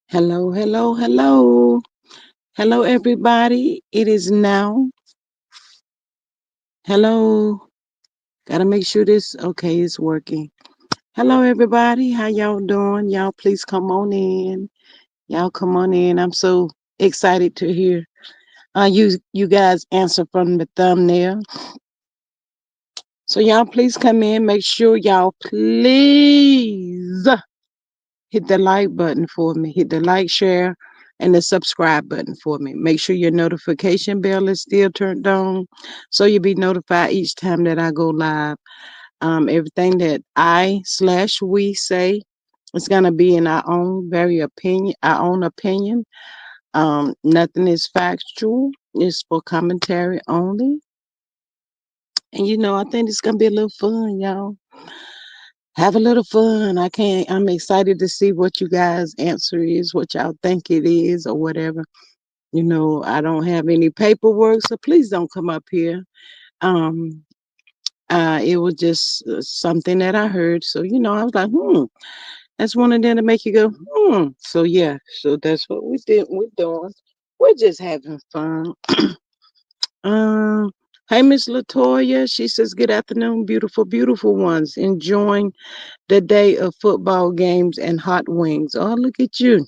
Hello, hello, hello. Hello, everybody. It is now. Hello. Gotta make sure this okay is working. Hello, everybody. How y'all doing? Y'all, please come on in. Y'all, come on in. I'm so excited to hear you guys answer from the thumbnail. So y'all, please come in. Make sure y'all please hit the like button for me. Hit the like, share, and the subscribe button for me. Make sure your notification bell is still turned on so you'll be notified each time that I go live. Everything that I/we say is gonna be in our own our own opinion. Nothing is factual. It's for commentary only. And I think it's gonna be a little fun, y'all. Have a little fun. I'm excited to see what you guys' answer is, what y'all think it is, or whatever. I don't have any paperwork, so please don't come up here. Um, it was just something that I heard. So, I was like, that's one of them to make you go, So, yeah, so that's what we're doing. We're just having fun. Um, hey, Miss Latoya. She says, good afternoon, beautiful, beautiful ones. Enjoying the day of football games and hot wings. Oh, look at you.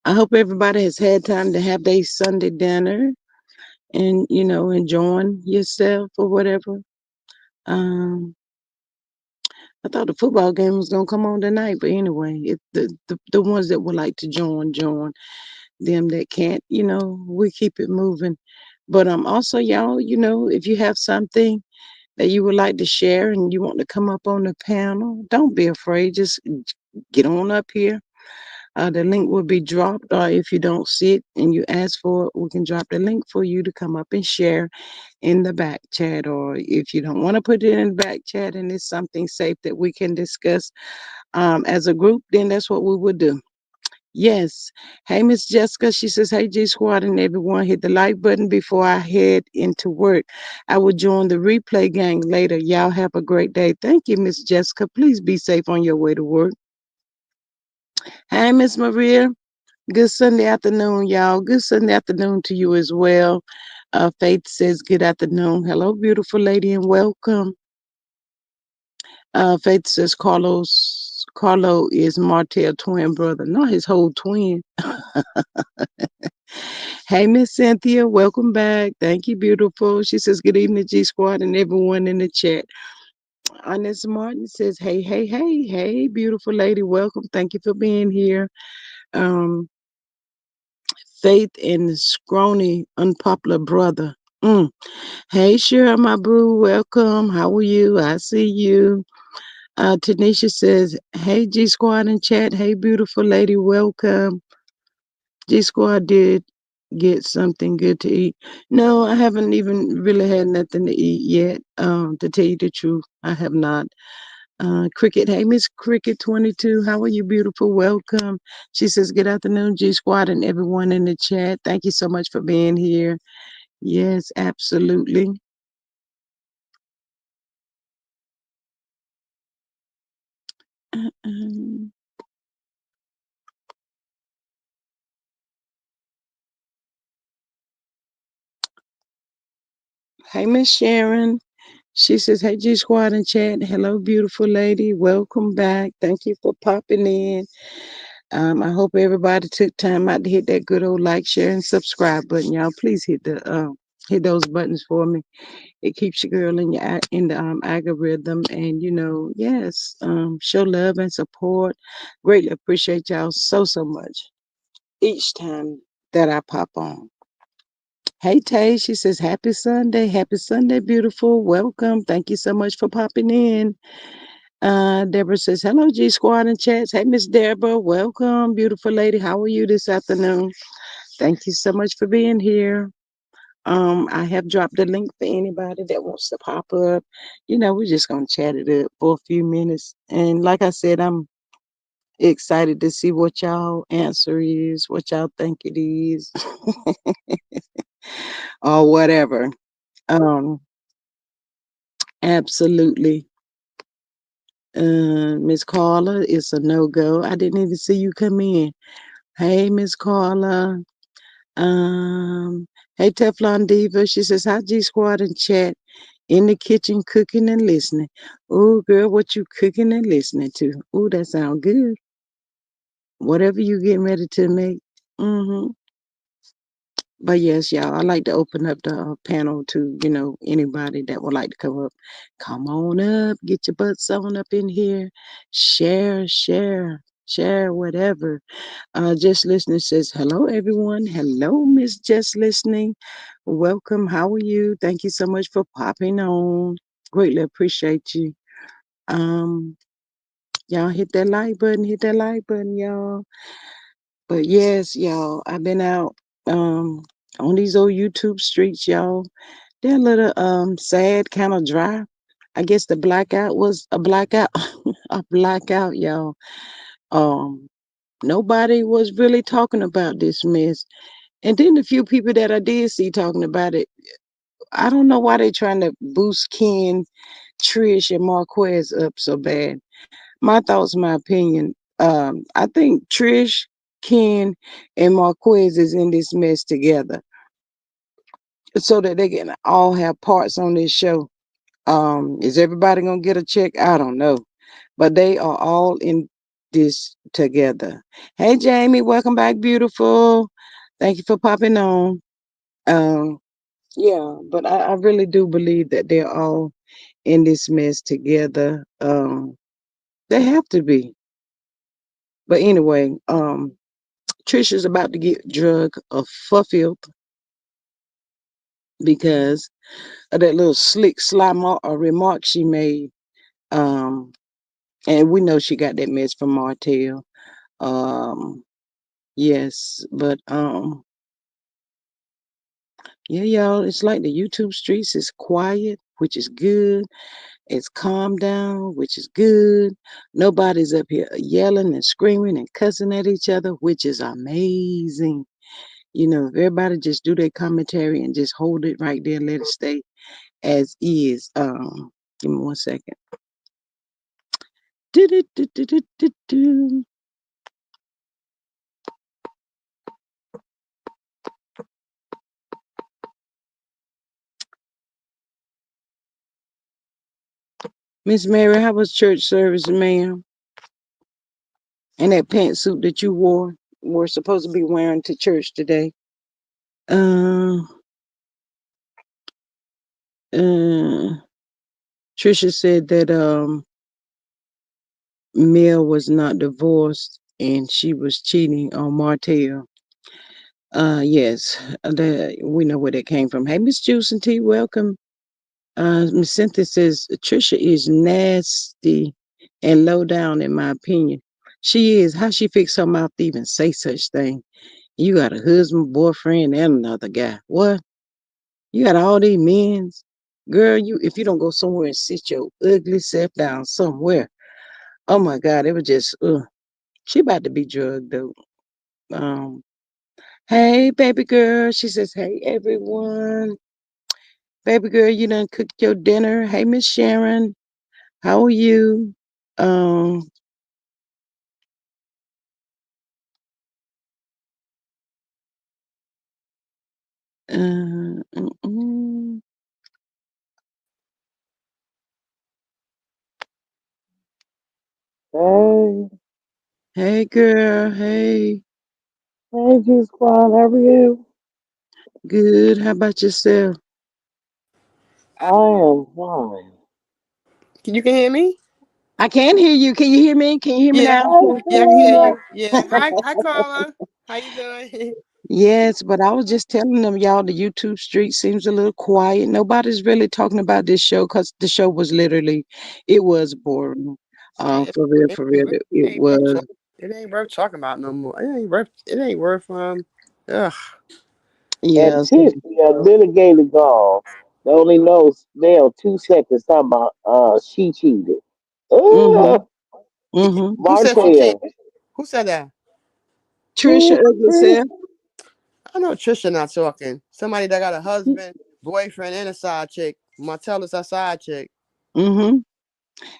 I hope everybody has had time to have their Sunday dinner and, enjoying yourself or whatever. Um, I thought the football game was gonna come on tonight, but anyway, the ones that would like to join. Them that can't, we keep it moving. But also, y'all, if you have something that you would like to share and you want to come up on the panel, don't be afraid. Just get on up here. The link will be dropped, or if you don't see it and you ask for it, we can drop the link for you to come up and share in the back chat. Or if you don't want to put it in the back chat and it's something safe that we can discuss as a group, then that's what we would do. Yes. Hey, Miss Jessica. She says, hey, G Squad and everyone, hit the like button before I head into work. I will join the replay gang later. Y'all have a great day. Thank you, Miss Jessica. Please be safe on your way to work. Hey, Miss Maria. Good Sunday afternoon, y'all. Good Sunday afternoon to you as well. Faith says, good afternoon. Hello, beautiful lady, and welcome. Faith says, Carlo is Martell twin brother. Not his whole twin. Hey, Miss Cynthia, welcome back. Thank you, beautiful. She says, good evening, G Squad, and everyone in the chat. Ines Martin says, hey, hey, hey, hey, beautiful lady, welcome. Thank you for being here. Um, Faith and Scrawny, unpopular brother. Mm. Hey, Cheryl, my boo, welcome. How are you? I see you. Tanisha says, hey, G Squad in chat. Hey, beautiful lady, welcome. G Squad did get something good to eat. No, I haven't even really had nothing to eat yet. To tell you the truth, I have not. Cricket, hey Miss Cricket 22, how are you, beautiful? Welcome. She says, good afternoon, G Squad, and everyone in the chat. Thank you so much for being here. Yes, absolutely. Um, hey Miss Sharon. She says, hey G Squad in chat. Hello, beautiful lady. Welcome back. Thank you for popping in. I hope everybody took time out to hit that good old like, share, and subscribe button. Y'all, please hit those buttons for me. It keeps your girl in the algorithm, and yes, show love and support. Greatly appreciate y'all so much each time that I pop on. Hey Tay, she says happy Sunday, beautiful. Welcome. Thank you so much for popping in. Deborah says, hello, G Squad and chats. Hey, Miss Deborah, welcome, beautiful lady. How are you this afternoon? Thank you so much for being here. I have dropped the link for anybody that wants to pop up. We're just gonna chat it up for a few minutes. And like I said, I'm excited to see what y'all answer is, what y'all think it is, or whatever. Um, absolutely. Miss Carla, it's a no go. I didn't even see you come in. Hey, Miss Carla. Um, hey, Teflon Diva. She says, hi, G Squad and chat in the kitchen cooking and listening. Ooh, girl, what you cooking and listening to? Ooh, that sound good. Whatever you getting ready to make. Mm-hmm. But yes, y'all, I like to open up the panel to, anybody that would like to come up. Come on up, get your butts on up in here. Share, whatever. Just Listening says, hello, everyone. Hello, Miss Just Listening. Welcome. How are you? Thank you so much for popping on. Greatly appreciate you. Um, y'all hit that like button, y'all. But yes, y'all, I've been out um on these old YouTube streets, y'all. They're a little sad, kind of dry. I guess the blackout was a blackout, a blackout, y'all. Um, Nobody was really talking about this mess. And then the few people that I did see talking about it, I don't know why they trying to boost Ken, Trish, and Marquez up so bad. My thoughts, my opinion. I think Trish, Ken, and Marquez is in this mess together so that they can all have parts on this show. Is everybody gonna get a check? I don't know, but they are all in this together. Hey, Jamie, welcome back, beautiful. Thank you for popping on. Um, yeah, but I really do believe that they're all in this mess together. They have to be. But anyway, Trisha's about to get drug of fulfilled because of that little slick remark she made. Um, and we know she got that mess from Martell. Um, yes, but yeah, y'all, it's like the YouTube streets is quiet, which is good. It's calmed down, which is good. Nobody's up here yelling and screaming and cussing at each other, which is amazing. If everybody just do their commentary and just hold it right there, let it stay as is. Give me 1 second. Do-do-do-do-do-do-do. Miss Mary, how was church service, ma'am? And that pantsuit that you were supposed to be wearing to church today. Uh, uh, Trisha said that Mel was not divorced and she was cheating on Martell. Yes, we know where that came from. Hey, Miss Juice and T, welcome. Miss Cynthia says Trisha is nasty and low down, in my opinion. She is. How she fix her mouth to even say such thing? You got a husband, boyfriend, and another guy. What? You got all these men. Girl, if you don't go somewhere and sit your ugly self down somewhere. Oh my God, it was just she about to be drugged though. Um, hey baby girl. She says, hey everyone. Baby girl, you done cooked your dinner. Hey Miss Sharon. How are you? Um mm. Hey, Hey girl, hey. hey, G Squad, how are you? Good. How about yourself? I am fine. You can hear me? I can hear you. Can you hear me? Can you hear me Yeah, now? yeah, I can hear you. Yeah. Hi, Carla. How you doing? Yes, but I was just telling them, y'all, the YouTube street seems a little quiet. Nobody's really talking about this show because the show was literally, it was boring. It, For real, it ain't worth was. it ain't worth talking about no more. It ain't worth. Ugh. And Yeah. Tiffany, a litigator gone. They only know Snell 2 seconds talking about she cheated. Mm-hmm. Uh, Mm-hmm. Who said she cheated? Martell. Who said that? Trisha ugly Trish. self. I know Trisha not talking. Somebody that got a husband, boyfriend, and a side chick. Martell is a side chick. Mm-hmm.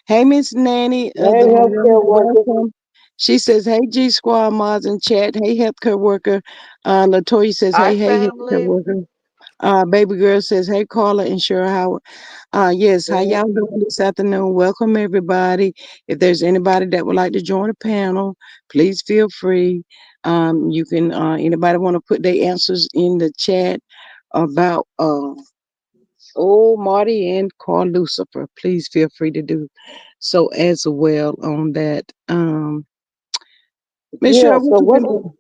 Hey, Miss Nanny of Hey, the room, healthcare worker. welcome. She says, "Hey, G Squad mods in chat. Hey, healthcare worker." Latoya says, Hi, Hey, healthcare family. worker." Baby girl says, "Hey, Carla and sure how." Yes, how y'all Mhm. doing this afternoon? Welcome everybody. If there's anybody that would like to join the panel, please feel free. You can. Anybody want to put their answers in the chat about Marty and Carl Lucifer? Please feel free to do so as well on that. Miss Yeah. Cheryl, what So you been doing?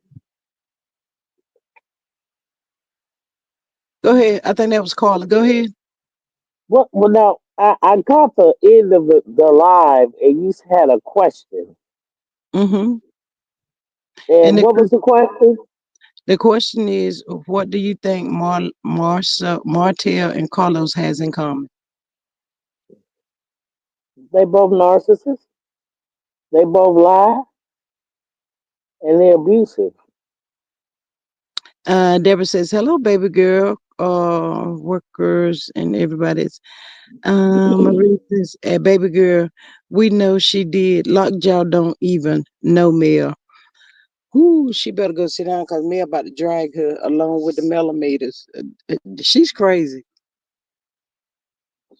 Go ahead. I think that was Carla. Go ahead. what? Well, now I got the end of the live, and you had a question. Mm-hmm. And And what was the question? the question is, what do you think Martell and Carlos has in common? They both narcissists. They both lie, and they're abusive. Deborah says, "Hello, baby girl, workers and everybody's." Marie says, "Baby girl, we know she did. Lockjaw don't even know Mel. Whoo, she better go sit down because Mel about to drag her along with the millimeters. She's crazy.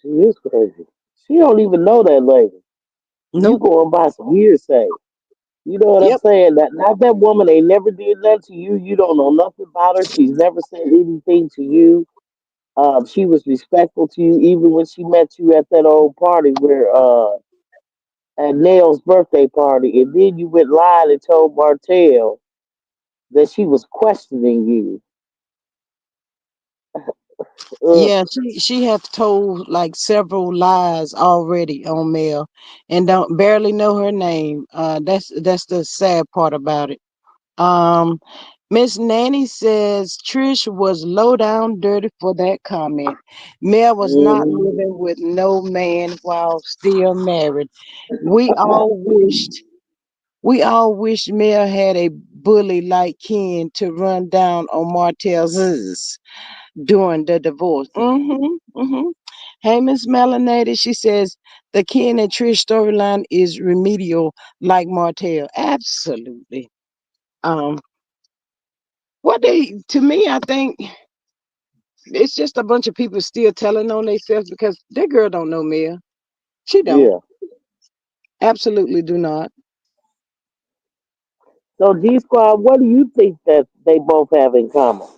She is crazy. She don't even know that lady. You Nope. going by some hearsay. You know what I'm Yep. saying? That not that woman ain't never did nothing to you. You don't know nothing about her. She's never said anything to you. She was respectful to you even when she met you at that old party where at Nell's birthday party, and then you went live and told Martell that she was questioning you. Ugh, Yeah, she have told like several lies already on Mel, and don't barely know her name. That's the sad part about it. Um, Miss Nanny says Trish was low down dirty for that comment. Mel was not mhm. living with no man while still married. We all wished we all wished Mel had a bully like Ken to run down on Martell's during the divorce. Hey, Miss Melanated, she says the Ken and Trish storyline is remedial like Martell. Absolutely. Um, what they to me, I think it's just a bunch of people still telling on themselves because that girl don't know Mel. She don't. Yeah. Absolutely do not. So G Squad, what do you think that they both have in common?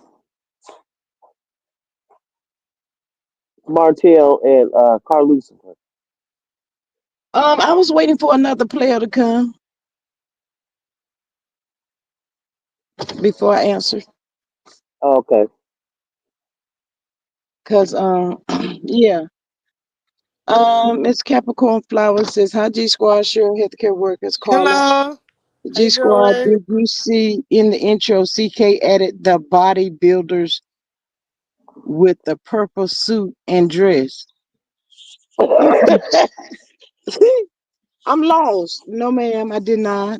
Martell and Carl Lucifer. I was waiting for another player to come before I answered. Okay. Cause yeah. Miss Capricorn Flowers says, "Hi G Squad, sure healthcare workers, Carla. Hello. How G you Squad, doing? did you see in the intro CK added the bodybuilders with the purple suit and dress?" I'm lost. No, ma'am, I did not.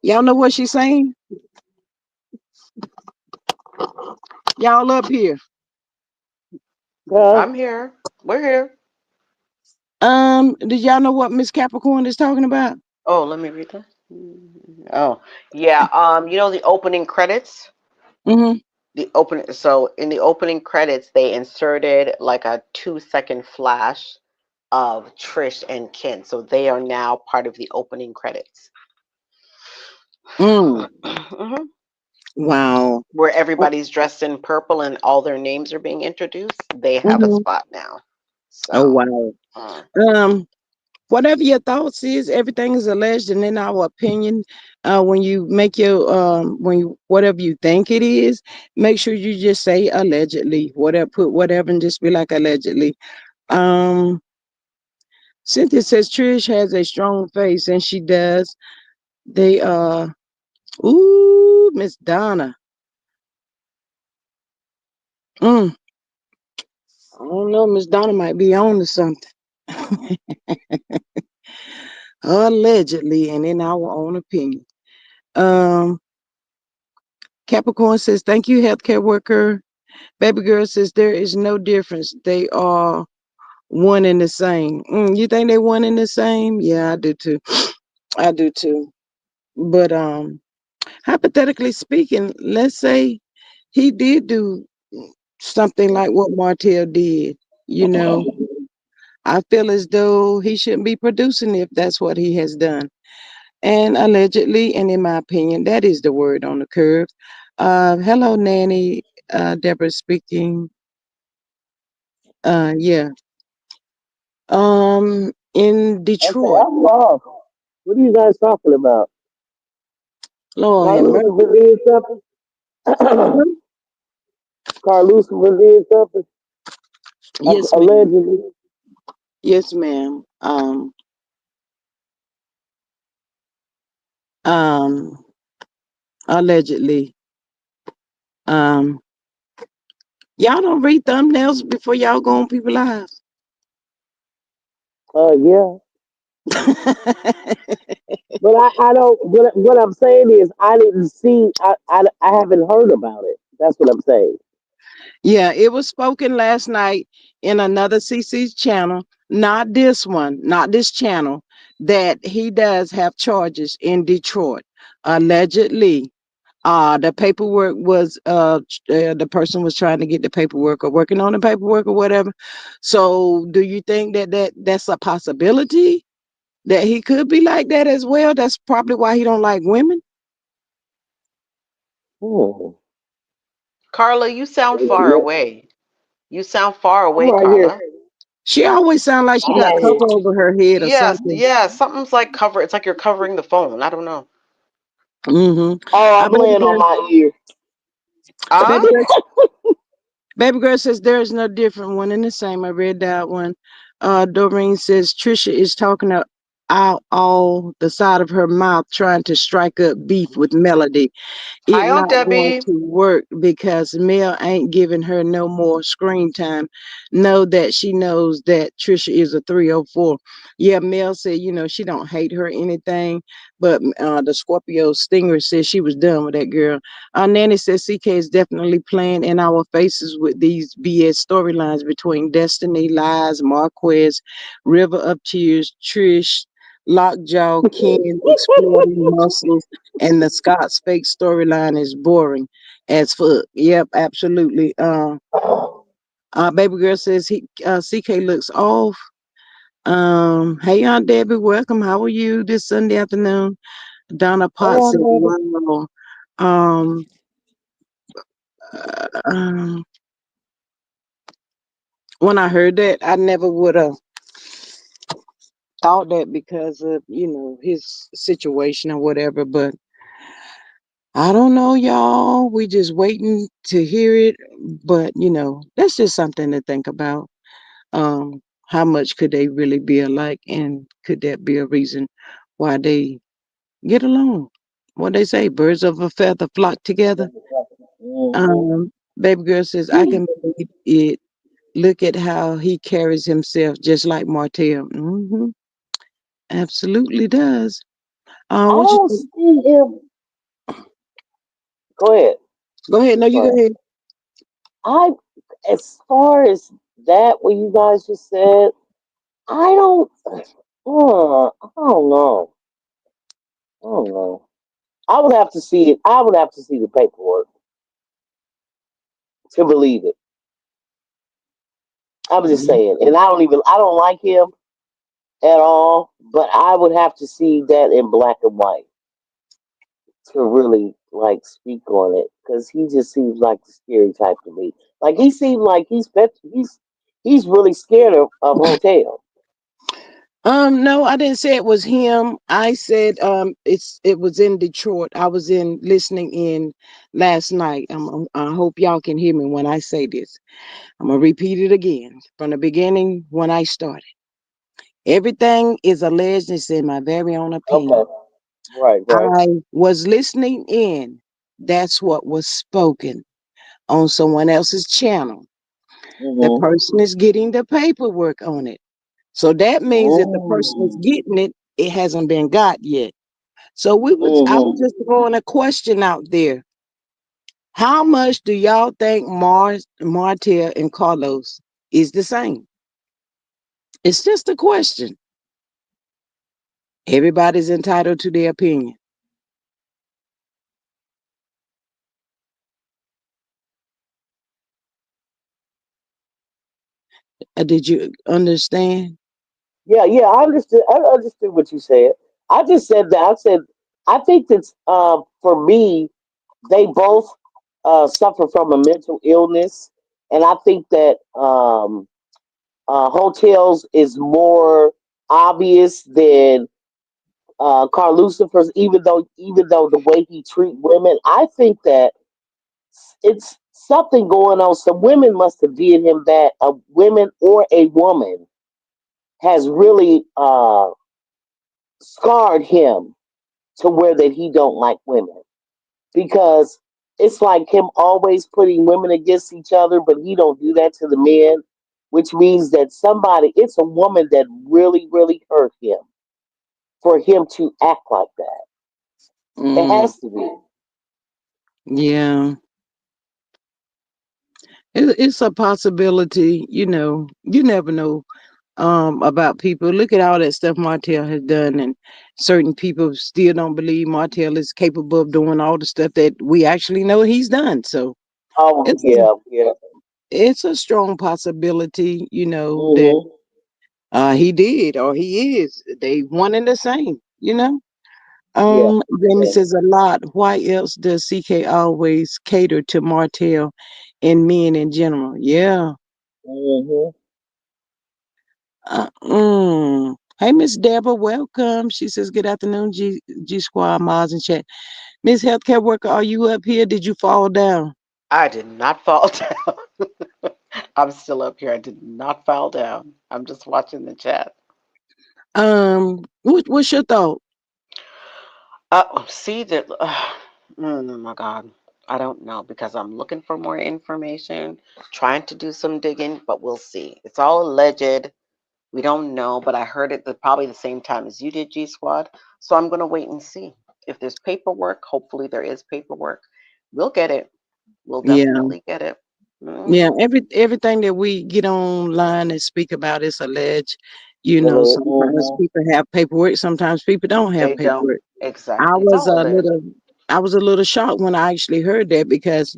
Y'all know what she's saying? Y'all up here. Huh? I'm here. We're here. Did y'all know what Miss Capricorn is talking about? Oh, let me read that. Oh, yeah. The opening credits. Mm-hmm. So in the opening credits, they inserted like a 2-second flash of Trish and Ken. So they are now part of the opening credits. Mm. hmm Wow. Where everybody's dressed in purple and all their names are being introduced. They have a Mm-hmm. spot now. Oh So. wow. mm. Um, Whatever your thoughts is, everything is alleged, and in our opinion, when you make your when you whatever you think it is, make sure you just say allegedly. Whatever, put whatever, and just be like allegedly. Um, Cynthia says Trish has a strong face, and she does. They ooh, Miss Donna. Mm, I don't know, Miss Donna might be on to something. Allegedly, and in our own opinion. Um, Capricorn says, "Thank you, healthcare worker." Baby girl says, "There is no difference. They are one and the same. You think they one and the same? Yeah, I do too. I do too. But hypothetically speaking, let's say he did do something like what Martell did. You know, I feel as though he shouldn't be producing if that's what he has done. And allegedly, and in my opinion, that is the word on the curve. Hello, Nanny. Deborah speaking. Yeah. In Okay, Detroit. I'm lost. What are you guys talking about? Lord have Carlos mercy. did something. Carlos did something. Yes, ma'am. Allegedly. Yes, ma'am. Um, allegedly. Um, y'all don't read thumbnails before y'all go on people's lives. Yeah. But I don't. What I'm saying is, I didn't see. I haven't heard about it. That's what I'm saying. Yeah, it was spoken last night in another CC's channel, not this one, not this channel, that he does have charges in Detroit. Allegedly, the paperwork was the person was trying to get the paperwork or working on the paperwork or whatever. So, do you think that that's a possibility that he could be like that as well? That's probably why he don't like women. Hmm. Carla, you sound far away. You sound far I'm away, right here. Carla. She always sound like she I'm got right here. cover over her head or Yes, something. yeah, something's like cover. It's like you're covering the phone. I don't know. Mm-hmm. Oh, I I'm laying on my ear. Ah, baby girl, baby girl says there is no different one in the same. I read that one. Doreen says Trisha is talking out all the side of her mouth, trying to strike up beef with Melody. It hi, not Aunt going Debbie. to work because Mel ain't giving her no more screen time. Know that she knows that Trisha is a 304. Yeah, Mel said, she don't hate her or anything, but the Scorpio Stinger said she was done with that girl. Nanny says CK is definitely playing in our faces with these BS storylines between Destiny, Lies, Marquez, River of Tears, Trish, Lockjaw, Ken, exploding muscles, and the Scott's fake storyline is boring as fuck. Yep, absolutely. Baby girl says CK looks off. Hey Aunt Debbie, welcome. How are you this Sunday afternoon? Donna Hey, Potts said, baby. wow. Um, um, when I heard that, I never would have thought that because of his situation or whatever. But I don't know, y'all. We just waiting to hear it. But that's just something to think about. How much could they really be alike, and could that be a reason why they get along? What they say, birds of a feather flock together. Mm-hmm. Baby girl says, I can believe it. Look at how he carries himself, just like Martell. Absolutely does. I What you don't think? see him. Go ahead. Go ahead. No, you Go go ahead. ahead. I, as far as that, what you guys just said, I don't. I don't know. I don't know. I would have to see it. I would have to see the paperwork to believe it. I'm just saying, and I don't even. I don't like him at all, but I would have to see that in black and white to really like speak on it because he just seems like the scary type to me. Like he seemed like he's really scared of hotel. No, I didn't say it was him. I said it was in Detroit. I was in listening in last night. I hope y'all can hear me when I say this. I'm gonna repeat it again from the beginning when I started. Everything is alleged. It's in my very own opinion. Okay, right, right. I was listening in. That's what was spoken on someone else's channel. The Mhm. person is getting the paperwork on it. So that means if the person is Mm. getting it, it hasn't been got yet. So I was Mhm. just throwing a question out there. How much do y'all think Martell and Carlos is the same? It's just a question. Everybody's entitled to their opinion. Did you understand? Yeah, yeah, I understood. I understood what you said. I just said that. I said I think that for me, they both suffer from a mental illness, and I think that hotels is more obvious than Carl Lucifer's. Even though the way he treat women, I think that it's something going on. Some women must have did him that. A women or a woman has really scarred him to where that he don't like women because it's like him always putting women against each other, but he don't do that to the men, which means that it's a woman that really, really hurt him for him to act like that. It Mm, has to be. yeah, it's a possibility. You never know about people. Look at all that stuff Martell has done, and certain people still don't believe Martell is capable of doing all the stuff that we actually know he's done. So Oh it's a, yeah, yeah. it's a strong possibility, that Mhm. he did or he is. They one and the same. Yeah, Jamie yeah. says a lot. Why else does CK always cater to Martell and men in general? Yeah. Mhm. Hey, Miss Deborah, welcome. She says, "Good afternoon, G Squad, Miles and chat." Miss Healthcare Worker, are you up here? Did you fall down? I did not fall down. I'm still up here. I did not fall down. I'm just watching the chat. What's your thought? See that? Oh my God. I don't know because I'm looking for more information, trying to do some digging, but we'll see. It's all alleged. We don't know, but I heard it probably the same time as you did, G Squad. So I'm going to wait and see. If there's paperwork, hopefully there is paperwork. We'll get it. We'll Yeah. definitely get it. Yeah, Hmm. everything that we get online and speak about is alleged. Sometimes Mhm. people have paperwork, sometimes people don't have They don't. paperwork. I Exactly. It's was all a alleged. little I was a little shocked when I actually heard that because,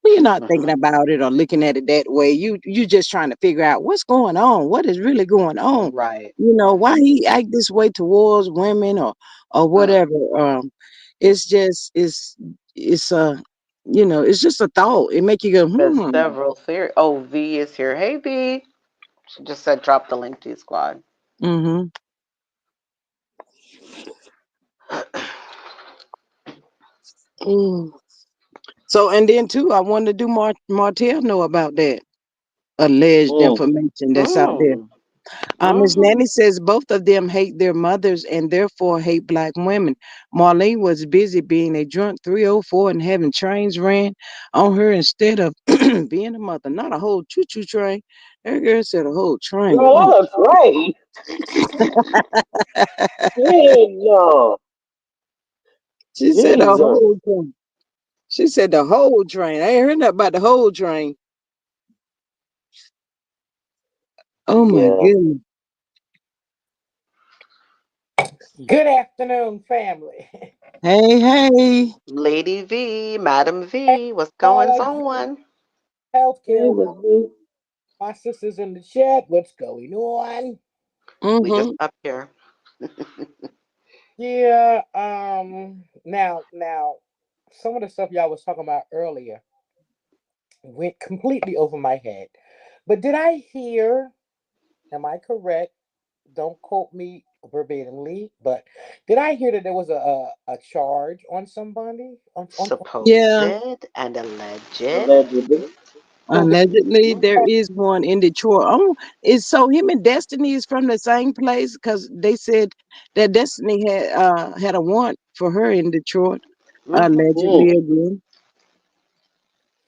when you're not thinking Hmm. about it or looking at it that way, you just trying to figure out what's going on, what is really going on. Right. Why Right. he act this way towards women or Mm. whatever. It's just it's just a thought. It make you go, There's hmm. several theories. Oh, V is here. Hey, V. She just said drop the link to your squad. Mm-hmm. Mm. So and then too, I wanted to do Martell know about that alleged Mm. information that's out there. Mm. Miss Mm-hmm. Nanny says both of them hate their mothers and therefore hate black women. Marlene was busy being a drunk 304 and having trains ran on her instead of being a mother. Not a whole choo-choo train. That girl said a whole train. Girl, I was right. Heck no. She said a Jesus. whole train. She said the whole train. I ain't heard nothing about the whole train. Oh my Yeah. goodness. Good afternoon, family. Hey, hey. Lady V, Madam V, what's going Paula, on? Hey, healthcare. Miss B. My sisters in the chat. What's going on? We just Mm-hmm. up here. Yeah. Now, some of the stuff y'all was talking about earlier went completely over my head. But did I hear? Am I correct? Don't quote me verbatimly, but did I hear that there was a charge on somebody on Supposed Yeah. and alleged. Allegedly. so the Allegedly, there is one in Detroit. Oh, is so him and Destiny is from the same place because they said that Destiny had a warrant for her in Detroit. Hmm. Allegedly Mm. again.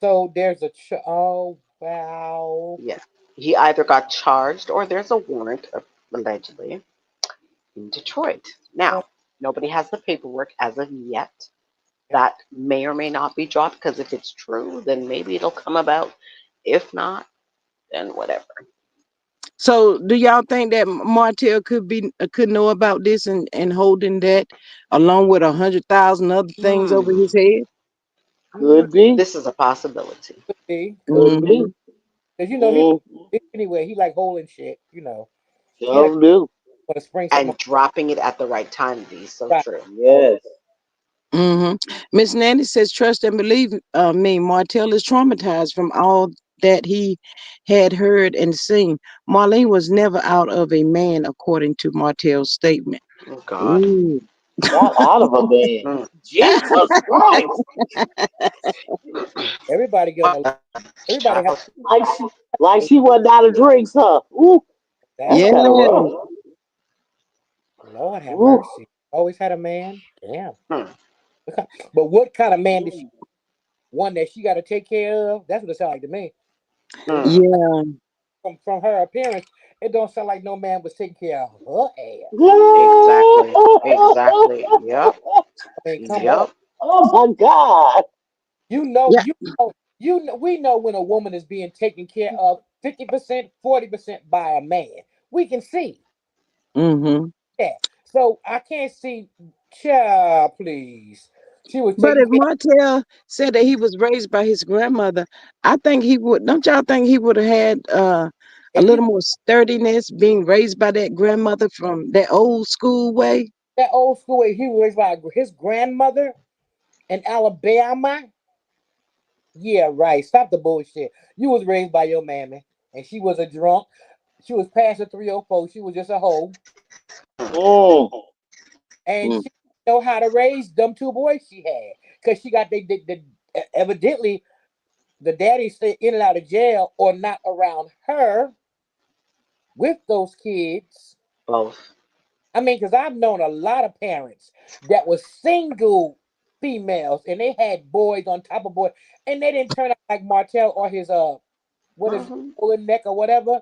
so there's oh wow. Yeah. He either got charged or there's a warrant, allegedly, in Detroit. Now, nobody has the paperwork as of yet. That may or may not be dropped because if it's true, then maybe it'll come about. If not, then whatever. So, do y'all think that Martell could know about this and holding that along with 100,000 other things over Hmm. his head? Mm, Could be. This is a possibility. could be, could Could be. be. Hmm. Because he Mm, anyway, he like holding shit. He like sure do. want to spring something on And dropping it at the right time be so the right. true. Yes. Hmm. Miss Nanny says, "Trust and believe me. Martell is traumatized from all that he had heard and seen. Marlene was never out of a man, according to Martell's statement." Oh God. Ooh. Not out of a man. Mm. Jesus Christ. Everybody get on What the. a Everybody has child. Like she wasn't out of drinks, huh? Ooh, that's that. kind of Yeah. rough. Lord have Ooh. mercy. Always had a man. Damn. Hmm. But what kind of man did she? One that she got to take care of. That's what it sounds like to me. Because Hmm. Yeah. from her appearance, it don't sound like no man was taking care of her ass. Exactly. Exactly. Yep. I mean, come on. Yep. Oh my God. You know, Yeah. you know, we know when a woman is being taken care of 50%, 40% by a man. We can see Hmm. that. So I can't see, child, please. She was But taking if care Martell said that he was raised by his grandmother, I think he would. Don't y'all think he would have had a and little more sturdiness being raised by that grandmother from that old school way? that old school way he was raised by his grandmother in Alabama. Yeah, right. Stop the bullshit. You was raised by your mammy, and she was a drunk. She was past the 304. She was just a hoe, Mm. and Mm. she didn't know how to raise them two boys she had, because she got evidently the daddy stay in and out of jail or not around her with those kids. Both. I mean, because I've known a lot of parents that was single females and they had boys on top of boys, and they didn't turn out like Martell or his what is it, Hmm. Olin neck or whatever.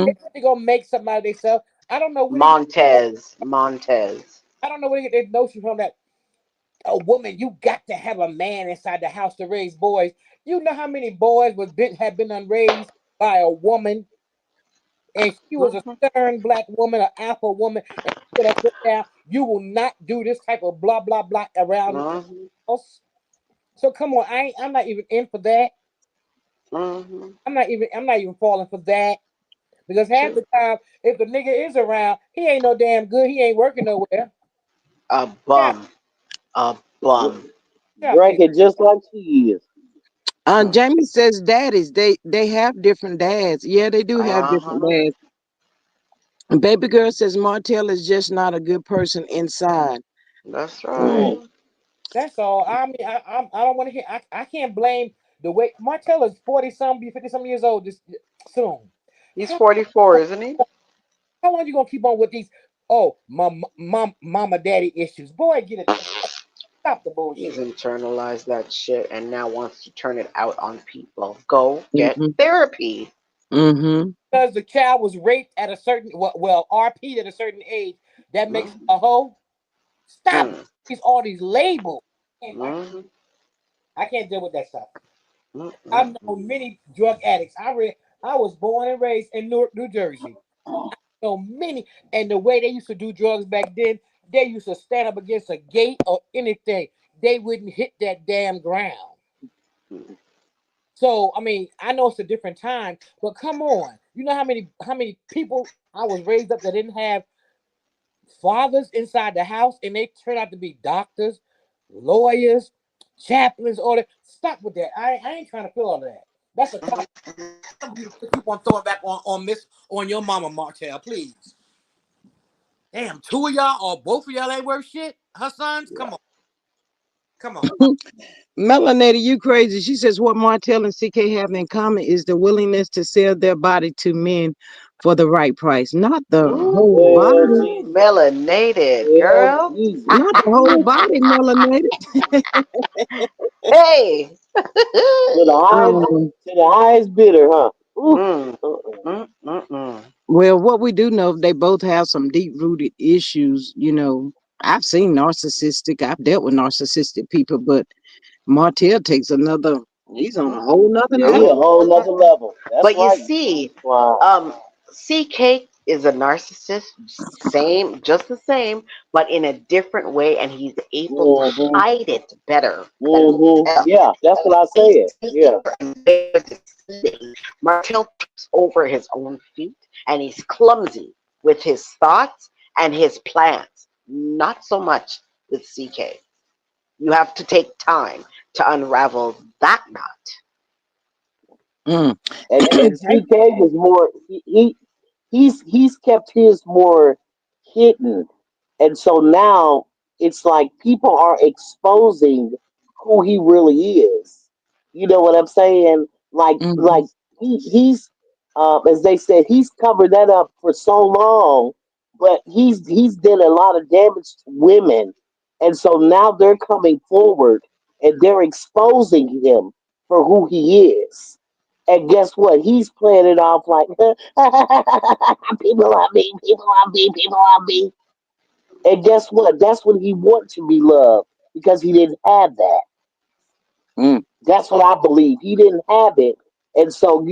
They Hmm. have to go make something out of themselves. I don't know where they get Montez. Montez. I don't know where they get their notion from that a woman, you got to have a man inside the house to raise boys. You know how many boys have been unraised by a woman, and she was a Hmm. stern black woman, an alpha woman, and she put her foot down. You will not do this type of blah blah blah around the Hmm. house. So come on, I'm not even in for that. Hmm. I'm not even falling for that. Because half True. the time, if the nigga is around, he ain't no damn good. He ain't working nowhere. A Yeah, bum. A bum. yeah, please. Drinking just like she is. Hmm. Jamie says daddies, they have different dads. Yeah, they do have different Uh-huh. dads. And baby girl says Martell is just not a good person inside. That's Mm. right. That's all. I mean, I don't want to hear. I can't blame the way Martell is 40 be 50 years old this soon. He's How 44, isn't he? how long you gonna keep on with these? Oh, mama, daddy issues. Boy, get it. Stop the He's bullshit. internalized that shit and now wants to turn it out on people. Go get Hmm. therapy. Hmm. Because the child was raped at a certain RP at a certain age, that makes Mm-hmm. a hoe. Stop Mm-hmm. these all these labels. And Mm-hmm. I can't deal with that stuff. I've Mm-hmm. known many drug addicts. I was born and raised in New Jersey. So many, and the way they used to do drugs back then, they used to stand up against a gate or anything. They wouldn't hit that damn ground. So I mean, I know it's a different time, but come on, you know how many people I was raised up that didn't have fathers inside the house, and they turned out to be doctors, lawyers, chaplains, all that. Stop with that. I ain't trying to feel all of that. That's a topic you keep on throwing back on your mama, Martell, please. Damn, two of y'all or both of y'all ain't worth shit. Her sons, come on, come on. Melanated, you crazy. She says what Martell and CK have in common is the willingness to sell their body to men for the right price. Not the whole Well, Ooh, body. Jesus. melanated, Well, girl. Jesus. Not the whole body, melanated. Hey. To the eyes, Um, to the eyes bitter, huh? Ooh. Mm. Uh-uh. Mm-mm-mm. well, what we do know, they both have some deep rooted issues. I've seen narcissistic, I've dealt with narcissistic people, but Martell takes he's on a whole nother Yeah, he level. a whole nother level. That's But you right. see, Wow. um, CK is a narcissist, same, just the same, but in a different way, and he's able to Mm-hmm. hide it better than Mm-hmm. Martell. Yeah, that's what I said. Yeah. Easier and very deceiving. Martell trips over his own feet, and he's clumsy with his thoughts and his plans. Not so much with CK. You have to take time to unravel that knot. Mm. And CK was more he's kept his more hidden. And so now it's like people are exposing who he really is. You know what I'm saying? Like Mhm. he's as they said, he's covered that up for so long, but he's done a lot of damage to women. And so now they're coming forward and they're exposing him for who he is. And guess what? He's playing it off like people love me, people love me, people love me. And guess what? That's when he wants to be loved because he didn't have that. Mm. That's what I believe. He didn't have it, and so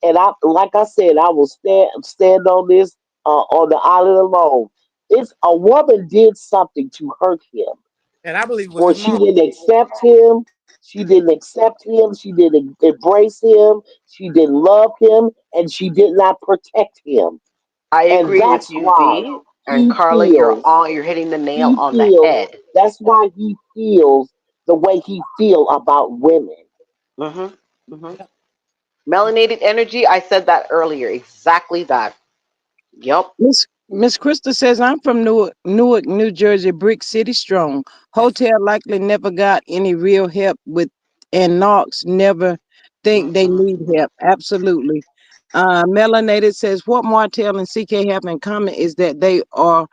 and I like I said, I will stand on this on the island alone. If a woman did something to hurt him, And I believe it was or his she mom. didn't accept him, she didn't accept him, she didn't embrace him, she didn't love him, and she did not protect him, I and agree with that's you, why V. And he Carla, feels you're hitting the nail he on the feels head. that's why he feels the way he feel about women. Mhm. Mhm. Yep. Yep. Melanated energy. I said that earlier. Exactly that. Yep. Miss Krista says I'm from Newark, New Jersey, Brick City strong. That's Hotel likely never got any real help with, and Knox never think they Mhm. need help. Absolutely. Melanated says what Martell and CK have in common is that they are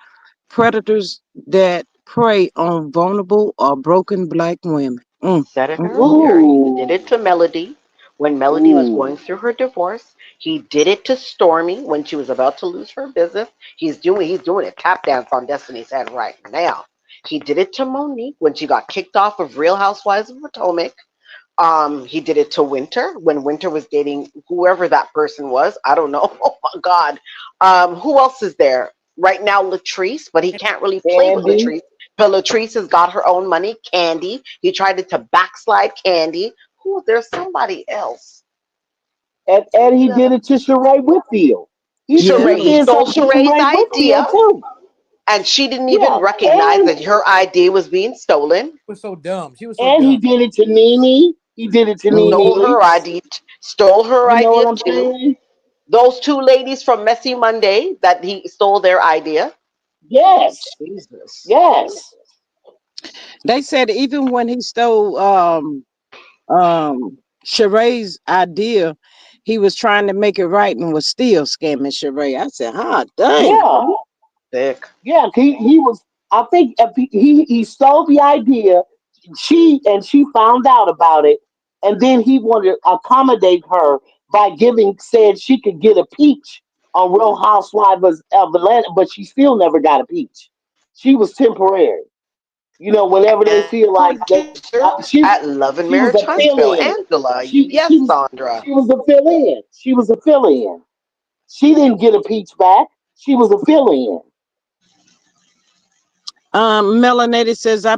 predators that prey on vulnerable or broken black women. Said it Mm, earlier. He did Ooh, it to Melody when Melody was going ooh. through her divorce. He did it to Stormy when she was about to lose her business. He's doing a tap dance on Destiny's head right now. He did it to Monique when she got kicked off of Real Housewives of Potomac. He did it to Winter when Winter was dating whoever that person was. I don't know. Oh my God. Who else is there right now? Latrice, but he can't really play with Candy, Latrice. But Latrice has got her own money. Candy. He tried to backslide Candy. Who? There's somebody else. and he Who did else? it to Sheree Whitfield. yeah. Sheree. He He did stole something to Sheree's Sheree idea, Whitfield too. and she didn't even Yeah, recognize that her idea was being stolen. was so dumb. She was so and he dumb. did it to Nene. He did it to Mm. Nene Stole her Leaks. idea. Stole her You know idea what I'm too. saying? Those two ladies from Messy Monday that he stole their idea. Yes, Jesus. yes. They said even when he stole Sheree's idea, he was trying to make it right and was still scamming Sheree. I said, "Ah, dang." Yeah, Sick. yeah. He was. I think if he stole the idea. She found out about it, and then he wanted to accommodate her by giving said she could get a peach on Real Housewives of Atlanta, but she still never got a peach. She was temporary. You know, whenever they And feel like they, producer at Love and she was Marriage a fill Huntsville. in. Angela. She Yes, she was Sandra. she was a fill in. She was a fill in. She didn't get a peach back. She was a fill in. Melanated says, I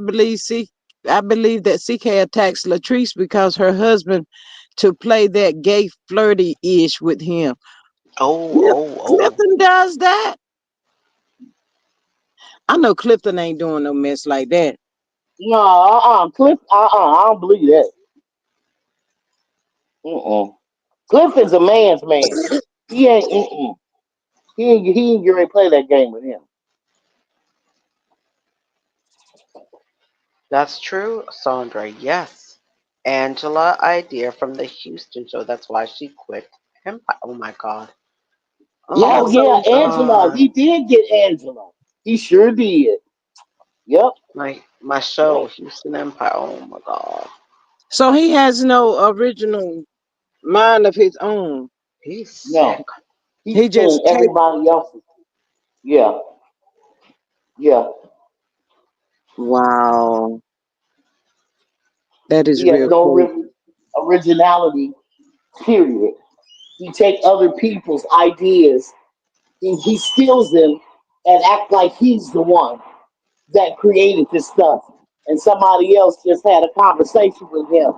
believe that CK attacks Latrice because her husband to play that gay flirty ish with him. Oh, Clif- oh, oh. Clifton does that. I know Clifton ain't doing no mess like that. No, Cliff, I don't believe that. Mm-mm. Cliff is a man's man. He ain't. Mm-mm. He ain't getting ready to play that game with him. That's true, Sandra. Yes. Angela idea from the Houston show. That's why she quit Empire. Oh my God. Yeah, Oh Oh yeah, my so Angela. God. He did get Angela. He sure did. Yep. My show, Yep. Houston Empire. Oh my God. so he has no original mind of his own. He's sick. No, he's He playing just take everybody else's. Yeah. Yeah. wow. That is He has real no cool. originality. Period. He take other people's ideas, he steals them and act like he's the one that created this stuff, and somebody else just had a conversation with him.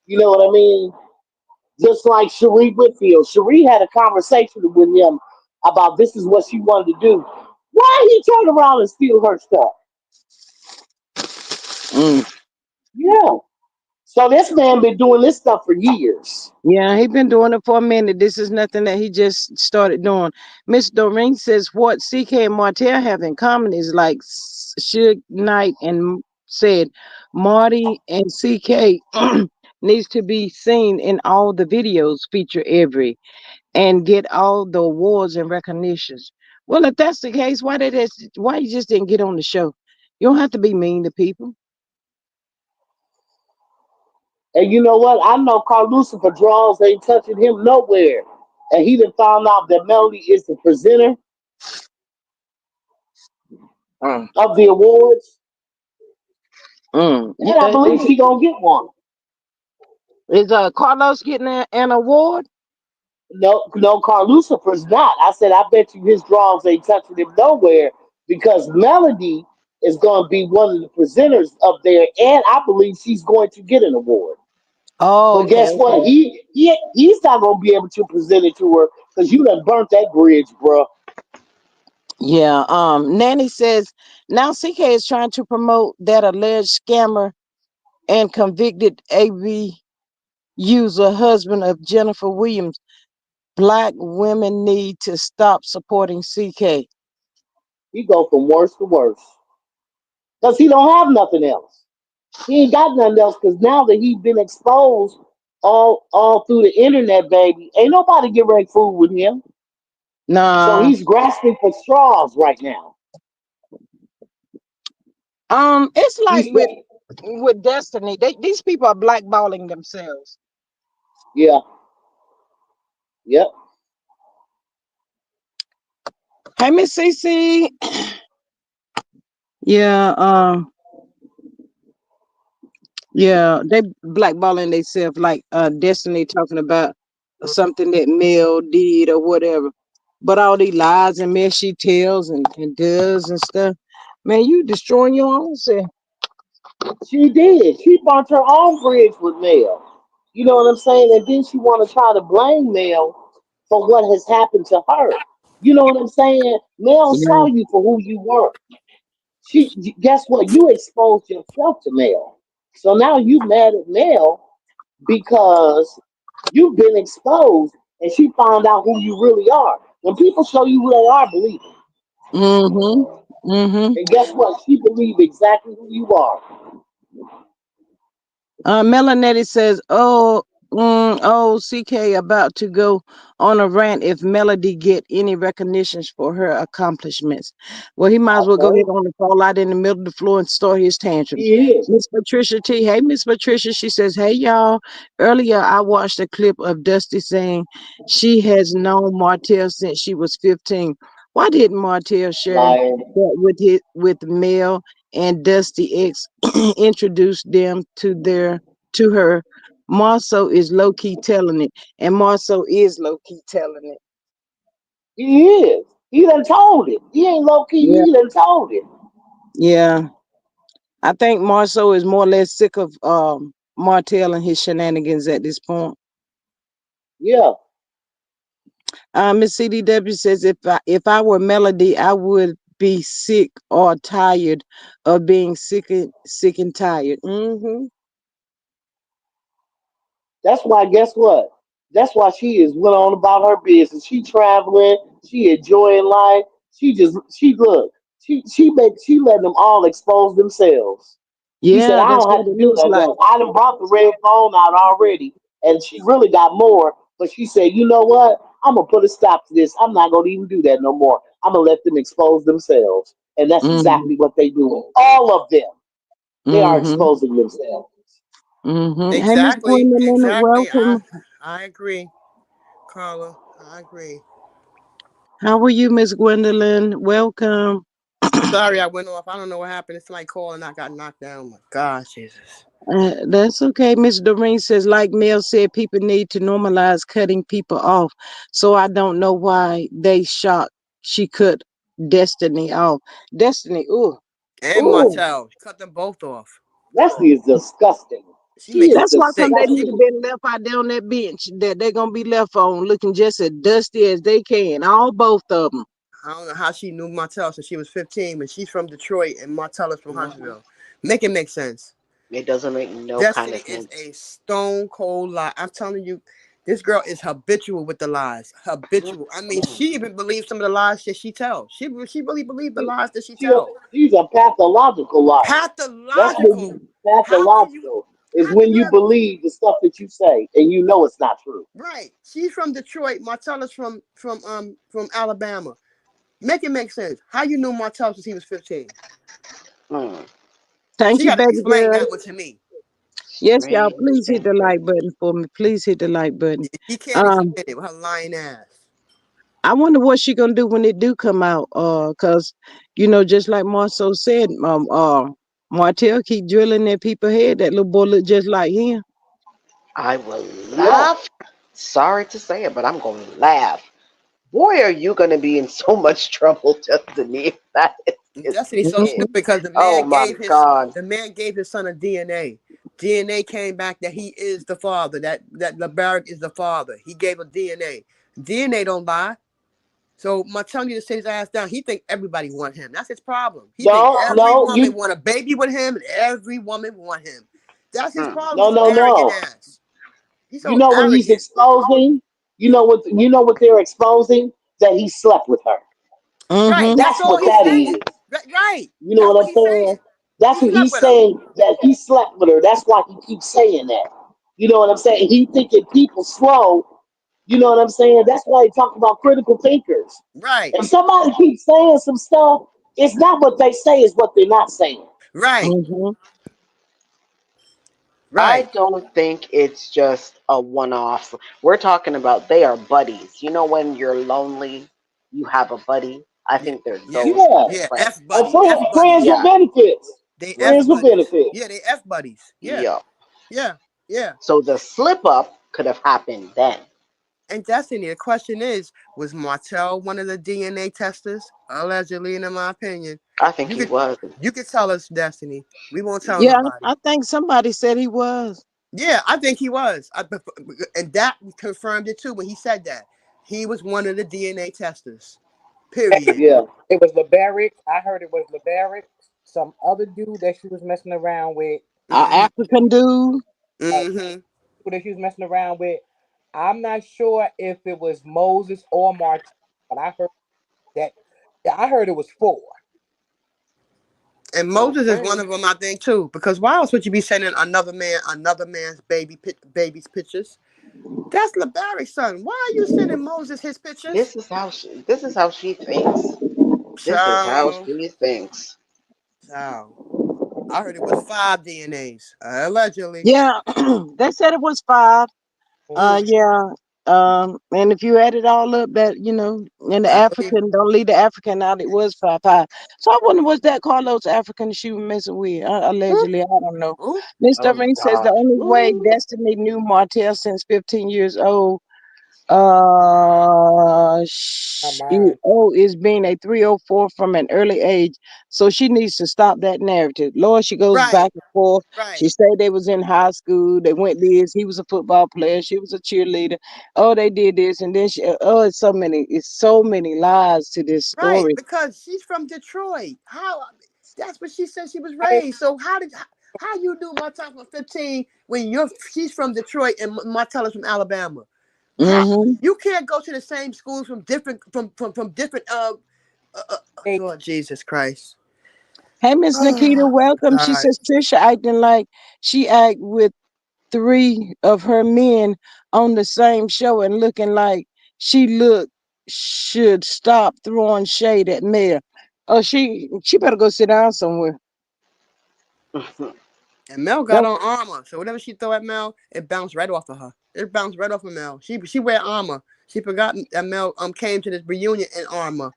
You know what I mean? Just like Cherie Whitfield. Cherie had a conversation with him about this is what she wanted to do. Why he turn around and steal her stuff? Mm. Yeah. So this man been doing this stuff for years. Yeah, he been doing it for a minute. This is nothing that he just started doing. Miss Doreen says what CK and Martell have in common is like Suge Knight and said Marty and CK needs to be seen in all the videos feature every and get all the awards and recognitions. Well, if that's the case, why you just didn't get on the show? You don't have to be mean to people. And you know what? I know Carl Lucifer draws ain't touching him nowhere. And he done found out that Melody is the presenter Mm, of the awards. And I yeah, believe he gonna get one. is Carlos getting an award? No, no, Carl Lucifer's not. I said, I bet you his draws ain't touching him nowhere because Melody is going to be one of the presenters up there, and I believe she's going to get an award. Oh, But okay, guess what? okay. He's not going to be able to present it to her because you done burnt that bridge, bro. Yeah. Nanny says now CK is trying to promote that alleged scammer and convicted AV user husband of Jennifer Williams. Black women need to stop supporting CK. He go from worse to worse because he don't have nothing else. He ain't got nothing else because now that he's been exposed all through the internet, baby, ain't nobody get ready food with him. So Nah. he's grasping for straws right now. It's like He's with Destiny. These people are blackballing themselves. yeah, yep. Hey, Miss CC. Yeah. Yeah, they blackballing themselves like Destiny talking about something that Mel did or whatever. But all these lies and mess she tells and does and stuff, man, you destroying your own self. She did. She burnt her own bridge with Mel. You know what I'm saying? And then she want to try to blame Mel for what has happened to her. You know what I'm saying? Mel saw Yeah. you for who you were. She guess what? You exposed yourself to Mel. So now you mad at Mel because you've been exposed and she found out who you really are. When people show you who they are, believe it. Mm-hmm. Mm-hmm. And guess what? She believed exactly who you are. Melanetti says, oh, CK about to go on a rant if Melody get any recognitions for her accomplishments. Well, he might I as well go ahead told on and fall out in the middle of the floor and start his you. tantrums. He is. Miss Patricia T. Hey, Miss Patricia. She says, hey, y'all. Earlier, I watched a clip of Dusty saying she has known Martell since she was 15. Why didn't Martell share Liar. that with Mel and Dusty X introduce them to her? Marceau is low key telling it, and Marceau is low key telling it. He is. He done told it. He ain't low key. Yeah, He done told it. yeah. I think Marceau is more or less sick of Martell and his shenanigans at this point. Yeah. Miss CDW says if I were Melody, I would be sick or tired of being sick and tired. Mm-hmm. That's why. Guess what? That's why she is went on about her business. She traveling. She enjoying life. She look. She letting them all expose themselves. She said, Yeah, I that's don't have what to it do looks that. like. Look, I done brought the red phone out already. And she really got more. But she said, you know what? I'm gonna put a stop to this. I'm not gonna even do that no more. I'm gonna let them expose themselves. And that's Mm-hmm. exactly what they do. All of them. They are Mm-hmm. exposing themselves. Mm-hmm. Hey, Miss Exactly, Gwendolyn, exactly. welcome. I agree, Carla. I agree. How are you, Miss Gwendolyn? Welcome. Sorry, I went off. I don't know what happened. It's like calling. I got knocked down. Oh my gosh, Jesus. That's okay. Miss Doreen says, like Mel said, people need to normalize cutting people off. So I don't know why they shocked she cut Destiny off. Destiny, ooh, And ooh. Martell cut them both off. Leslie is disgusting. She She making is That's why come sick. they need She to disgusting. be left out there on that bench that they're gonna be left on looking just as dusty as they can. All both of them. I don't know how she knew Martell since she was 15, but she's from Detroit and Martell is from Mhm. Huntsville. Make it make sense. It doesn't make no kind Destiny of is sense. a stone cold lie. I'm telling you, this girl is habitual with the lies. Habitual. I mean, Mm-mm. she even believes some of the lies that she tells. She really believes the She, lies that she she a, tells. she's a pathological liar. That's when Pathological. you How can you? pathological is How can when you you have? believe the stuff that you say and you know it's not true. Right. She's from Detroit. Martella's from Alabama. Make it make sense. How you knew Martell since he was 15? Mm. Thank She you, got to baby explain girl. that one to me. Yes, y'all, Strange, please hit strange, the like strange. button for me. Please hit the like button. She can't Um, explain it with her lying ass. I wonder what she gonna do when it do come out. Cause just like Marceau said, Martell keep drilling that people head. That little boy look just like him. I will Yeah. laugh. Sorry to say it, but I'm going to laugh. Boy, are you going to be in so much trouble, Destiny, if that is his Destiny's so kid. stupid because the Oh man my gave his God. the man gave his son a DNA. DNA came back that he is the father. That LeBaric is the father. He gave a DNA. DNA don't lie. So my telling you to sit his ass down. He think everybody want him. That's his problem. He think No, every no, woman want a baby with him, and every woman want him. That's his Mm. problem. no, His no, arrogant no. ass. He's You so know what he's arrogant. exposing? You know what they're exposing? That he slept with her. Right. Mm-hmm. That's That's all what he's that saying. is. Right. You know That's what what I'm he's saying? saying. That's He what slept he's with her. saying, that he slept with her. That's why he keeps saying that. You know what I'm saying? He thinking people slow. You know what I'm saying? That's why he talk about critical thinkers. Right. If somebody keeps saying some stuff, it's not what they say, it's what they're not saying. Right. Mm-hmm. I Right. don't think it's just a one off. We're talking about they are buddies. You know, when you're lonely, you have a buddy. I Yeah. think they're Yeah. those Yeah. Yeah. friends. F buddy. F Friends buddies. with Yeah, benefits. They F Friends with buddies. benefits. Yeah. They F buddies. Yeah. yeah. Yeah. Yeah. So the slip up could have happened then. And Destiny, the question is, was Martell one of the DNA testers? Allegedly, in my opinion. I think You he could was. you could tell us, Destiny. We won't tell Yeah, nobody. I think somebody said he was. Yeah, I think he was. And that confirmed it too when he said that. He was one of the DNA testers. Period. Yeah. It was LeBaric. I heard it was LeBaric. Some other dude that she was messing around with. Mm-hmm. African dude. Uh, Mm-hmm. People that she was messing around with. I'm not sure if it was Moses or Martin, but I heard that. Yeah, I heard it was four. And Moses is one Okay. of them, I think, too. Because why else would you be sending another man's baby's pictures? That's LeBarry's son. Why are you sending Moses his pictures? This is how she thinks. This is how Child, she thinks. child. I heard it was five DNAs, allegedly. Yeah, they said it was five. Mhm. Mm, Yeah. And if you add it all up, that and the I believe. African, don't leave the African out. It was five, five. So I wonder was that Carlos African she was messing with? Who? Allegedly, I don't know. Who? Mr. Oh Ring says the God. only way Ooh. Destiny knew Martell since 15 years old My she mind. is being a 304 from an early age, so she needs to stop that narrative. Lord, she goes Right, back and forth. She right, said they was in high school, they went this, he was a football player, she was a cheerleader. Oh, they did this, and then it's so many lies to this right. story. Because she's from Detroit. How? That's what she said. She was raised. So how you knew Martell from 15 when she's from Detroit and Martell is from Alabama? How Mm-hmm. you can't go to the same schools from different Hey, Lord Jesus Christ. Hey, Miss Nikita, Oh welcome. She God. says Trisha acting like she act with three of her men on the same show and looking like should stop throwing shade at Mel. Oh, she better go sit down somewhere. And Mel got Don't on armor. So whatever she throw at Mel, it bounced right off of her. It bounced right off of Mel. She wear armor. She forgot that Mel came to this reunion in armor.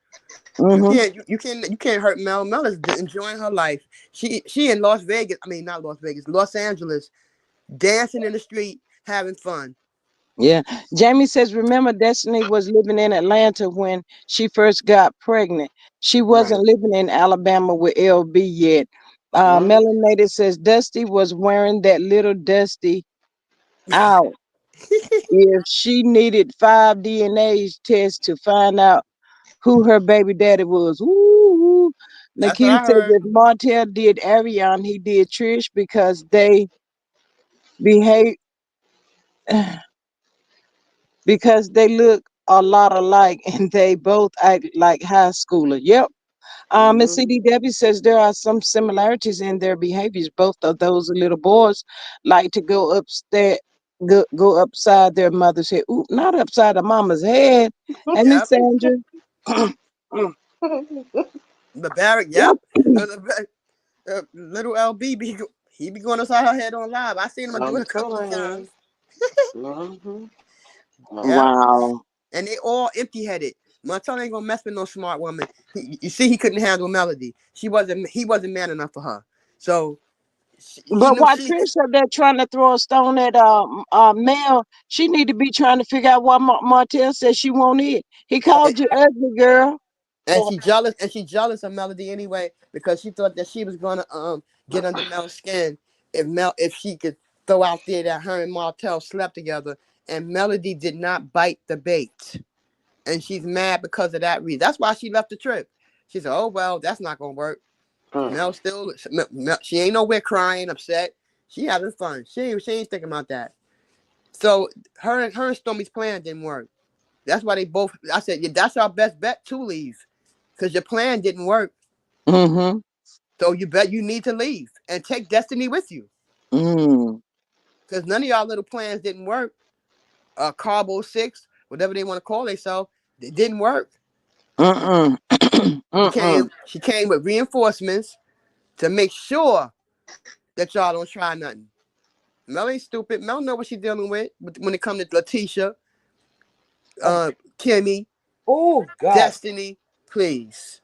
Mm-hmm. You can't hurt Mel. Mel is enjoying her life. She in Las Vegas. I mean, not Las Vegas, Los Angeles, dancing in the street, having fun. Yeah. Jamie says, remember, Destiny was living in Atlanta when she first got pregnant. She Right. wasn't living in Alabama with LB yet. Mm-hmm. Melanated says, Dusty was wearing that little Dusty out. If she needed 5 DNA tests to find out who her baby daddy was. Ooh. That's what Nikita I says, heard. if Martell did Ariane, he did Trish because they behave because they look a lot alike and they both act like high schooler. Yep. Miss Mm-hmm. CD Debbie says there are some similarities in their behaviors. Both of those little boys like to go upstairs, go upside their mother's head. Ooh, not upside the mama's head. And Miss Yep. Sandra, The barrack. yep. Yep. Little LB he be going upside her head on live. I seen him do it I'm a couple of telling times. you. Mm-hmm. Yeah. Mm-hmm. Wow. And they all empty headed. Martell ain't gonna mess with no smart woman. You see, he couldn't handle Melody. He wasn't man enough for her. So he But knew while she. Trish up there trying to throw a stone at Mel, she need to be trying to figure out why Martell said she won't eat. He called you ugly, girl. And she jealous. And she jealous of Melody anyway because she thought that she was gonna get under Mel's skin if she could throw out there that her and Martell slept together. And Melody did not bite the bait. And she's mad because of that reason. That's why she left the trip. She said, "Oh well, that's not gonna work." Mel still, she ain't nowhere crying, upset. She having fun. She ain't thinking about that. So her and Stormy's plan didn't work. That's why they both. I said, yeah, that's our best bet to leave, because your plan didn't work. Mm-hmm. So you bet you need to leave and take Destiny with you, Mm. because none of y'all little plans didn't work. Carbo Six, whatever they want to call themselves, it didn't work. Mm-mm. Mm-mm. She came with reinforcements to make sure that y'all don't try nothing. Mel ain't stupid. Mel know what she's dealing with when it comes to Letitia, Kimmy, Oh God. Destiny. Please.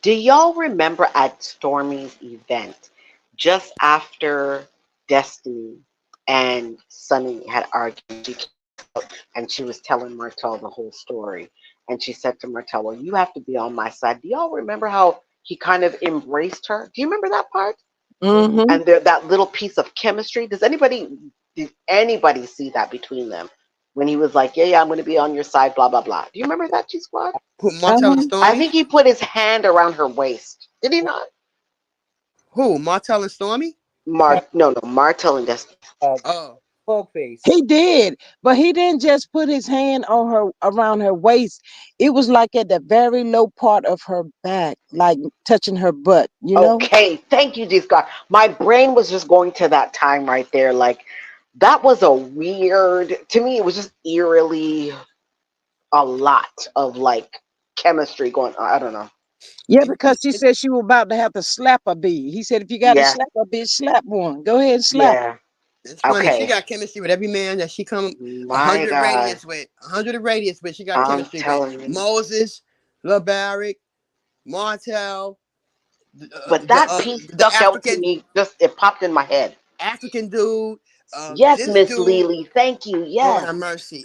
Do y'all remember at Stormy's event, just after Destiny and Sunny had argued, she came out and she was telling Martell the whole story. And she said to Martell, well, you have to be on my side. Do y'all remember how he kind of embraced her? Do you remember that part? Mm-hmm. And there, that little piece of chemistry. Did anybody see that between them? When he was like, yeah, I'm going to be on your side, blah, blah, blah. Do you remember that, G Squad? Who? Martell and Uh-huh. I Stormy. think he put his hand around her waist. Did he not? Who? Martell and Stormy. Uh, No, Martell and Destiny. uh, Oh, Pug face. He did, but he didn't just put his hand on her around her waist. It was like at the very low part of her back, like touching her butt, you know? Okay, thank you, G Scott. My brain was just going to that time right there. Like, that was a weird, to me, it was just eerily a lot of like chemistry going on. I don't know. Yeah, and because she said she was about to have to slap a bee. He said, if you got to Yeah, slap a bee, slap one. Go ahead and slap. yeah. it's funny. She Okay. got chemistry with every man that she come a My hundred God. radius with. 100 radius with. She got I'm chemistry with telling you. Moses, LeBarrick, Martell, But that piece the stuck out to African me. Just, it popped in my head. African dude, Yes, this Miss dude. Lily. Thank you. Lord Yes. have mercy.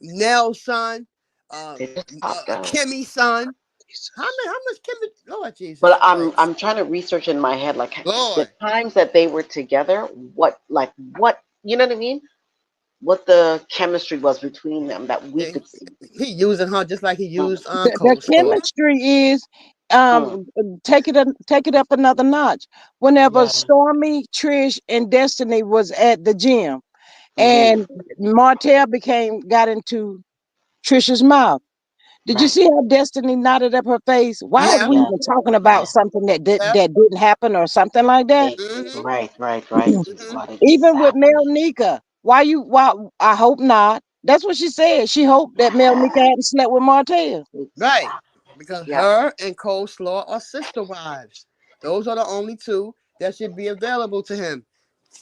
Nell's son, It just popped out. Kimmy's son. How much Kimmy? Lord Jesus But I'm Christ. I'm trying to research in my head like the Lord. times that they were together, what you know what I mean? What the chemistry was between them that we And could see. he using her just like he Mm, used The Cold Store. chemistry is mm, take it up another notch. Whenever yeah. Stormy, Trish, and Destiny was at the gym, Hmm. and Martell got into Trisha's mouth. Did you Right. see how Destiny nodded up her face? Why is Yeah. we Yeah. even talking about Yeah. something Yeah. that didn't happen or something like that? Mm-hmm. Right. G Mm-hmm. Squad. Even with Mel Exactly. Nika, why I hope not. That's what she said. She hoped that Mel Nika Right. hadn't slept with Martell. Right. Exactly. Because Yep. her and Coleslaw are sister wives. Those are the only two that should be available to him.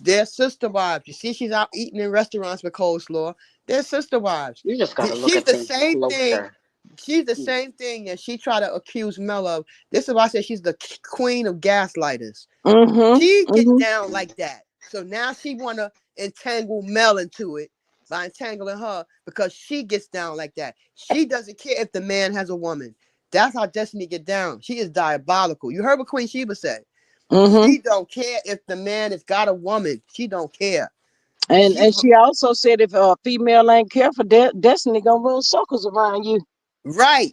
They're sister wives. You see, she's out eating in restaurants with coleslaw. They're sister wives. You just got to look She's at the things same thing. closer. She's the same thing that she tried to accuse Mel of. This is why I said she's the queen of gaslighters. Mm-hmm. She gets Mm-hmm. down like that. So now she wanna entangle Mel into it by entangling her because she gets down like that. She doesn't care if the man has a woman. That's how Destiny get down. She is diabolical. You heard what Queen Sheba said. Mm-hmm. She don't care if the man has got a woman. She don't care. And She's she also said if a female ain't careful, Destiny gonna run circles around you. right.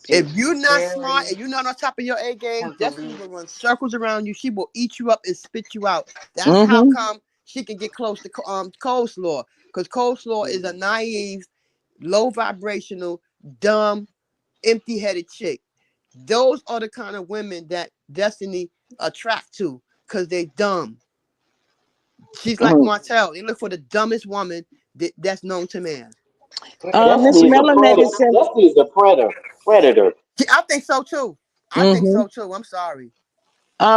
If She's you're not smart very and you're not on top of your A game, Destiny heavily. will run circles around you. She will eat you up and spit you out. That's how Mm-hmm. come she can get close to coleslaw. Because coleslaw is a naive, low vibrational, dumb, empty headed chick. Those are the kind of women that Destiny attract to because they dumb. She's like Mm-hmm. Martell. They look for the dumbest woman that's known to man. Miss Destiny is a Melanie predator. says, Destiny is a predator. Predator. I think so too. I think mm-hmm. so too. I'm sorry.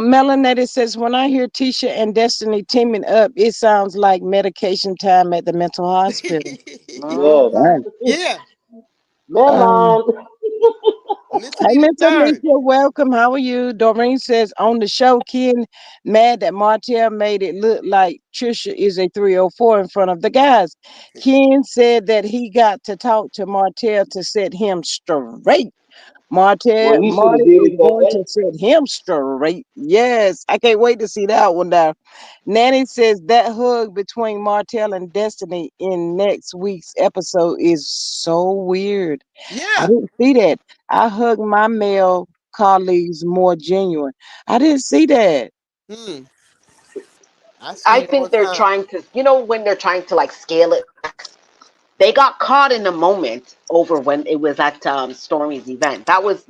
Melanie says, when I hear Tisha and Destiny teaming up, it sounds like medication time at the mental hospital. Yes. Hmm. Right. Yeah, Um, Medline. mentally Hey, Miss Alicia, disturbed. welcome. How are you? Doreen says on the show, Ken mad that Martell made it look like Trisha is a 304 in front of the guys. Ken said that he got to talk to Martell to set him straight. Well, he should have Marty did is it that going day. to set him straight. Yes, I can't wait to see that one now. Nanny says that hug between Martell and Destiny in next week's episode is so weird. I Yeah. didn't see that. I hug my male colleagues more genuine. I didn't see that. Hmm. I see I it all think the they're time. trying to, when they're trying to like scale it back, they got caught in a moment over when it was at Stormy's event. That was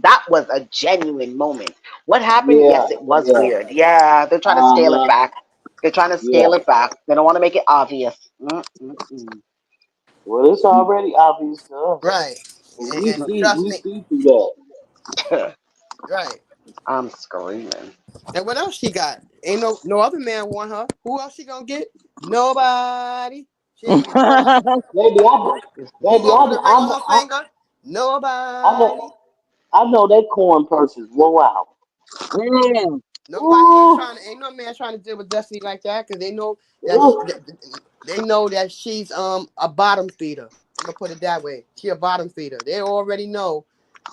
a genuine moment. What happened? Yeah, Yes, it was yeah. weird. Yeah, they're trying to scale it Uh-huh. back. They're trying to Yeah. scale it back. They don't want to make it obvious. Mm-mm-mm. Well, it's already obvious to us. Right. We And see trust we me. see through that. Right. I'm screaming. And what else she got? Ain't no other man want her. Who else she gonna get? Nobody. She ain't gonna get caught. Baby, Who baby, gonna put a ring on her finger? I Nobody. know, I know that corn purses blow out. Mm, Nobody ain't Ooh, trying to. Ain't no man trying to deal with Destiny like that because they know that, ooh. they know that she's a bottom feeder. I'm gonna put it that way. She a bottom feeder. They already know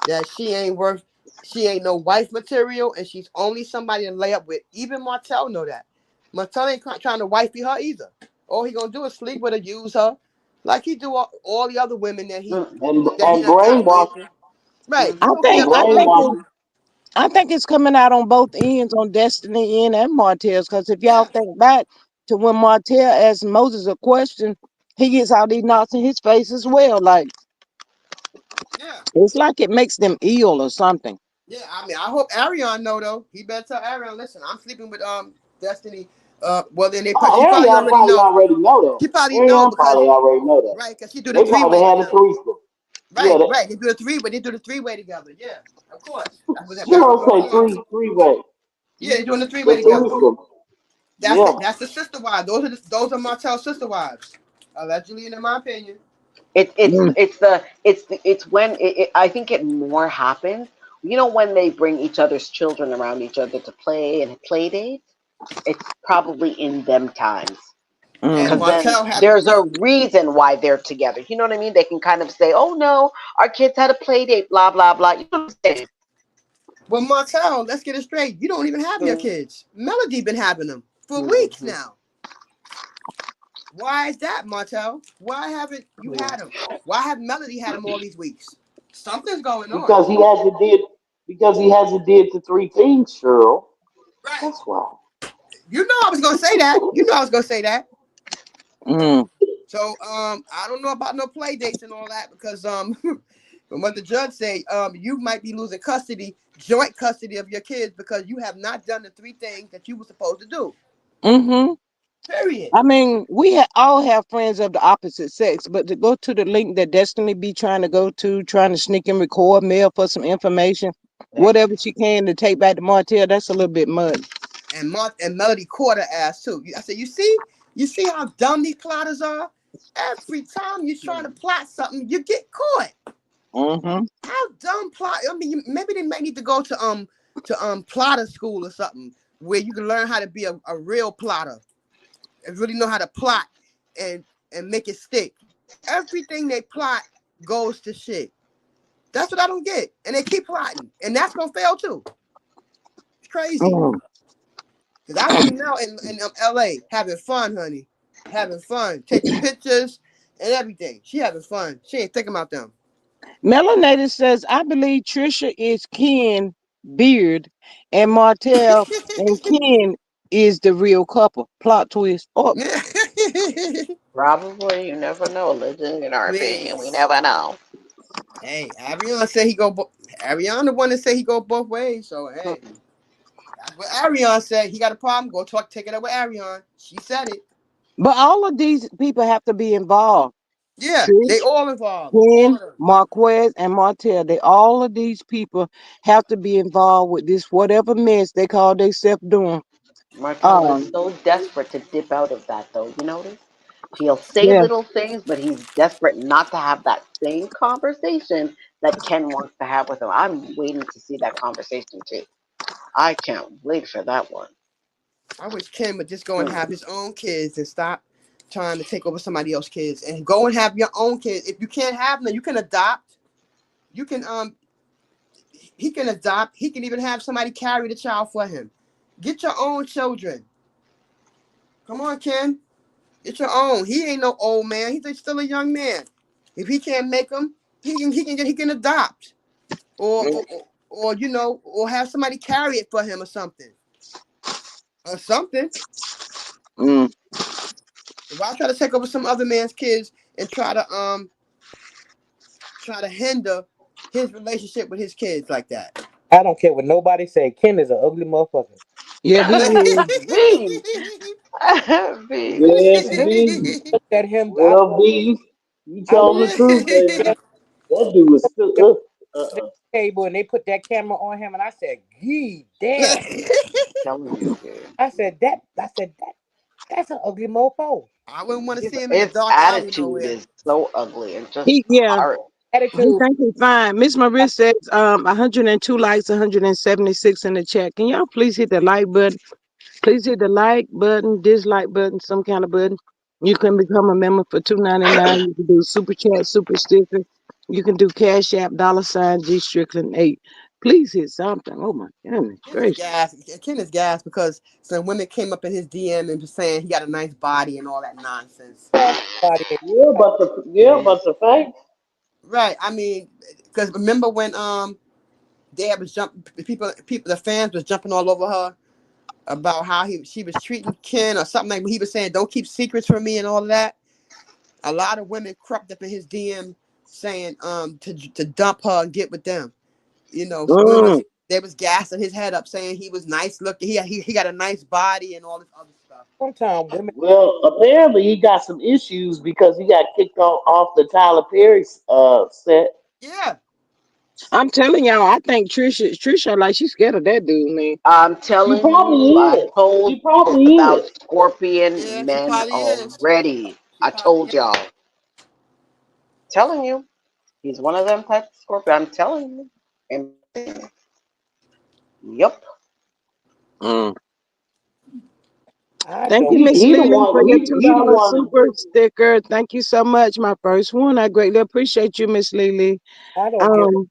that she ain't worth. She ain't no wife material, and she's only somebody to lay up with. Even Martell know that. Martell ain't trying to wifey her either. All he gonna do is sleep with her, use her, like he do all the other women Mm-mm. that he And done got away brainwash, with. Right. Mm. I He don't care think I about think none of brainwash it, them. them. I think it's coming out on both ends on Destiny N and Martell's. Because if y'all Yeah. think back to when Martell asked Moses a question, he gets all these knots in his face as well. Like Yeah. it's like it makes them ill or something. Yeah, I mean, I hope Arion know though. He better tell Arion, listen, I'm sleeping with Destiny. Well, then Oh, she probably Ariana already probably know. already know She that. probably know Ariana because probably already know that. right, because she do the They three probably way had a together. threesome. Yeah, Right, right. They do the three way. They do the 3-way together. Yeah, of course. she That's what's don't going say on. three way. Yeah, they doing the 3-way The together. threesome. That's Yeah. it. That's the sister wives. Those are Martell's sister wives, allegedly, in my opinion. It, it's Mm, it's the it's the, it's when I think it more happens. When they bring each other's children around each other to play and play dates. It's probably in them times And because mm, then Martell has there's a reason why they're together. You know what I mean? They can kind of say, "Oh no, our kids had a play date." Blah blah blah. You know what I'm saying? well, Martell. Let's get it straight. You don't even have your Mm-hmm. kids. Melody been having them for weeks Mm-hmm. now. Why is that, Martell? Why haven't you had him? Why have Melody had him all these weeks? Something's going on. Because he hasn't did the three things, Cheryl. Right. That's why. You know I was gonna say that. You know I was gonna say that. mm. So I don't know about no play dates and all that because from what the judge say, you might be losing custody, joint custody of your kids because you have not done the 3 things that you were supposed to do. Mm-hmm. Period. I mean, all have friends of the opposite sex, but to go to the link that Destiny be trying to go to, trying to sneak and record mail for some information, There. whatever she can to take back to Martell, that's a little bit much. and Melody caught her ass too. I said, you see how dumb these plotters are. Every time you're trying to plot something, you get caught. Mm-hmm. How dumb plot? I mean, maybe they might need to go to plotter school or something where you can learn how to be a real plotter and really know how to plot and make it stick. Everything they plot goes to shit. That's what I don't get. And they keep plotting, and that's gonna fail too. It's crazy. Mm. Cause I see now in LA having fun, honey, having fun, taking pictures and everything. She having fun. She ain't thinking about them. Melanated says, I believe Trisha is Ken Beard and Martell and Ken is the real couple. Plot twist. Oh, Probably, you never know. Legend in our Man, opinion, we never know. hey, Ariana said he go. Ariana the one that said he go both ways. So Hmm. hey, that's what Ariana said. He got a problem. Go take it up with Ariana. She said it. but all of these people have to be involved. Yeah, they Trish, all involved. All Ken, of them. Marquez, and Martell. They all of these people have to be involved with this whatever mess they call themselves doing. Martell is Um, so desperate to dip out of that, though. You notice? He'll say yeah. little things, but he's desperate not to have that same conversation that Ken wants to have with him. I'm waiting to see that conversation too. I can't wait for that one. I wish Ken would just go and Hmm. have his own kids and stop trying to take over somebody else's kids and go and have your own kids. If you can't have them, you can adopt. You can he can adopt. He can even have somebody carry the child for him. Get your own children. Come on, Ken. Get your own. He ain't no old man. He's still a young man. If he can't make them, he can adopt or you know or have somebody carry it for him or something. Mm. Why try to take over some other man's kids and try to hinder his relationship with his kids like that? I don't care what nobody say. Ken is an ugly motherfucker. Yep, he is. V. V. Yes, indeed. Look at him. Well, B, you I look telling the truth, baby. at That dude was him still. at the table and they put that camera on him and I said, "Gee, damn." Telling you, dude. That's an ugly mofo. I wouldn't want to His see him in a his dark alley attitude nowhere. is so ugly and just He yeah. hard. He Attitude. think he's fine. Miss Maria says 102 likes, 176 in the chat. Can y'all please hit the like button? Please hit the like button, dislike button, some kind of button. You can become a member for $2.99. You can do super chat, super sticker. You can do cash app, $ G Strickland 8. Please hit something. Oh my goodness Ken is gracious. gas. Ken is gas because some women came up in his DM and was saying he got a nice body and all that nonsense. Well, somebody ain't Yeah, man. but the fact. Right. I mean, because remember when they was the fans was jumping all over her about how she was treating Ken or something like he was saying, "Don't keep secrets from me" and all of that. A lot of women crept up in his DM saying to dump her and get with them. You know, so women Mm, they was gassing his head up saying he was nice looking. He got a nice body and all this other stuff. Sometimes women Well, apparently he got some issues because he got kicked off the Tyler Perry set. Yeah. I'm telling y'all, I think Trisha like she's scared of that dude, man. I'm She telling you, probably I is. told She probably about is. Yeah, scorpion she men probably is. already. She I probably told is. y'all. Telling you, he's one of them type of scorpion. I'm telling you. In my opinion. Yep. Mm. I Thank don't you, Miss He the Lily, for one. your He the $2 one. super sticker. Thank you so much, my first one. I greatly appreciate you, Miss Lily. I don't give Um,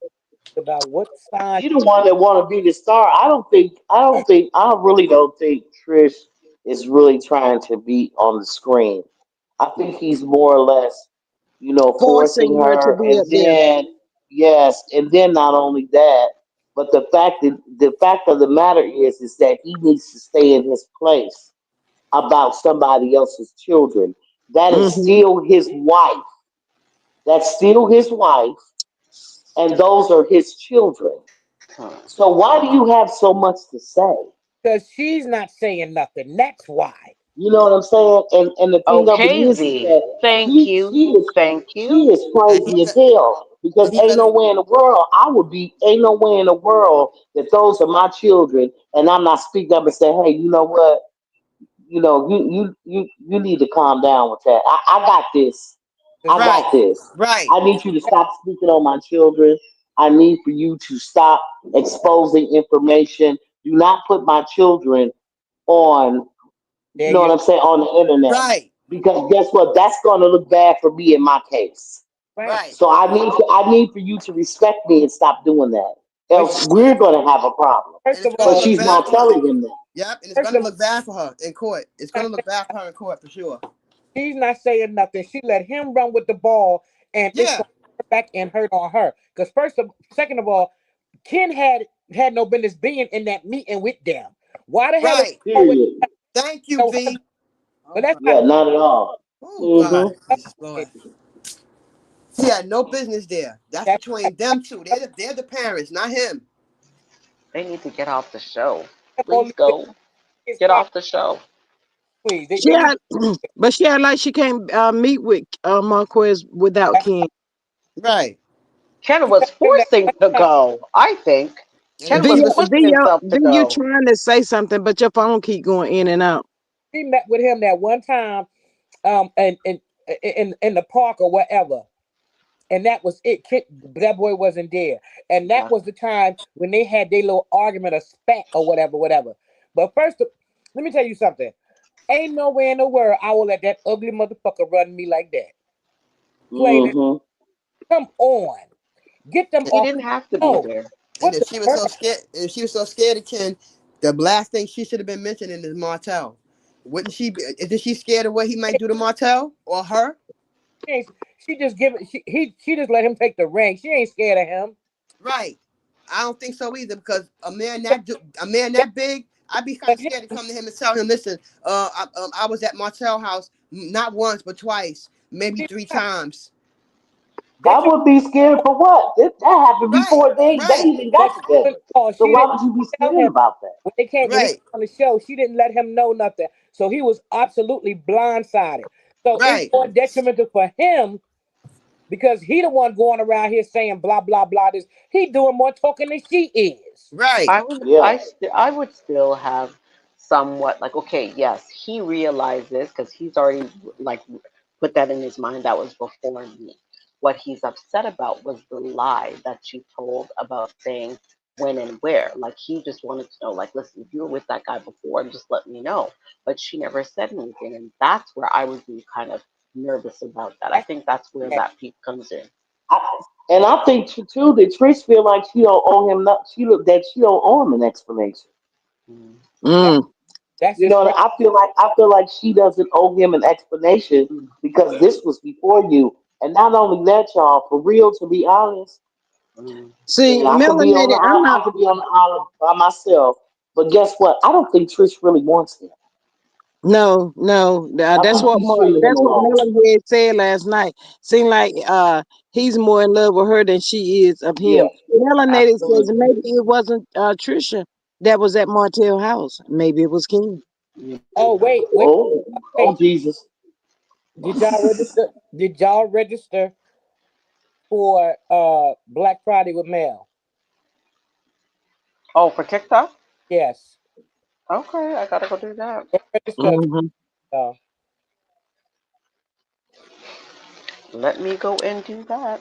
about what sign He the one that want to be the star. I don't think. I don't think. I really don't think Trish is really trying to be on the screen. I think he's more or less, forcing forcing her to her, be and up there. then yes, and then not only that, but the fact of the matter is that he needs to stay in his place about somebody else's children. That is Hmm. still his wife. That's still his wife, and those are his children. Hmm. So why do you have so much to say? because she's not saying nothing. That's why. You know what I'm saying? And the thing of it Okay, is Z. that Thank she you. she is Thank she you. is And he crazy as hell. because And he ain't better no way in the world ain't no way in the world that those are my children, and I'm not speaking up and say, hey, you know what? You need to calm down with that. I got this. That's I right, got this. right. I need you to stop speaking on my children. I need for you to stop exposing information. Do not put my children on, you there know what you I'm saying, on the internet. Right, Because guess what? That's gonna look bad for me in my case. right. right. So I need for you to respect me and stop doing that. But Else we're gonna have a problem. And first it's of gonna But all, look she's bad not for her. telling him that. Yep, and it's first gonna of all, look bad for her in court. It's gonna look bad for her in court for sure. she's not saying nothing. She let him run with the ball, and it's Yeah, going to hurt back and hurt on her. Because second of all, Ken had no business being in that meeting with them. Why the hell is he right. always Period. Thank you, know her? V. But Oh that's God. Yeah, not not at all. Oh God. Hmm. Jesus Lord. He had no business there. That's that's between them two. They're the parents, not him. They need to get off the show. Please only go. his Get father. off the show. Please, She they need had, but she had like she can't meet with Marquez without to Ken. Right. Ken she was met him that forcing one to time. go, I think. And it Ken was was V, just V, pushing himself V, to you go. trying to say something, but your phone keep going in and out. She met with him that one time, in the park or whatever, and that was it. That boy wasn't there, and that Yeah. was the time when they had their little argument or spat or whatever, whatever. But first, let me tell you something. Ain't nowhere in the world I will let that ugly motherfucker run me like that. Plain and Hmm. come on, get them He off. didn't have to be No, there. and what the if she was hell? so scared if she was so scared of Ken, the last thing she should have been mentioning is Martell. Wouldn't she be isn't she scared of what he might do to Martell or her? She just give it. She just let him take the ring. She ain't scared of him. Right. I don't think so either because a man that big, I'd be kind Let of him, scared to come to him and tell him, listen, I was at Martell house not once but twice, maybe she three not. times. They I told would be scared for what? That happened Right, before they right, even got but together. she So why didn't would you be tell scared him about that? when they came when he right, came on the show. She didn't let him know nothing, so he was absolutely blindsided. So it's right, more detrimental for him because he the one going around here saying blah blah blah. This he doing more talking than she is. right, Yeah. I would still have somewhat like, okay, yes, he realized this because he's already like put that in his mind. That was before me. What he's upset about was the lie that she told about saying when and where. Like he just wanted to know, like, listen, if you were with that guy before, just let me know. But she never said anything, and that's where I would be kind of nervous about that. I That's think that's where that. that peak comes in. I, and I think too that Trish feel like she don't owe him not she look that she don't owe him an explanation. Mm. that Mm. that's You just know, crazy. I feel like she doesn't owe him an explanation because this was before you. And not only that, y'all, for real, to be honest, Mm. See, and melanated. I'm I not. could be on the island by myself. But guess what? I don't think Trish really wants him. No, no. I That's think what she's stringing him that's what along. Melon had said last night. Seemed like he's more in love with her than she is of Yeah. him. Melanated says Absolutely. maybe it wasn't Trisha that was at Martell house. Maybe it was King. Oh wait, Oh, oh wait. Jesus. Did y'all register? Did y'all register for Black Friday with Mel? Oh, for TikTok? Yes. Okay, I gotta go do that. Go register. Hmm. Uh, Let me go and do that.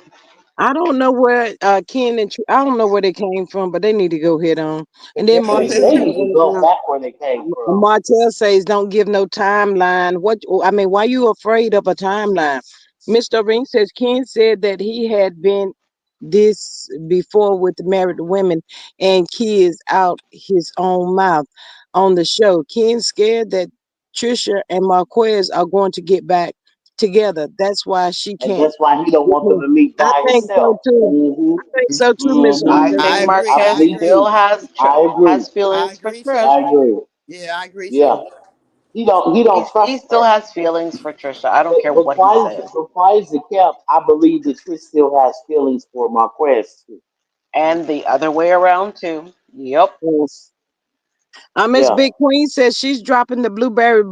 I don't know where Ken and I don't know where they came from, but they need to go head on. And then they're They, Martell they said, need to go back where they came from. Martell says don't give no timeline. What I mean, why you afraid of a timeline? Mr. Ring says Ken said that he had been this before with married women and kids out his own mouth on the show. Ken scared that Trisha and Marquez are going to get back together. That's why she And can't. that's why he don't want them to meet I by think so himself. too. Hmm. I think so too, Miss Hmm. I Rita. think I agree. I I Marquez me agree. still too. I agree. has I feelings for agree Trish. I too. agree. Yeah, I agree Yeah. too. He don't He trust still her. has feelings for Trisha. I don't care But what he says. quiet as it kept, I believe that Trish still has feelings for Marquez too. And the other way around too. Yep. Yes. Miss Yeah. Big Queen says she's dropping the blueberry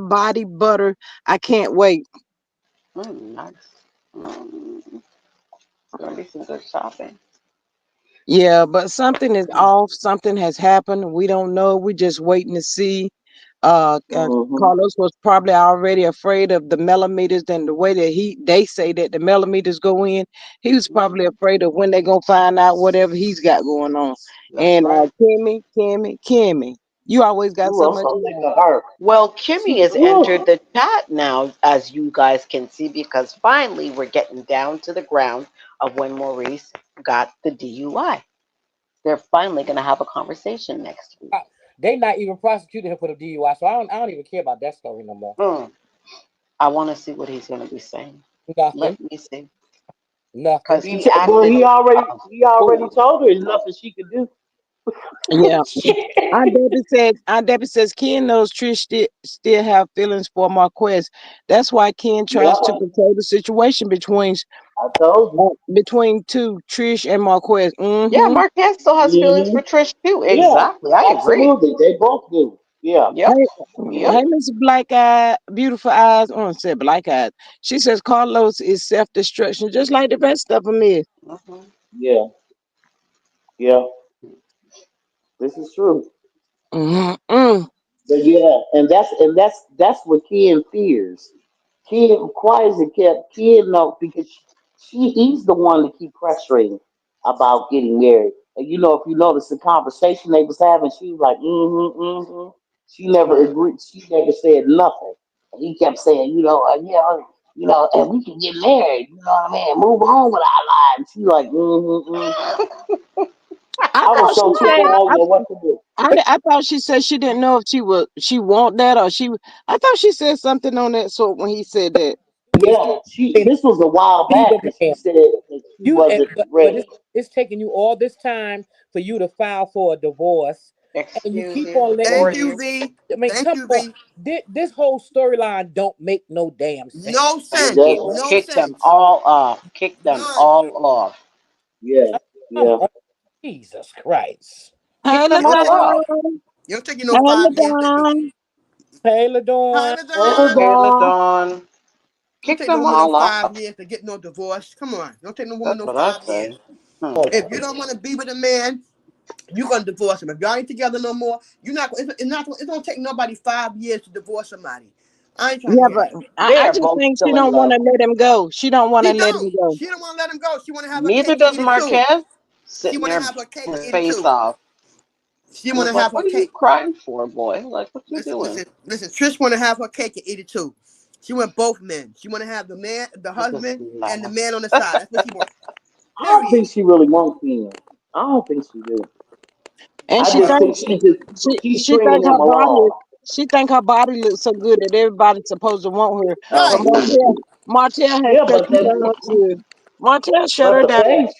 body butter. I can't wait. Mm, nice. Mm. Gonna be some good shopping. Yeah, but something is off. Something has happened. We don't know. We're just waiting to see. Mm-hmm. Carlos was probably already afraid of the millimeters and the way that they say that the millimeters go in. He was probably afraid of when they gonna find out whatever he's got going on. That's And right. Kimmy, you always got Ooh, so I'm much so sick love. of her. Well, She, Kimmy has entered ooh, the chat now, as you guys can see, because finally we're getting down to the ground of when Maurice got the DUI. They're finally going to have a conversation next week. They not even prosecuting him for the DUI, so I don't even care about that story no more. Hmm. I want to see what he's going to be saying. Nothing. Let me see. Because Nothing. he well, acted a he already fool. told her there's nothing she could do. Yeah. Aunt Debbie says Ken knows Trish still have feelings for Marquez. That's why Ken tries to Yeah, control the situation I told you. between two Trish and Marquez. Yeah, Mm-hmm. Marquez still has feelings Hmm. for Trish too. Yeah, Exactly. I agree. absolutely. They both do. Yeah. Yep. Hey, Yep. Miss Black Eye, beautiful eyes. Oh, I said black eyes. She says Carlos is self destruction, just like the rest of them is. Hmm. Yeah. Yeah. This is true. Mm-hmm. But yeah, and that's what Ken fears. Ken quietly kept Ken know because he's the one to keep pressuring about getting married. And if you notice the conversation they was having, she was like, mm-hmm, mm-hmm. She never agreed. She never said nothing. And he kept saying, yeah, and we can get married. You know what I mean? Move on with our lives. She like, mm-hmm, mm-hmm. I I thought was she so tickled. I said. don't know what to do. I thought she said she didn't know if she want that or she. I thought she said something on that sort when he said that. It's Yeah, this was a while be back the that she man. said that she You wasn't but ready. it's taking you all this time for you to file for a divorce, and you Excuse keep you on letting Thank before these. you, you. V. I mean, Thank come you, on. V. This whole storyline don't make no damn No sense. It sense. Thank you. doesn't. No Kick them sense. all off. Kick them None. all off. Yeah, Come yeah. on, Jesus Christ. Kick Hey, them It'll all take you. off. Ladon. It'll take you no Hey, 5 years to be. Ladon. Hey, Hi, Ladon. Hey, Ladon. Hey, dog. LaDawn. Don't Kick take no them more than all off. 5 years to get no divorce. Come on. Don't take no more than That's no what I five say. years. Hmm. Oh, If you don't want to be with a man, you're gonna divorce him. If y'all ain't together no more, you're not. It's not. It don't take nobody 5 years to divorce somebody. I ain't trying to Yeah, hear but that. They I are just both think she still in don't want love. to let him go. She don't want to She let him don't. go. She don't want to let him go. She want to have her Neither cake and does eat it too. Marquez. She Sitting want to there have her cake and his eat it face too. off. She And want it's to like, have her what are you cake. crying for, boy? Like, what you Listen, doing? listen, listen. Trish want to have her cake and eat it too. She want both men. She want to have the man, the Look at this husband, and the laugh. man on the side. That's what she wants. I don't Period. think she really wants Ken. I don't think she do. And I she just What? think think she's she stringing think him her body along. she think her body looks so good that everybody's supposed to want her. But Right. Martell has Yeah, shut you down too. Martell shut but her the down. face,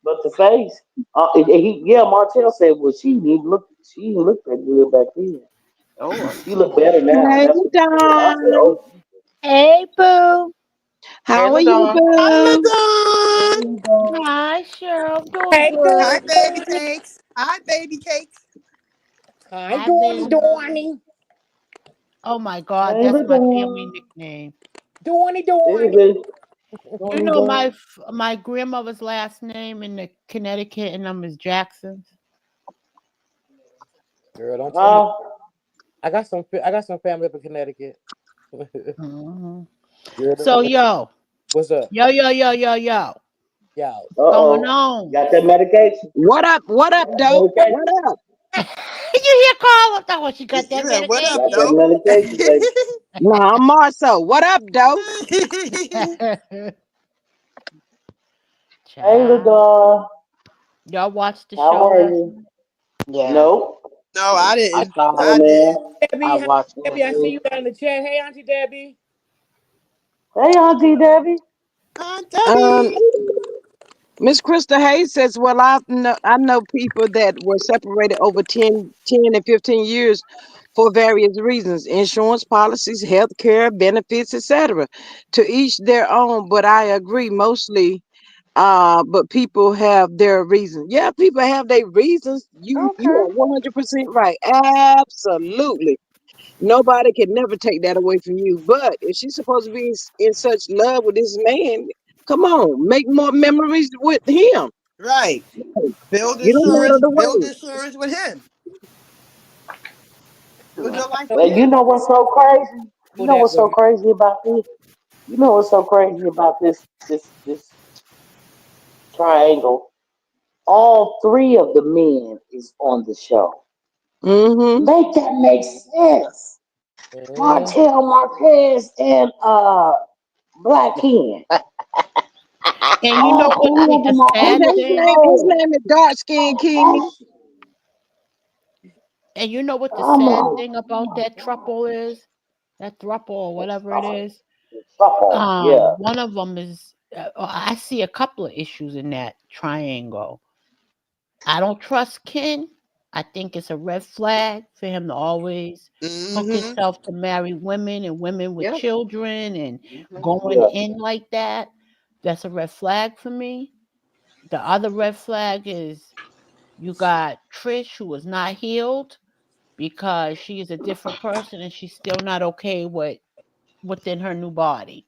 but the face. Martell said, well, she looked that good back then. Oh, She look better now. Hey That's what she said. I said, Don, oh, Hey, Boo. hey, how are you, LaDawn. boo? Hello, hey, dog. Hi, Cheryl. I'm doing Hey, hi, good. baby cakes. Hi, baby cakes. Hi, Hi, Dorny baby. Dorny. Oh, my God. Hey, That's my family dog. nickname. Dorny Is Dorny. it? You Tony know, dog. my grandmother's last name in the Connecticut and is Jackson. Girl, don't tell me. Huh? I got some family up in Connecticut. Hmm. Girl, So, yo. what's up, Yo, yo, yo, yo, yo. y'all? Uh What's going oh. on? Got that medication? What up? What up, Got that dope? medication? What up? You hear Carla? That's what she You got that said, what up, Got medication. that though? medication, baby. Nah, I'm Marcel. What up, dope? Hey, little Child. dog. Y'all watched the How show are last you? night? Yeah, Nope. No, I I didn't. saw Hey, I it. didn't. man. I Debbie, hi, watched Debbie. it. I see you down in the chat. Hey, Auntie Debbie. Hey, Auntie Debbie. Aunt Um, Debbie. Miss Krista Hayes says, well, I know people that were separated over 10 and 15 years for various reasons, insurance policies, health care, benefits, etc. To each their own, but I agree mostly but people have their reasons. Yeah, people have their reasons. You Okay. are 100% right. Absolutely. Nobody can never take that away from you. But if she's supposed to be in such love with this man, Come on, make more memories with him. Right. You don't know the Build way. insurance with him. Build Hmm. your life with Well, you him. know what's so crazy? You People know that what's so would crazy about this? You know what's so crazy about this triangle? All three of the men is on the show. Mm-hmm. Make that make sense. mm, Martell Marquez and Black Ken. And you know All what three of the them are His sad on the thing? his show. name is Dark Skin King. And you know what the Oh sad my, thing oh about my that God. thruple is? That thruple or The whatever it truffle. is. The truffle. Yeah. One of them is. I see a couple of issues in that triangle. I don't trust Ken. I think it's a red flag for him to always hook Mm-hmm. himself to marry women and women with Yep. children and Hmm. going Yeah. in like that. That's a red flag for me. The other red flag is you got Trish, who is not healed because she is a different person and she's still not okay with within her new body.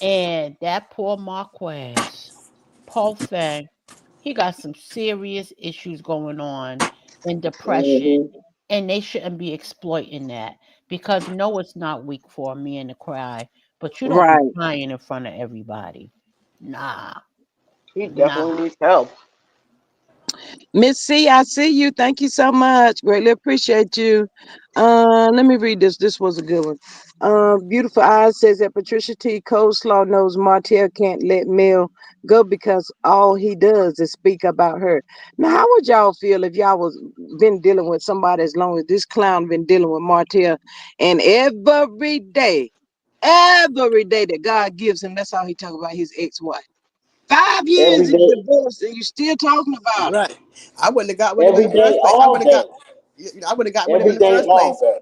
And that poor Marquez, poor thing, he got some serious issues going on and depression. Hmm. And they shouldn't be exploiting that because no, it's not weak for a man to cry, but you don't be Right. crying in front of everybody. Nah, He nah. definitely needs help. Miss C, I see you. Thank you so much. Greatly appreciate you. Let me read this. This was a good one. Beautiful Eyes says that Patricia T. Coleslaw knows Martell can't let Mel go because all he does is speak about her. Now, how would y'all feel if y'all was been dealing with somebody as long as this clown been dealing with Martell, and every day that God gives him, that's all he talk about his ex-wife. 5 years Every in day, divorce, and you still talking about her. Right. I wouldn't have got with him in every the day, first place. all day. I would have got with him in Every the day, first all place. day.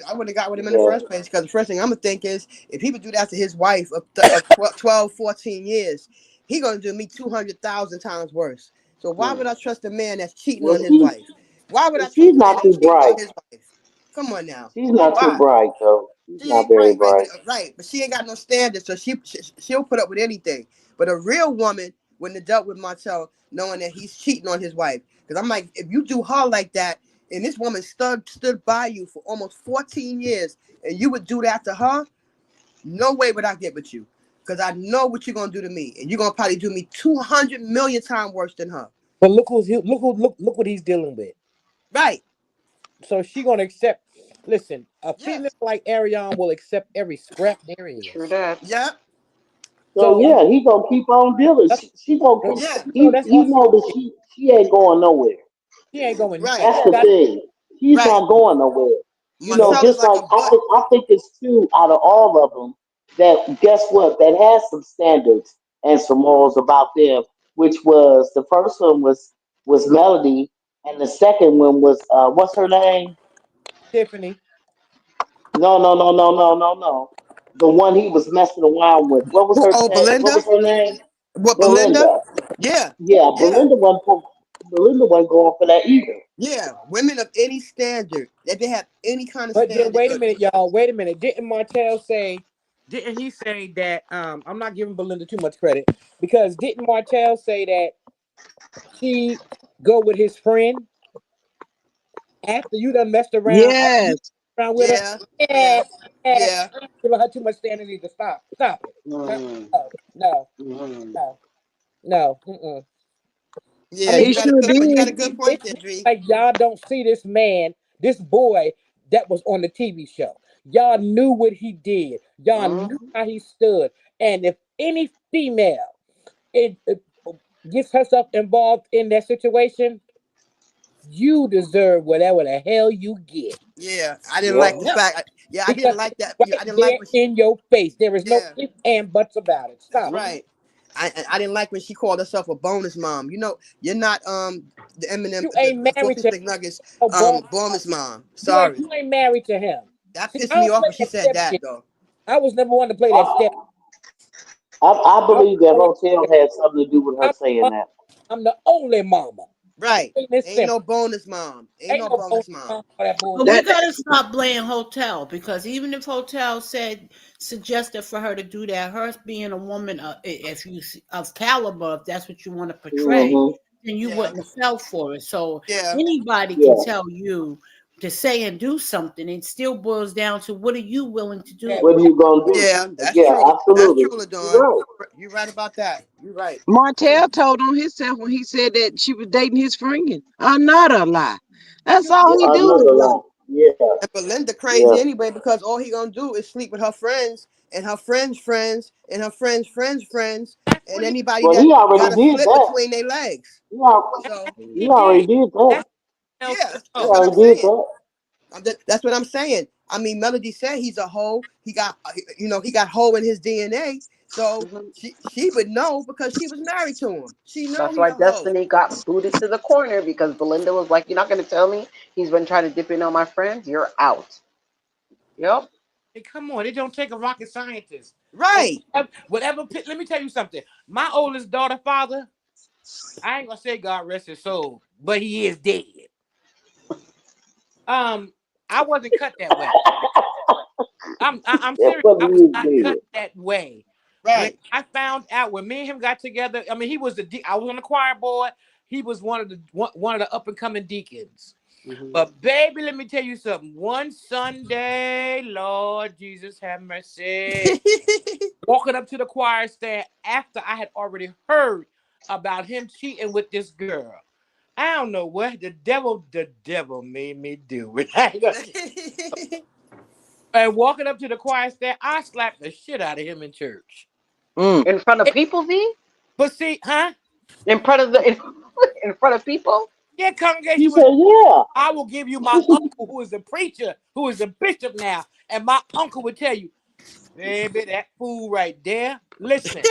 I wouldn't have got with him in the Yeah. first place because the first thing I'm gonna think is if he would do that to his wife of 12, 14 years, he gonna do me 200,000 times worse. So why Hmm. would I trust a man that's cheating Well, on his wife? Why would I she's trust a man not too that's cheating bright. on his wife? Come on now. She's not too Why? bright, though. She's She not ain't very right, right, bright. but she ain't got no standards, so she'll put up with anything. But a real woman wouldn't have dealt with Martell knowing that he's cheating on his wife. Because I'm like, if you do her like that, and this woman stood by you for almost 14 years, and you would do that to her, no way would I get with you. Because I know what you're gonna do to me, and you're gonna probably do me 200 million times worse than her. but look what he's dealing with. Right? So she gonna accept. Listen, a Yeah. female like Ariane will accept every scrap there True is. that. Yeah. So So yeah, he gonna keep on dealing. that's, She gonna keep. Yeah. so that's He also know that she ain't going nowhere. she ain't going. Right. That's She the got thing. She's Right. not going nowhere. You know, Marcel no. is just like like a butt. I think it's two out of all of them that guess what that has some standards and some morals about them. Which was the first one was Melody, and the second one was what's her name? Tiffany. No. The one he was messing around with. What was her Oh, name? What Belinda? was her name? What, Belinda? Belinda. Yeah. Yeah, Yeah. Belinda wasn't going for that either. Yeah, women of any standard that they have any kind of But then standard. wait a minute, y'all. Wait a minute. Didn't Martell say? Didn't he say that? I'm not giving Belinda too much credit because didn't Martell say that she go with his friend after you done messed around? After you Yes. messed around with her? Yeah, Yeah, yeah, yeah. yeah, I'm giving her too much standard. Need to stop it. No, Mm. no, Mm. no, no. Mm-mm. I yeah. mean, He You got a sure good point. You got did. a good it point there, seems Dree. like y'all don't see this man, this boy that was on the TV show. Y'all knew what he did. Y'all knew Mhm. how he stood. And if any female it gets herself involved in that situation, you deserve whatever the hell you get. Yeah, I didn't Yep. like the Yep. fact. Yeah, I didn't Because like that. it's I right didn't like there when she. in your face. There is no Yeah, ifs and buts about it. that's Stop it. right. I didn't like when she called herself a bonus mom. You know, you're not the Eminem You ain't the four married to Fish Nuggets no boss. bonus mom. You ain't Sorry, you ain't married to him. that See, pissed I me don't off play when she that said step that shit. though. I was never one to play that step. I, I I'm believe that the only, hotel had something to do with her I'm, saying that. I'm the only mama. Right. Ain't this Ain't no simple. bonus mom. Ain't Ain't no no bonus bonus mom. for that But bullshit. we That, that gotta stop blaming Hotel, because even if Hotel suggested for her to do that, her being a woman, if you of caliber, if that's what you want to portray, Mm-hmm. then you yeah. wouldn't have fell for it. So Yeah. anybody can Yeah. tell you to say and do something. It still boils down to what are you willing to do? That What are you gonna do? Yeah, that's Yeah, true. That's absolutely. true, You're LaDon. right. You're right about that. You're right. Martell told on himself when he said that she was dating his friend. Another lie. That's all Yeah, he do is another lie. line. Yeah, And Belinda yeah. crazy anyway because all he gonna do is sleep with her friends and her friends' friends and her friends' friends that's and what he anybody Well, that he already got a did slit that. between their legs. He, al- that's So what he he already did. did that. That's else yeah, He that's up. what I'm already did saying. that. That's what I'm saying. I mean, Melody said he's a hoe. He got, he got hoe in his DNA. So Mhm. she would know because she was married to him. She know That's he why a hoe. Destiny got booted to the corner because Belinda was like, "You're not going to tell me he's been trying to dip in on my friends. You're out." Yep. Hey, come on, it don't take a rocket scientist. And Right. let me tell you something. My oldest daughter father, I ain't gonna say God rest his soul, but he is dead. Um, I wasn't cut that way. I'm That's serious. what I was he not cut did. that way. When Right. I found out, when me and him got together, I mean, I was on the choir board. He was one of the up and coming deacons. Hmm. But baby, let me tell you something. One Sunday, Lord Jesus have mercy, walking up to the choir stand after I had already heard about him cheating with this girl. I don't know what the devil made me do it. And walking up to the choir stand, I slapped the shit out of him in church. Mm. In front of people, V? But see, huh? In front of the in front of people? Yeah, He congregation was. said, "Yeah." I will give you my uncle, who is a preacher, who is a bishop now, and my uncle would tell you, baby, that fool right there. Listen,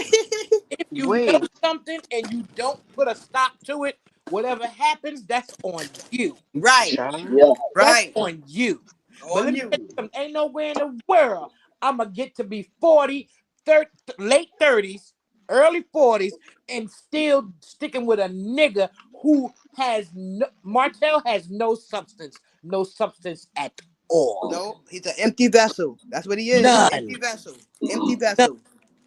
if you know Wait. something and you don't put a stop to it, whatever happens, that's on you. Right. Child. Yeah. That's Right. on you. But On let me tell you. you something. Ain't nowhere in the world I'm going to get to be 40, 30, late 30s, early 40s, and still sticking with a nigga who Martell has no substance. No substance at all. No, he's an empty vessel. That's what he is. Empty None. vessel. Empty None. vessel.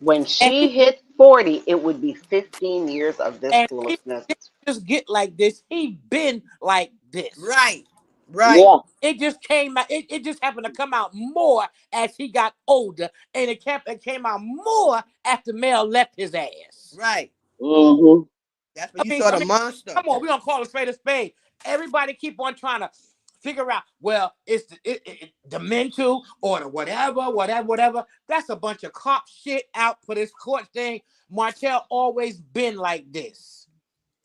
When And she hit 40, it would be 15 years of this and he foolishness. didn't just get like this. He been like this. Right. Right. Yeah. It just came out. It just happened to come out more as he got older, and it came out more after Mel left his ass. Right. Mm-hmm. That's when I you mean, saw I the mean, monster. come on, we gonna call a spade a spade. Everybody keep on trying to figure out. Well, it's the mental or the whatever. That's a bunch of cop shit out for this court thing. Martell always been like this.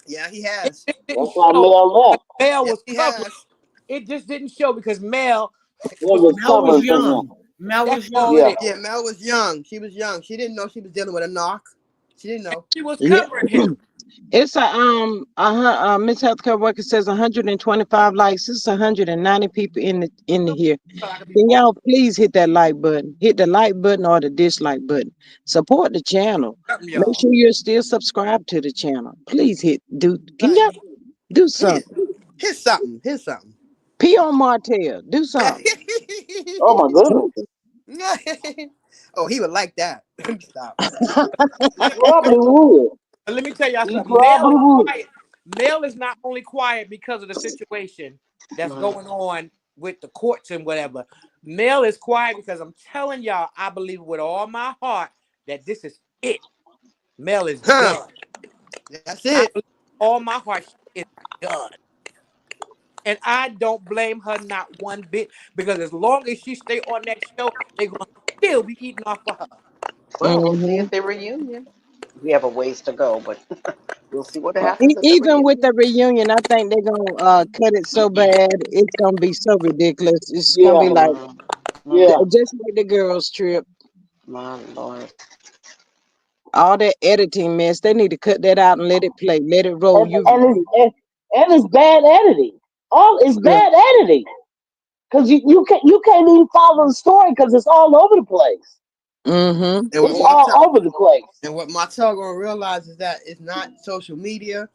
Yeah, he It has. just didn't That's why show Mel because left. Mel Yes, was he covering. has. It just didn't show because Mel It was. was Mel was covering for him. young. Mel That's was all young. it Yeah. is. Yeah, Mel was young. She was young. She didn't know she was dealing with a knock. She didn't know. She was Yeah. covering him. It's Miss Healthcare Worker says 125 likes. It's 190 people in the here. So I could be Can bold. y'all please hit that like button? Hit the like button or the dislike button. Support the channel. Something, Make y'all. sure you're still subscribed to the channel. Please can Right. y'all do Here, something? here's something. Here's something. P on Martell. Do something. Oh my goodness. Oh, he would like that. Stop. He probably would. Let me tell y'all He something. Mel probably is would. quiet. Mel is not only quiet because of the situation that's Mhm. going on with the courts and whatever. Mel is quiet because I'm telling y'all, I believe with all my heart that this is it. Mel is Huh. done. That's I it. believe with all my heart she is done. And I don't blame her not one bit because as long as she stay on that show, they're gonna still be eating off of her. Well, we'll see Hmm. at the reunion. We have a ways to go, but we'll see what happens at the Even with the reunion. reunion, I think they're gonna cut it so bad. It's gonna be so ridiculous. It's gonna be Yeah. like Mm, Yeah. mm, just like the girls' trip. my Lord. All that editing mess, they need to cut that out and let it play, let it roll. And and it's and it's bad editing. All it's Yeah. bad editing. Cause you can't even follow the story because it's all over the place. Mm-hmm. And what It's Martell all over the place. and what Martell gonna realize is that it's not social media.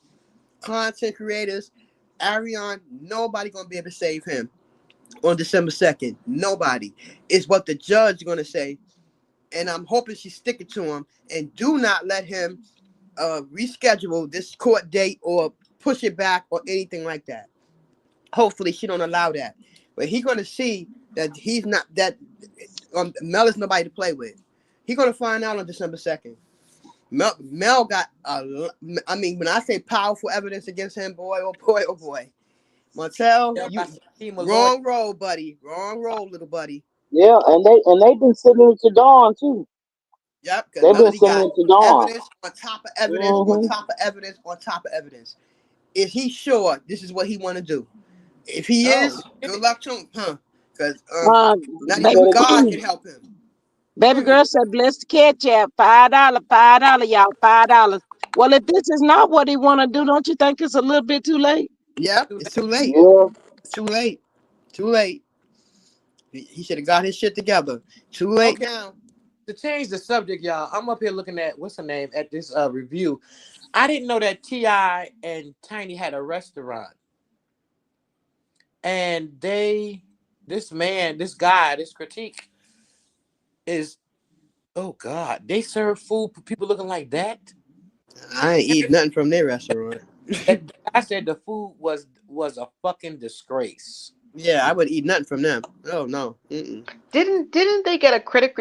content creators, Arion, nobody gonna be able to save him on December 2nd. Nobody. It's what the judge is gonna say. And I'm hoping she stick it to him and do not let him reschedule this court date or push it back or anything like that. Hopefully she don't allow that. But he's gonna see that he's not that Mel is nobody to play with. He's gonna find out on December 2nd. Mel got I mean, when I say powerful evidence against him, boy, oh boy, oh boy. Martell, Yeah, you I see him a lawyer. wrong road, buddy. Wrong road, little buddy. Yeah, and they've been sending it to Dawn too. Yep, because They've been Melody sending got it to Dawn. evidence on top of evidence on Hmm. top of evidence on top of evidence. Is he sure this is what he want to do? If he Oh is, good shit. luck to him, huh? Because Uh, not even baby, God can help him. baby girl said, bless the cat app. $5, y'all, $5. Well, if this is not what he want to do, don't you think it's a little bit too late? Yep, it's too late. Yeah, It's too late. Too late. He should have got his shit together. Too late Okay, now. to change the subject, y'all, I'm up here looking at what's her name at this review. I didn't know that Ti and Tiny had a restaurant, and this critique is, oh God, they serve food for people looking like that. I ain't eat nothing from their restaurant. That I said the food was a fucking disgrace. Yeah, I would eat nothing from them. Oh no. Mm-mm. Didn't they get a critic?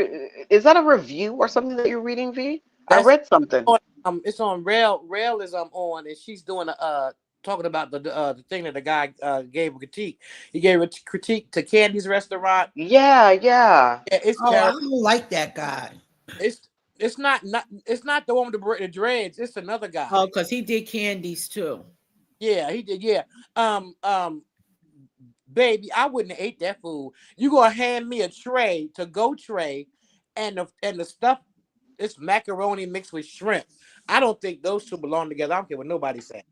Is that a review or something that you're reading, V? I That's read something. on, it's on Rail. Rail is on, and she's doing a talking about the thing that the guy gave a critique. He gave a critique to Candy's restaurant. Yeah, yeah. Yeah, it's Oh, I terrible. don't like that guy. It's it's not the one with the dreads. It's another Oh, guy. because he did Candies too. Yeah, he did. Yeah. Um um Baby, I wouldn't have ate that food. You gonna hand me a tray to go tray, and the stuff, it's macaroni mixed with shrimp. I don't think those two belong together. I don't care what nobody says.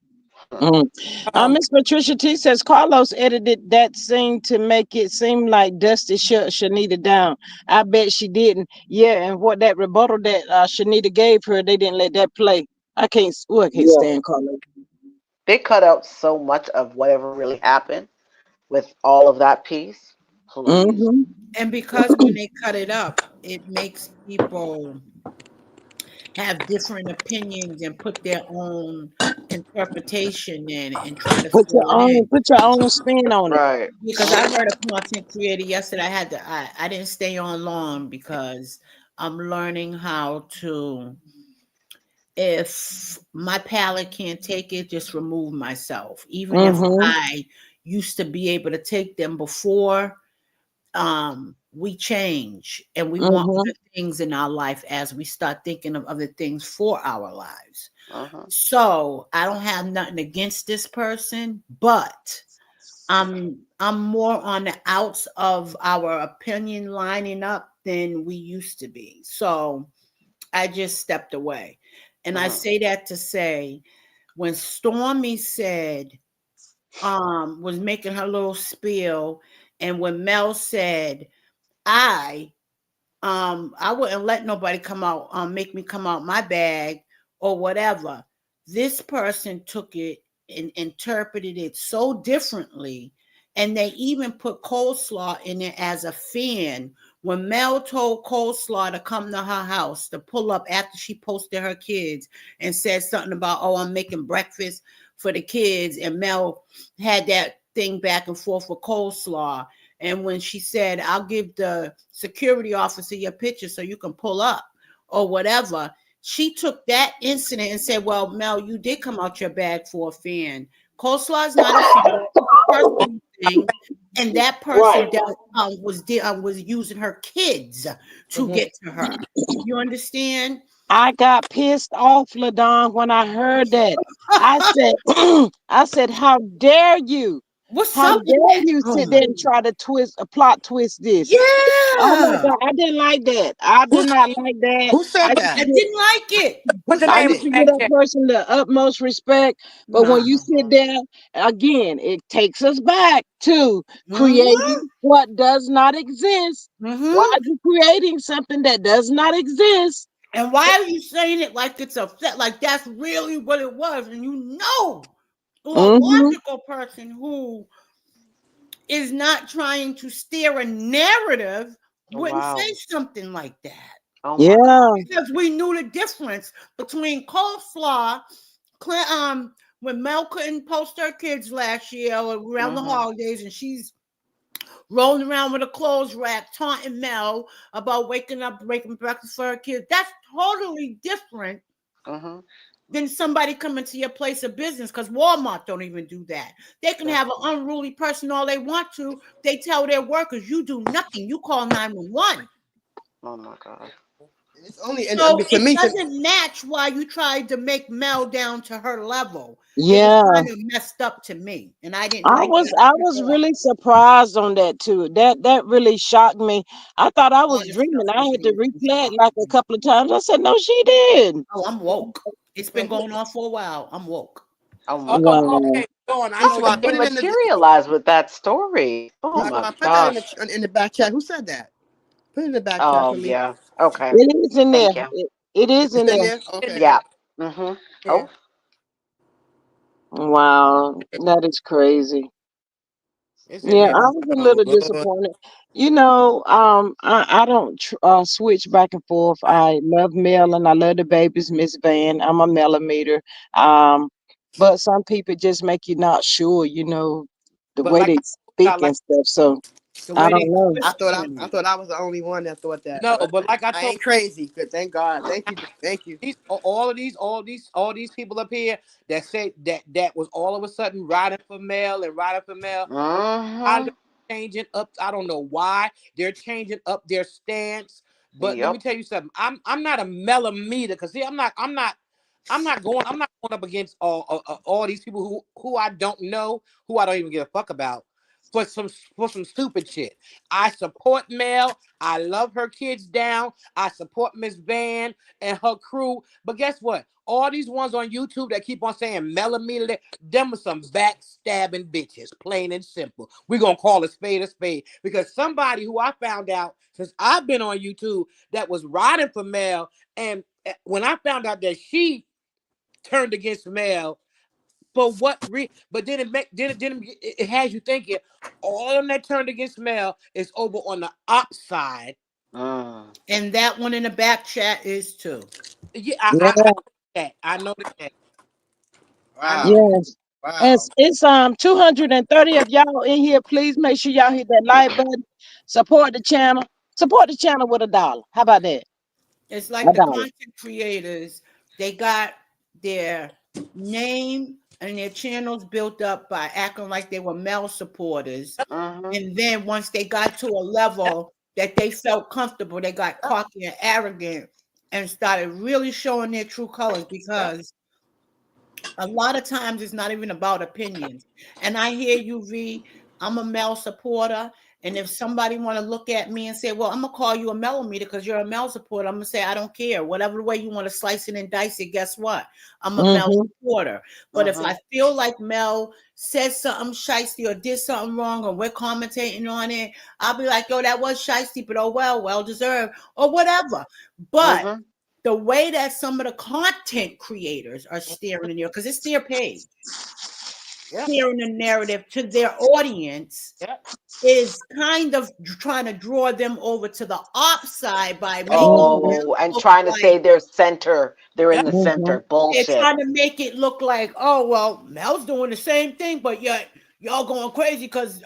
Hmm. Mm. Um, Miss Patricia T says Carlos edited that scene to make it seem like Dusty shut Shanita down. I bet she didn't. Yeah, and what that rebuttal that Shanita gave her, they didn't let that play. I can't yeah, stand Carlos. They cut out so much of whatever really happened with all of that piece. Please. Mm-hmm. And because when they cut it up, it makes people have different opinions and put their own interpretation in and try to fill it in. Put your own spin on it. Right. Because I heard a content creator yesterday. I didn't stay on long because I'm learning how to, if my palate can't take it, just remove myself. Even if Mm-hmm. I used to be able to take them before, we change and we want Mm-hmm. other things in our life as we start thinking of other things for our lives. Uh-huh. So I don't have nothing against this person, but I'm more on the outs of our opinion lining up than we used to be. So I just stepped away. And I Uh-huh. say that to say when Stormy said, was making her little spiel, and when Mel said, I I wouldn't let nobody come out, make me come out my bag or whatever. This person took it and interpreted it so differently. And they even put coleslaw in it as a fan. When Mel told coleslaw to come to her house to pull up after she posted her kids and said something about, oh, I'm making breakfast for the kids. And Mel had that thing back and forth with coleslaw. And when she said, I'll give the security officer your picture so you can pull up or whatever, she took that incident and said, well, Mel, you did come out your bag for a fan. Coleslaw is not a fan, it's a personal thing. And that right. person that was using her kids to mhm. get to her. You understand? I got pissed off, Ladon, when I heard that. I said, I said, how dare you? What's How up with dare that? you Oh sit my. there and try to plot twist this? Oh my Yeah. God, I didn't like that. I Who did not like that. who I said used that? to I give, didn't like it. Put Who the I said name in used it? to the give back that chat. person the utmost respect. But when you sit Nah. there, again, it takes us back to Mm-hmm. creating what does not exist. Why Mm-hmm. are you creating something that does not exist? And why are you saying it like it's a like that's really what it was? And you know. or a Mm-hmm. logical person who is not trying to steer a narrative wouldn't say Wow. something like that. Oh my Yeah. God. Because we knew the difference between coleslaw, when Mel couldn't post her kids last year or around the Mhm. holidays, and she's rolling around with a clothes rack, taunting Mel about waking up, making breakfast for her kids. That's totally different Mhm. than somebody coming to your place of business, because Walmart don't even do that. They can That's have an unruly person all they want to. They tell their workers, you do nothing. You call 911. oh my God. It's only and So to it me, doesn't match why you tried to make Mel down to her level. It was Yeah. kind of messed up to me, and I didn't I like was I it was at all. really surprised on that too. That really shocked me. I thought I All was this stuff dreaming. I was had to really too replay it like a shocking. couple of times. I said, no, she did. Oh, I'm woke. It's been well, going on for a while. I'm woke. Oh my Oh, God. Wow. okay. Dawn, I first know of what all, you're put Something it in the materialized with that story. Oh right, my right, put that gosh. in the back chat. Who said that? Put it in the back chat Oh for me. yeah. Okay. It is in there. Thank you. It is It's in in there. there. in Okay. there. Yeah. Mhm. Yeah. Oh. Wow. That is crazy. It's in Yeah, there. I was a Oh little Lord. disappointed. I don't switch back and forth. I love Mel and I love the babies, Miss Van. I'm a millimeter. Um, but some people just make you not sure, the But way like they I speak told y'all, like and stuff. So the I way they don't know. Twisting I it. thought I was the only one that thought that, no, but but like I I told ain't crazy. Good, thank God. Thank you, thank you. all these people up here that say that was all of a sudden riding for male and riding for male. I Mhm. changing up. I don't know why they're changing up their stance. But let me Yep. tell you something. I'm not a millimeter because see I'm not going up against all these people who I don't know, who I don't even give a fuck about for some stupid shit. I support Mel. I love her kids down. I support Miss Van and her crew. But guess what? All these ones on YouTube that keep on saying millimeter, them are some backstabbing bitches, plain and simple. We're gonna call a spade. Because somebody who I found out since I've been on YouTube that was riding for Mel, and when I found out that she turned against Mel, for what reason? But then it has you thinking all of them that turned against Mel is over on the op side. Mm. And that one in the back chat is too. Yeah, Yeah, I know that. I know Wow, that. yes. wow. It's 230 of y'all in here. Please make sure y'all hit that like button. Support the channel. Support the channel with $1. How about that? It's A like the dollar. content creators, they got their name and their channels built up by acting like they were male supporters. Mhm. And then once they got to a level that they felt comfortable, they got cocky and arrogant and started really showing their true colors, because a lot of times it's not even about opinions. And I hear you, V. I'm a male supporter. And if somebody want to look at me and say, well, I'm gonna call you a millimeter because you're a male supporter, I'm gonna say, I don't care. Whatever way you want to slice it and dice it, guess what? I'm a male Mm-hmm. supporter. But if I Mhm. feel like Mel said something shiesty or did something wrong and we're commentating on it, I'll be like, yo, that was shiesty, but oh well deserved, or whatever. But Mhm. the way that some of the content creators are steering in there, because it's their page, Yep, steering the narrative to their audience, yep. is kind of trying to draw them over to the op side by making Mm-hmm. them Oh, and look trying to like say they're center. They're in Yep. the Mm-hmm. center. they're Bullshit. trying to make it look like, oh well, Mel's doing the same thing, but yet y'all going crazy because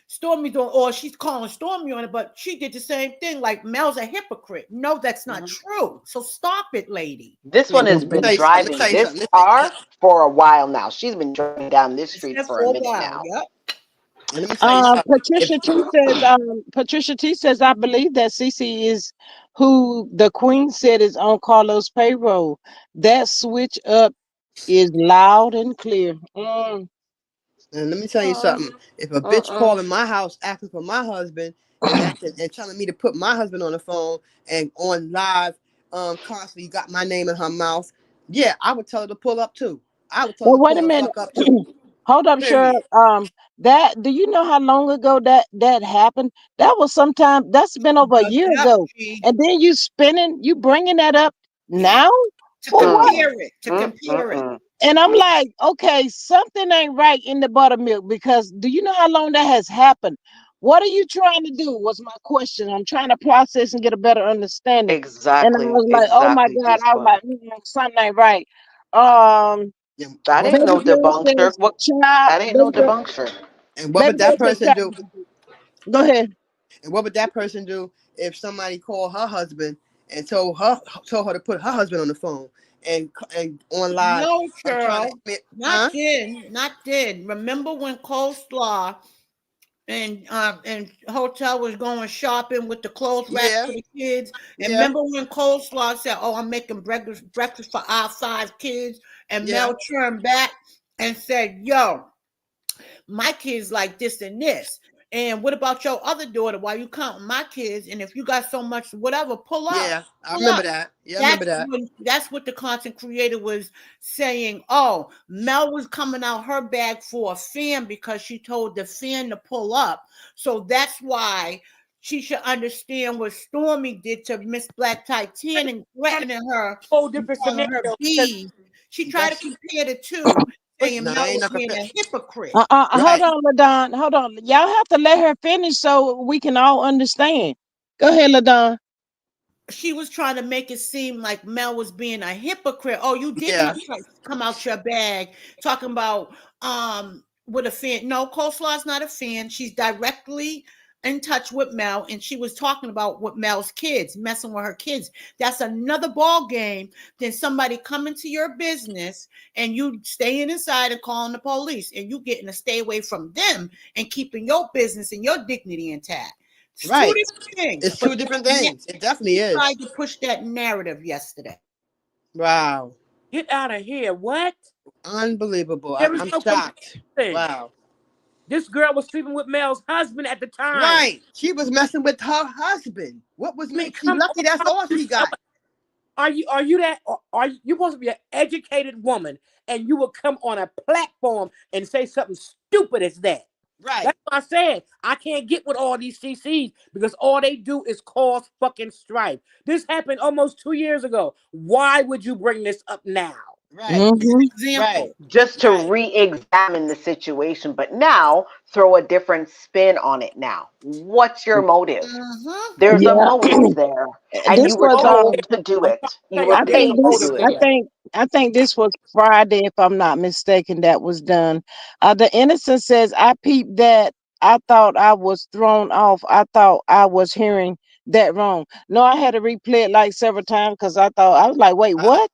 Stormy doing, or she's calling Stormy on it, but she did the same thing. Like Mel's a hypocrite. No, that's not Mhm. true. So stop it, lady. This Let one me has tell been you something. Let me driving tell you this something. car for a while now. She's been driving down this It's street there for a for a minute while. now. Yep. Let me tell you something. If Patricia T says, I believe that Cece is who the Queen said is on Carlos' payroll. That switch up is loud and clear. And let me tell you Mm. something. If a bitch Mm-mm. calling my house asking for my husband and acting and telling me to put my husband on the phone and on live, constantly got my name in her mouth, yeah, I would tell her to pull up too. I would tell her But to wait a pull the minute. fuck up too. Hold up, sure. Period. That do you know how long ago that happened? That was sometime. That's been over a Dug year it up, ago. G. And then you bringing that up Yeah. now To for what? Mm. compare it. To Mm. compare it. Mm-mm. And I'm like, okay, something ain't right in the buttermilk because do you know how long that has happened? What are you trying to do? Was my question. I'm trying to process and get a better understanding. And I Exactly, was like, oh my exactly, God. I was G-Spot. like, something ain't right. Um, And That what ain't would baby no that girl debunkster. says, What? child, That ain't no debunkster. what baby would girl that says, person do? child. Go ahead. And what would that person do if somebody called her husband and told her to put her husband on the phone and on live? No, I'm trying to, Cheryl. Not huh? then. Not then. Remember when Coleslaw and Hotel was going shopping with the clothes rack Yeah, for the kids? And yeah, remember when Coleslaw said, "Oh, I'm making breakfast for our 5 kids," and yeah, Mel turned back and said, "Yo, my kids like this and this. And what about your other daughter? Why you counting my kids? And if you got so much, whatever, pull up, yeah. I pull remember up." that. Yeah, I remember That's that. when that's what the content creator was saying. Oh, Mel was coming out her bag for a fan because she told the fan to pull up. So that's why she should understand what Stormy did to Miss Black Titanic, threatening her Whole and different calling her scenario because bees. She tried to That's compare the two, but saying no, Mel ain't was no being compare. a hypocrite. Hold Right. on, Ladon. Hold on. Y'all have to let her finish so we can all understand. Go ahead, Ladon. She was trying to make it seem like Mel was being a hypocrite. Oh, you did Yeah. come out your bag talking about with a fan. No, Coleslaw's not a fan. She's directly in touch with Mel, and she was talking about with Mel's kids, messing with her kids. That's another ball game than somebody coming to your business and you staying inside and calling the police, and you getting to stay away from them and keeping your business and your dignity intact. It's two Right. different things, It's but two different things. It definitely she tried is. to push that narrative yesterday. Wow. get out of here. What? Unbelievable. There is I'm no shocked. comparison. Wow. This girl was sleeping with Mel's husband at the time. Right. She was messing with her husband. What was I mean, she come lucky? That's on. all she got. Are you that? Are you supposed to be an educated woman and you will come on a platform and say something stupid as that? Right. That's what I said. I can't get with all these CCs because all they do is cause fucking strife. This happened almost 2 years ago. Why would you bring this up now? Right. Mm-hmm. Right. Example. Just to Right. re-examine the situation, but now throw a different spin on it now. What's your motive? Mm-hmm. There's a Yeah. motive there, and This you were was Okay, told to do I'm gonna it. You tell you. were I I'm gonna tell you think the paid to this do motive it. I there. think I think this was Friday, if I'm not mistaken, that was done. The innocent says, I peeped that. I thought I was thrown off. I thought I was hearing that wrong. No, I had to replay it like several times because I was like, wait, Wow. what?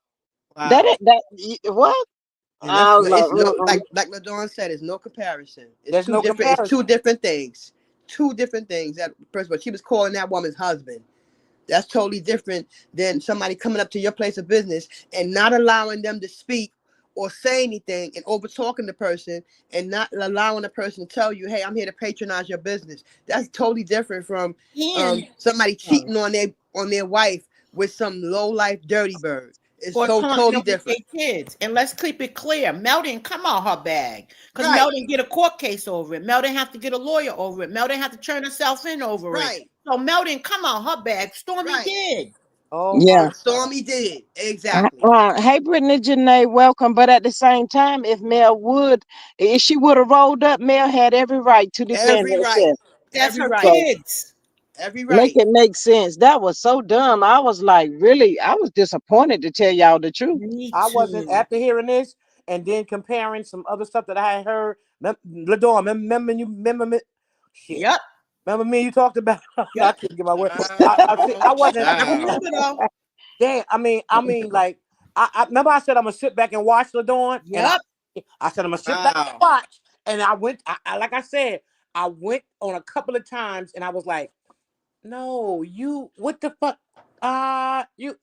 That Wow. it that what? And I that's was it's no like, like LaDawn said, it's no comparison. It's There's two no different. It's two comparison. different things. Two different things. That first of all, she was calling that woman's husband. That's totally different than somebody coming up to your place of business and not allowing them to speak or say anything and over talking the person and not allowing the person to tell you, hey, I'm here to patronize your business. That's totally different from And somebody sorry. cheating on their wife with some low life dirty bird. It's Or so taunting totally them with their different. kids. And let's keep it clear. Mel didn't come out her bag. Because Mel Right, didn't get a court case over it. Mel didn't have to get a lawyer over it. Mel didn't have to turn herself in over it. right, So Mel didn't come out her bag. Stormy right. did. Oh yeah. my God. Stormy did. Exactly. Hey, Brittany Janae, welcome. But at the same time, if she would have rolled up, Mel had every right to defend Every right. herself. That's Every her right. So kids. Every make right. it make sense. That was so dumb. I was like, really, I was disappointed to tell y'all the truth. Me I wasn't too. after hearing this and then comparing some other stuff that I had heard. Lador, remember me? Shit. Yep. Remember me? You talked about. I Yep. can't get my word. I wasn't. I Wow. remember though. Damn. I mean, like, I remember I said I'm gonna sit back and watch Ladorn, and Yep. I said I'm gonna sit back and Wow. watch, and I went. Like I said, I went on a couple of times, and I was like, no, you. What the fuck? You.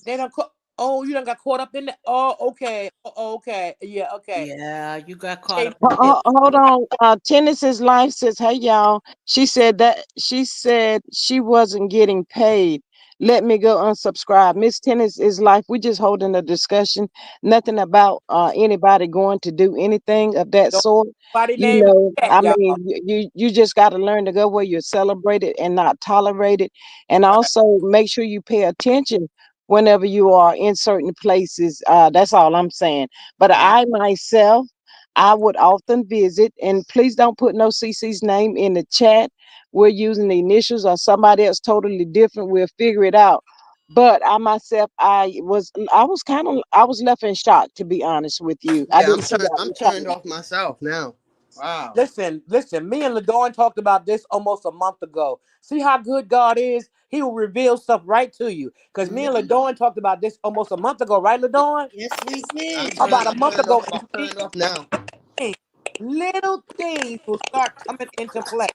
They don't. Oh, you done got caught up in that. Oh, okay. Oh, okay. Yeah. Okay. Yeah, you got caught Hey, up in it. Hold on. Tennis's life says, "Hey y'all." She said she wasn't getting paid. Let me go unsubscribe. Miss Tennis is life. We just holding a discussion. Nothing about anybody going to do anything of that don't sort. nobody You name in know, the chat, I y'all. mean, you just got to learn to go where you're celebrated and not tolerated, and Right. also make sure you pay attention whenever you are in certain places. That's all I'm saying. But Mhm. I myself, I would often visit, and please don't put no CC's name in the chat. We're using the initials or somebody else totally different. We'll figure it out. But I myself, I was left in shock, to be honest with you. I Yeah, didn't see that I'm one turned coming. off myself now. Wow. Listen. Me and Ladorn talked about this almost a month ago. See how good God is? He will reveal stuff right to you. Because me and Mhm. Ladorn talked about this almost a month ago, right, Ladorn? Yes, we I'm did. turned About a I'm month turned ago. off And I'm turned off now. little things will start coming into play.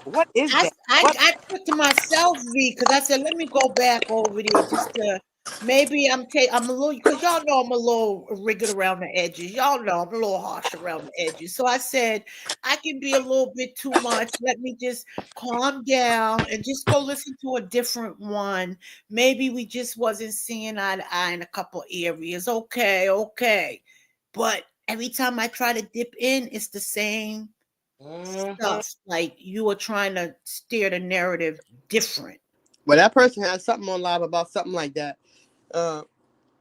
What is I, that? I, What? I took to myself, V, because I said, let me go back over there just to maybe I'm a little, because y'all know I'm a little rigid around the edges. Y'all know I'm a little harsh around the edges. So I said, I can be a little bit too much. Let me just calm down and just go listen to a different one. Maybe we just wasn't seeing eye to eye in a couple areas. Okay, okay. But every time I try to dip in, it's the same Mhm. stuff. Like you were trying to steer the narrative different. Well, that person had something on live about something like that. Uh,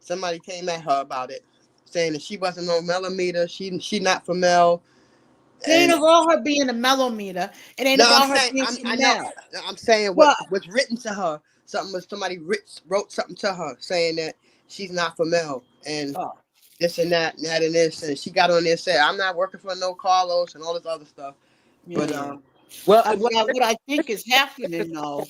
Somebody came at her about it, saying that she wasn't no millimeter. She not for Mel. It ain't And about her being a mellometer. It ain't no, I'm about her saying being I know. Chanel. I'm saying what But was written to her. Something was somebody wrote something to her saying that she's not for Mel and oh, this and that and this, and she got on there and said I'm not working for no Carlos and all this other stuff. But yeah. Well, What I think is happening though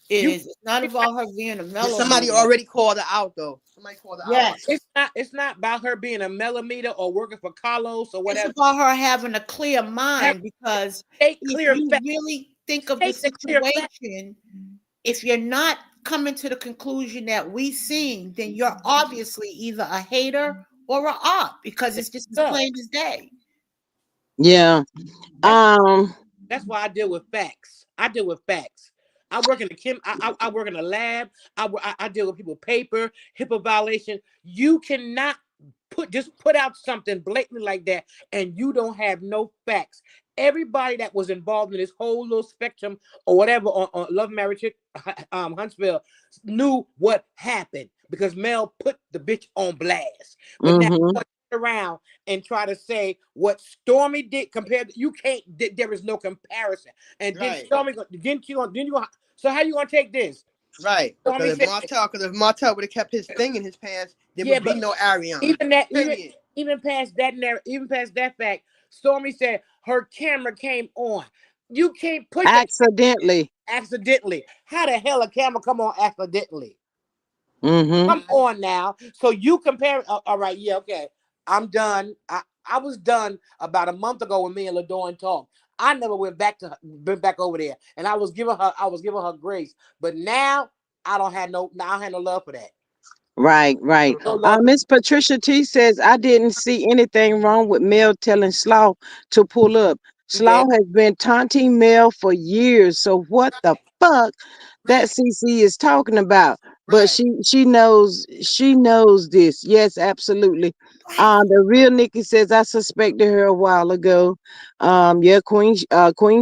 you is it's not about her being a yeah, somebody mellometer. already called her out though. Somebody called her out. Yes. it's not about her being a millimeter or working for Carlos or It's whatever. about her having a clear Have mind because state if clear you fact. really think of the State the clear fact. situation, if you're not coming to the conclusion that we seen, then you're obviously either a hater or a op because it's just as So plain as day. Yeah. that's Um. that's why I deal with facts. I deal with facts. I work in the I work in the lab. I deal with people paper HIPAA violation. You cannot put out something blatantly like that and you don't have no facts. Everybody that was involved in this whole little spectrum or whatever on Love Marriage Huntsville knew what happened because Mel put the bitch on blast. But now Mm-hmm. around and try to say what Stormy did compared to you can't there is no comparison. And then Right, Stormy so how you gonna take this? right. Stormy said Because if Martell would have kept his thing in his pants, there yeah, would be but no Ariana. even that Period. even past that even past that fact, Stormy said her camera came on. You can't push that Accidentally. accidentally. How the hell a camera come on accidentally? Mm-hmm. Come on now. So you compare. All right, yeah, okay. I'm done. I was done about a month ago when me and Ladorn talked. I never went back over there, and I was giving her grace. But now I don't have no love for that. Right, right. No love. Miss Patricia T says, I didn't see anything wrong with Mel telling Slaw to pull up. You there? Slaw has been taunting Mel for years. So what the fuck that Right, CC is talking about? But right. she knows this. Yes, absolutely. The real Nikki says I suspected her a while ago. Yeah, Queen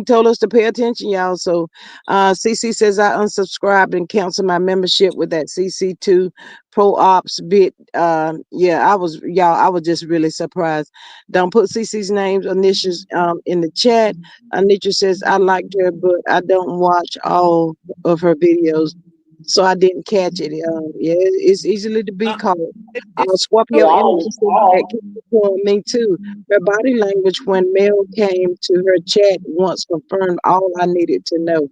told us to pay attention, y'all. So CC says I unsubscribed and canceled my membership with that CC2 pro ops bit. Yeah, I was just really surprised. Don't put CC's names initials in the chat. Anitra says I liked her, but I don't watch all of her videos, so I didn't catch it. Yeah, it's easily to be Uh, caught. it's Yeah, Scorpio I energy was. said that kept on me too. Her body language when Mel came to her chat once confirmed all I needed to know.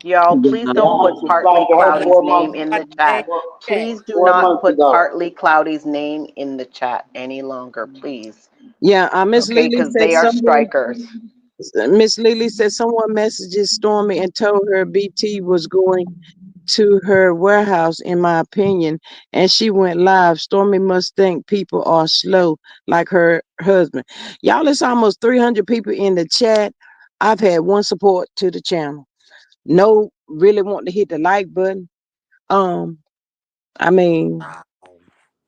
Y'all, please Yeah. Yeah, don't I put subscribed Partly to her Cloudy's 4 months. name in my the chat. name chat. Please do 4 months not put ago. Partly Cloudy's name in the chat any longer, please. Yeah, Miss Okay, Lily because said they are someone. strikers. Miss Lily said someone messages Stormy and told her BT was going to her warehouse, in my opinion, and she went live. Stormy must think people are slow, like her husband. Y'all, it's almost 300 people in the chat. I've had one support to the channel. No, really want to hit the like button. Um, I mean,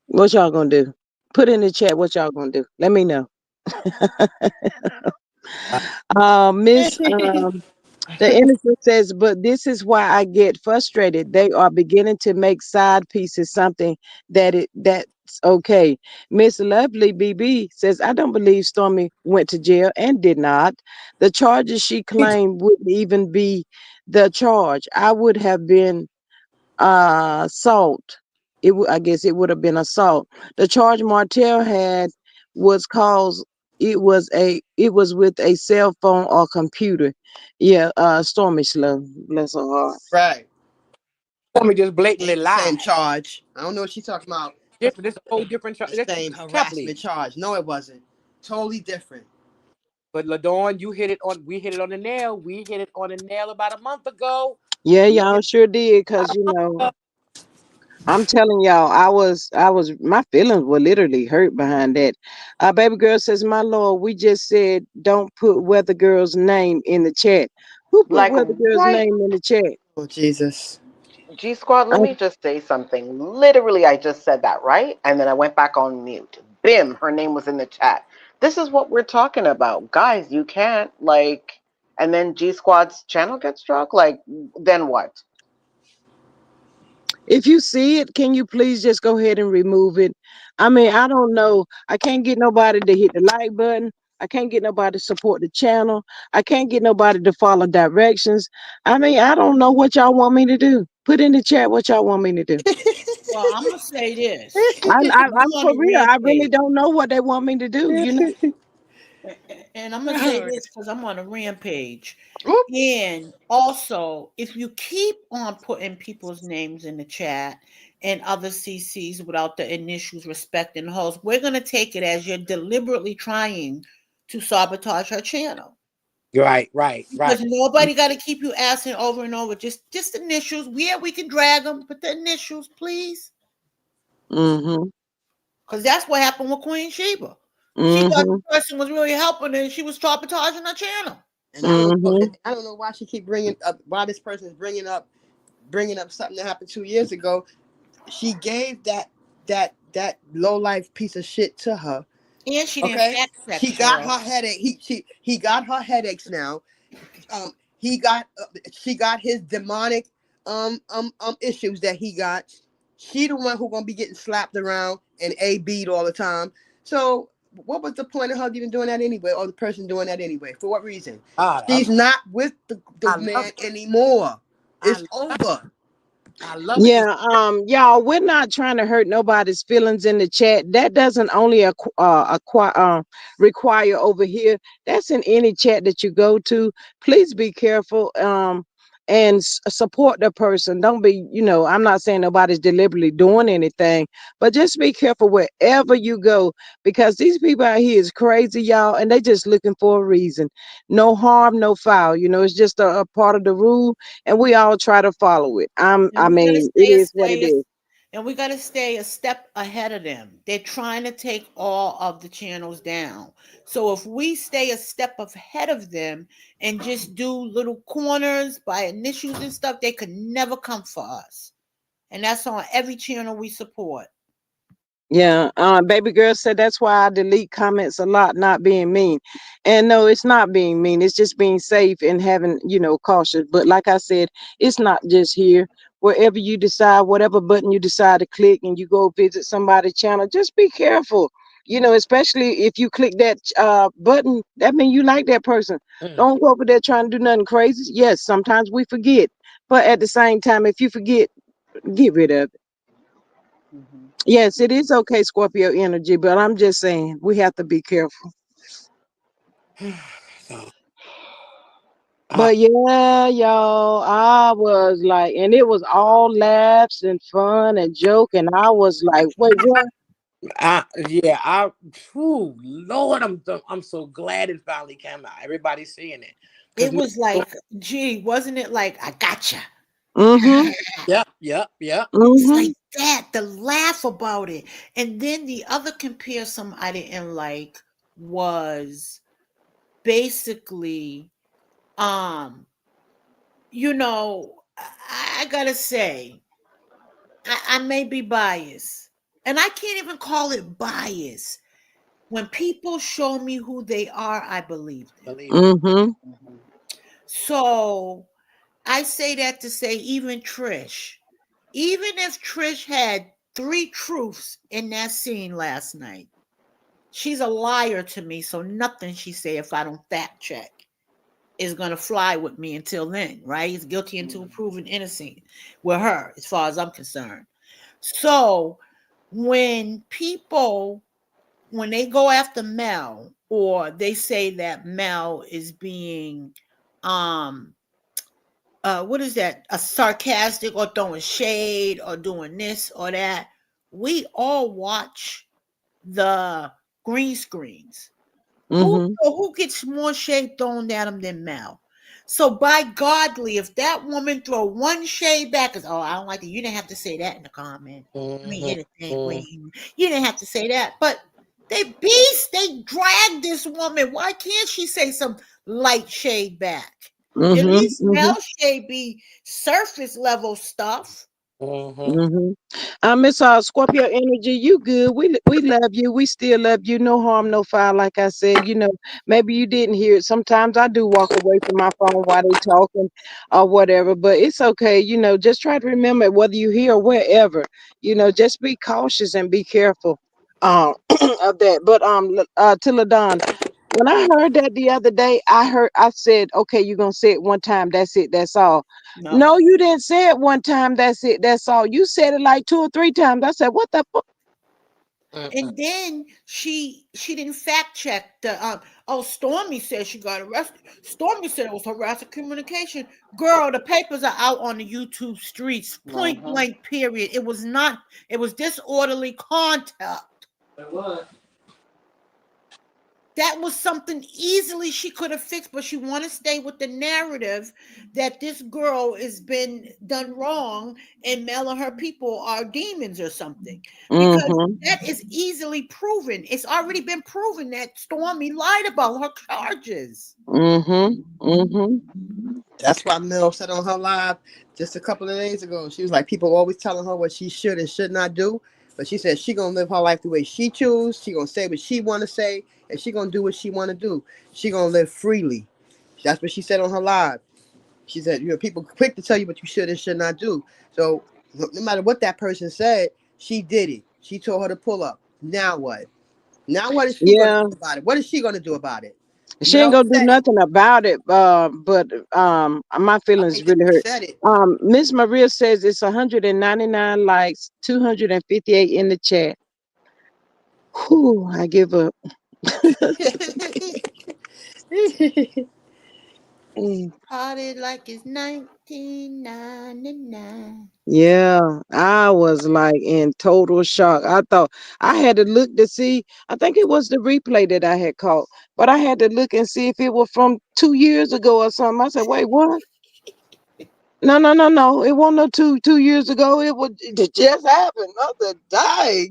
what y'all gonna do? Put in the chat what y'all gonna do. Let me know. Miss The innocent says, but this is why I get frustrated. They are beginning to make side pieces something that's okay. Miss Lovely BB says, I don't believe Stormy went to jail and did not. The charges she claimed wouldn't even be the charge. I would have been assault. I guess it would have been assault. The charge Martell had was cause it was with a cell phone or computer. Yeah, Stormy Slow, bless her heart. Right. Stormy just blatantly Ain't the same lied. charge. I don't know what she's talking about. Different. This is a whole different. The same Carefully. harassment charge. No, it wasn't. Totally different. But Ladon, you hit it on. We hit it on the nail. We hit it on the nail about a month ago. Yeah, We hit y'all it sure did, about cause a month ago. I'm telling y'all, my feelings were literally hurt behind that. Baby girl says, my lord, we just said don't put Weather Girl's name in the chat. Who put Like Weather Girl's right, name in the chat? Oh Jesus. G Squad, let me just say something. Literally, I just said that, right? And then I went back on mute. Bim, her name was in the chat. This is what we're talking about. Guys, you can't, like, and then G Squad's channel gets struck? Like, then what? If you see it, can you please just go ahead and remove it? I mean, I don't know. I can't get nobody to hit the like button. I can't get nobody to support the channel. I can't get nobody to follow directions. I mean, I don't know what y'all want me to do. Put in the chat what y'all want me to do. Well, I'm gonna say this. I'm I'm on for a real. I really rampage. don't know what they want me to do. You know. And I'm gonna say this because I'm on a rampage. Oop. And also, if you keep on putting people's names in the chat and other CCs without the initials respecting the host, we're gonna take it as you're deliberately trying to sabotage her channel. Right, right, Because right. nobody got to keep you asking over and over. Just initials. Yeah, we can drag them, but the initials, please. Mhm. Because that's what happened with Queen Sheba. She thought Mhm. the person was really helping her, and she was sabotaging her channel. And Mhm. I don't know why she keep bringing up why this person is bringing up something that happened 2 years ago. She gave that low life piece of shit to her. And she didn't Okay, fact she check got her. her headache. He got her headaches now. He got she got his demonic issues that he got. She the one who gonna be getting slapped around and a beat all the time. So what was the point of her even doing that anyway, or the person doing that anyway? For what reason? God, She's not with the I love man it. anymore. I It's love it. over. I love it. It's Yeah, y'all, we're not trying to hurt nobody's feelings in the chat. That doesn't only require over here. That's in any chat that you go to. Please be careful. And support the person. Don't be, I'm not saying nobody's deliberately doing anything, but just be careful wherever you go because these people out here is crazy, y'all, and they just looking for a reason. No harm, no foul. It's just a part of the rule and we all try to follow it. And I we gotta mean, it stay a is what it stay a, is. and we gotta stay a step ahead of them. They're trying to take all of the channels down. So if we stay a step ahead of them and just do little corners by initials and stuff, they could never come for us. And that's on every channel we support. Yeah, baby girl said that's why I delete comments a lot, not being mean. And no, it's not being mean. It's just being safe and having, cautious. But like I said, it's not just here. Wherever you decide, whatever button you decide to click and you go visit somebody's channel, just be careful. Especially if you click that button, that means you like that person. mm. Don't go over there trying to do nothing crazy. Yes, sometimes we forget. But at the same time, if you forget, get rid of it. Hmm. Yes, it is okay, Scorpio energy, but I'm just saying we have to be careful. So, I, But yeah, y'all, I was like, and it was all laughs and fun and joke, and I was like, wait, what? yeah, whew, Lord, I'm so glad it finally came out. Everybody's seeing it. Cause It was like, gee, wasn't it like I gotcha? Mm-hmm. yep, yep, yep. It was Mm-hmm. like that, the laugh about it. And then the other comparison I didn't like was basically, um, I gotta say, I may be biased. And I can't even call it bias. When people show me who they are, I believe them. Believe them. Mm-hmm. Hmm. So I say that to say, even if Trish had 3 truths in that scene last night, she's a liar to me. So nothing she say, if I don't fact check, is gonna fly with me until then, right? He's guilty until proven innocent with her, as far as I'm concerned. So when people, when they go after Mel, or they say that Mel is being um what is that, a sarcastic, or throwing shade, or doing this or that, we all watch the green screens. Mm-hmm. Who gets more shade thrown at him than Mel? So by godly, if that woman throw one shade back, is, oh, I don't like it. You didn't have to say that in the comment. I mean, Mm-hmm. innocent queen. You didn't have to say that. But they beast, they drag this woman. Why can't she say some light shade back? At Mm-hmm. least Mm-hmm. Mel shade be surface level stuff. Mm-hmm. Mm-hmm. Miss Scorpio Energy, you good? We love you. We still love you. No harm, no foul. Like I said, maybe you didn't hear it. Sometimes I do walk away from my phone while they talking or whatever, but it's okay. Just try to remember whether you hear or wherever. Just be cautious and be careful. Of that. But to LaDon, when I heard that the other day, I said, okay, you're gonna say it one time, that's it, that's all. No. No, you didn't say it one time, that's it, that's all. You said it like 2 or 3 times. I said, what the fuck? Mm-hmm. And then she didn't fact check the oh, Stormy said she got arrested. Stormy said it was harassing communication. Girl, the papers are out on the YouTube streets. Point Mm-hmm. blank period. It was not, it was disorderly conduct. That was something easily she could have fixed, but she want to stay with the narrative that this girl has been done wrong, and Mel and her people are demons or something. Because Mm-hmm. that is easily proven. It's already been proven that Stormy lied about her charges. Mm-hmm. Mm-hmm. That's why Mel said on her live just a couple of days ago. She was like, people always telling her what she should and should not do. But she said she gonna live her life the way she choose. She gonna say what she wanna say, and she gonna do what she wanna do. She gonna live freely. That's what she said on her live. She said, people quick to tell you what you should and should not do. So no matter what that person said, she did it. She told her to pull up. Now what? Now what is she gonna Yeah. do about it? What is she gonna do about it? She ain't Mel gonna do said it. nothing about it. But my I feelings think she really hurt. said it. Miss Maria says it's 199 likes, 258 in the chat. Whew, I give up. Mm. Party like it's 1999. Yeah, I was like in total shock. I thought I had to look to see. I think it was the replay that I had caught, but I had to look and see if it was from 2 years ago or something. I said, "Wait, what? No, no, no, no! It wasn't no two years ago. It just happened." I said, "Dang!"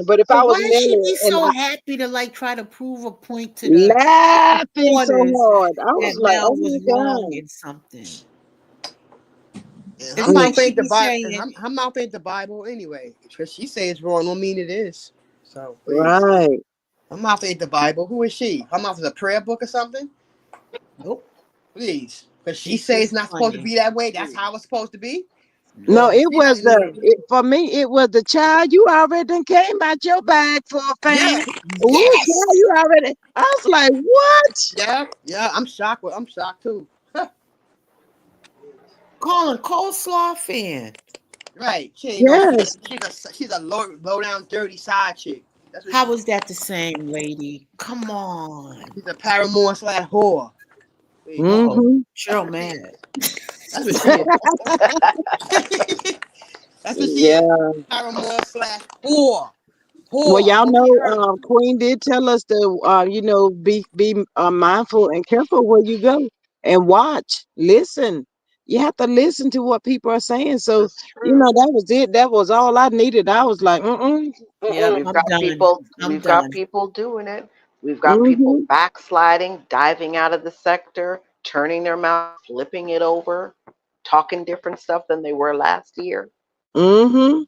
But if But I was why she Nelly be and so happy to like try to prove a point to the laughing so supporters hard, I that was like, Mel "Oh was my wrong god!" in something? And her It's Mm, like mouth she ain't the be Bible. saying, Her mouth ain't the Bible anyway. Because she say it's wrong, don't mean it is. So please, right? her mouth ain't the Bible. Who is she? Her mouth is a prayer book or something. nope, Please, because she she's say it's just not supposed to funny. be that way. That's how it's supposed to be. No, Nope. So it she was not the even. for me. It was the child. You already done came out your bag for a fan. Yeah. Ooh, Yes. child, you already. I was like, what? Yeah. Yeah. I'm shocked. I'm shocked too. Calling coleslaw fan. Right. She ain't no. Yes. She's a low down dirty side chick. That's what How she. was that the same, lady? Come on. She's a paramour slash whore. There you go. Uh-oh. Mm-hmm. That's Cheryl what she is. mad. That's what she is. That's what she is. Yeah. Paramour slash whore. Well, Whore. I y'all hope you know, heard me. Queen did tell us to, be mindful and careful where you go and watch, listen. You have to listen to what people are saying. So, That's true. that was it. That was all I needed. I was like, Yep, We've I'm got done. people. I'm We've got done. people doing it. We've got people mm-hmm, backsliding, diving out of the sector, turning their mouth, flipping it over, talking different stuff than they were last year. mm-hmm.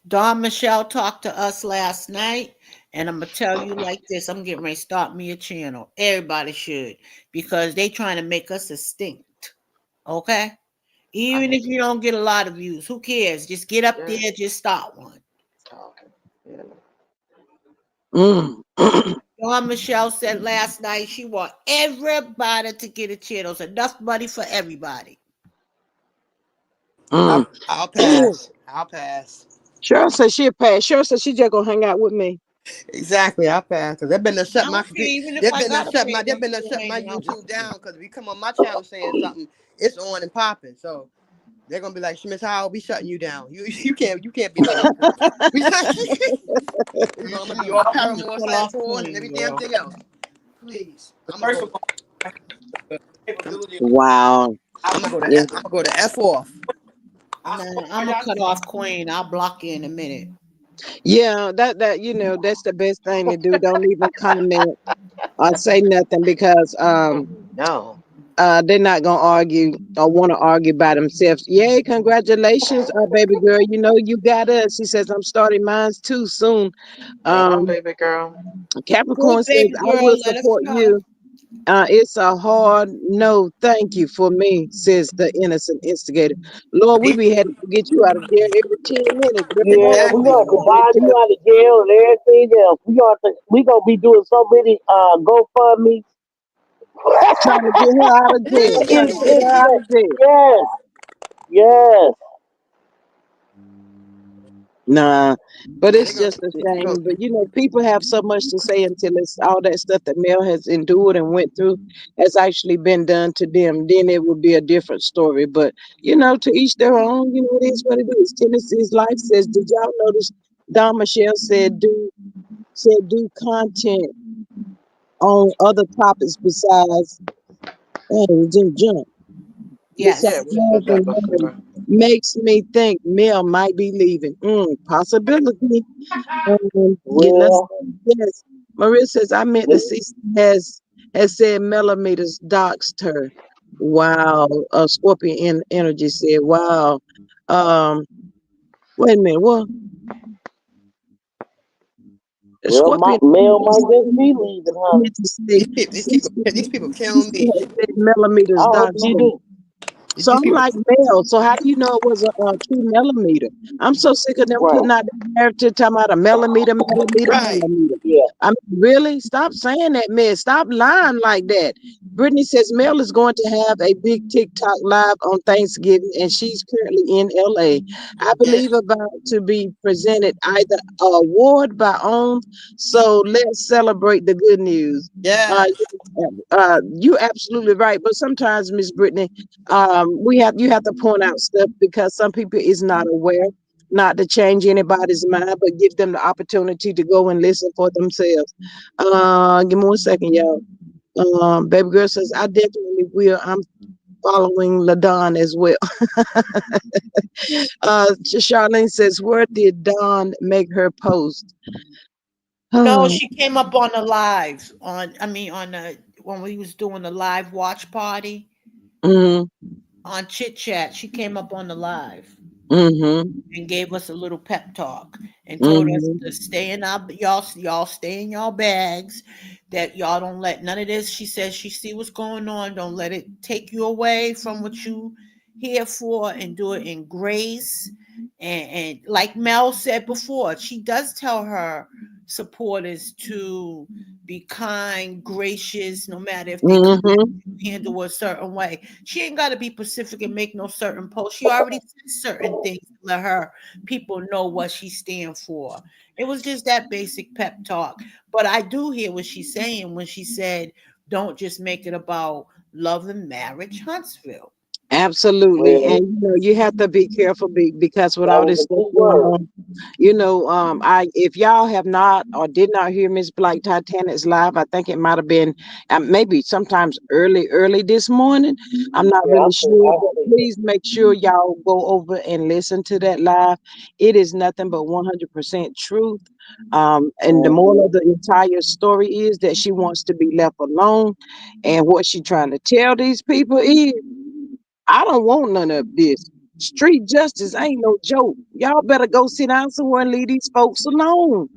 Don Michelle talked to us last night, and I'm gonna tell you like this: I'm getting ready to start me a channel. Everybody should, because they trying to make us extinct. Okay, I even need if to you don't get a lot of views, who cares? Just get up yeah. there, just start one. Okay. Yeah. Mm. Dawn Michelle said last night she want everybody to get a channel. There's enough money for everybody. Mm. I'll pass. I'll pass. Cheryl said she'll pass. Cheryl said she just gonna hang out with me. Exactly, I'll pass. Cause they've been to I shut my don't care, even if I gotta pay they've them been to to shut my hang out YouTube with me. down because if you come on my channel saying something, it's on and popping. So they're gonna be like, Miss Howell, we shutting you down. You can't be no more. It's gonna be all I'm gonna Paramore cut off tours and Queen, every damn girl. thing else. Please, First of all, the I'm, capability of Wow. Yeah. I'm gonna go to F off. I Nah, swear I'm gonna down cut to off Queen. I'll block you in a minute. Yeah, that that's the best thing to do. Don't even comment or say nothing because Oh no. they're not gonna argue or want to argue by themselves. Yay, congratulations, baby girl. You know you got us. She says I'm starting mine too soon. Right on, Um, baby girl. Good Capricorn says baby I girl, will let us support know. you. It's a hard no, thank you for me, says the innocent instigator. Lord, we be having to get you out of jail every 10 minutes. Girl, don't Yeah, let we Exactly. gonna have to nobody buy you tell out of jail and everything else. We gonna be doing so many GoFundMe. trying to get her out of jail. Trying to get her out of jail. Yes, yes. Nah, but Yeah, it's just a they gonna shame. But people have so much to say until it's all that stuff that Mel has endured and went through has actually been done to them. Then it would be a different story. But to each their own. It is what it is. Tennessee's life says. Did y'all notice? Don Michelle said do content on other topics besides jump. Yeah, Besides Yes. we said love that and marriage before. makes me think Mel might be leaving. Possibility. Let's Well, yes. Maria says I meant the we- CC has said millimeters doxed her. Wow. Scorpion energy said, wow. Um, wait a minute. What well, my Scorpion mail energy might just said, be leaving, I honey. meant to say these people killing 60 me. has said millimeters I hope doxed you her. do. So These I'm people. like, Mel, so how do you know it was a true millimeter? I'm so sick of them Right. putting out the narrative talking about a millimeter, millimeter, Right. millimeter. Yeah. I mean, really? Stop saying that, man. Stop lying like that. Brittany says Mel is going to have a big TikTok live on Thanksgiving, and she's currently in LA. I Yeah. believe about to be presented either a award by OWN. So let's celebrate the good news. Uh, Yes. you're absolutely right. But sometimes, Miss Brittany, you have to point out stuff because some people is not aware, not to change anybody's mind, but give them the opportunity to go and listen for themselves. Give me 1 second, y'all. Baby girl says I definitely will. I'm following Ladon as well. Charlene says, where did Dawn make her post? No, Oh, she came up on the live on the when we was doing the live watch party mm-hmm, on Chit Chat. She came up on the live mm-hmm, and gave us a little pep talk and told us mm-hmm, to stay in our y'all stay in y'all bags, that y'all don't let none of this. She says she see what's going on, don't let it take you away from what you here for, and do it in grace. And like Mel said before, she does tell her supporters to be kind, gracious, no matter if they come mm-hmm. handle a certain way. She ain't got to be specific and make no certain post. She already said certain things to let her people know what she stand for. It was just that basic pep talk. But I do hear what she's saying when she said, "Don't just make it about love and marriage, Huntsville." Absolutely. And Well, you have to be careful because with that all was this a stuff key going word. on, I if y'all have not or did not hear Miss Black Titanic's live, I think it might have been maybe sometimes early this morning. I'm not Yeah, really sure, I but see it. please make sure y'all go over and listen to that live. It is nothing but 100% truth. And the moral Mm-hmm. of the entire story is that she wants to be left alone. And what she trying to tell these people is I don't want none of this. Street justice ain't no joke. Y'all better go sit down somewhere and leave these folks alone.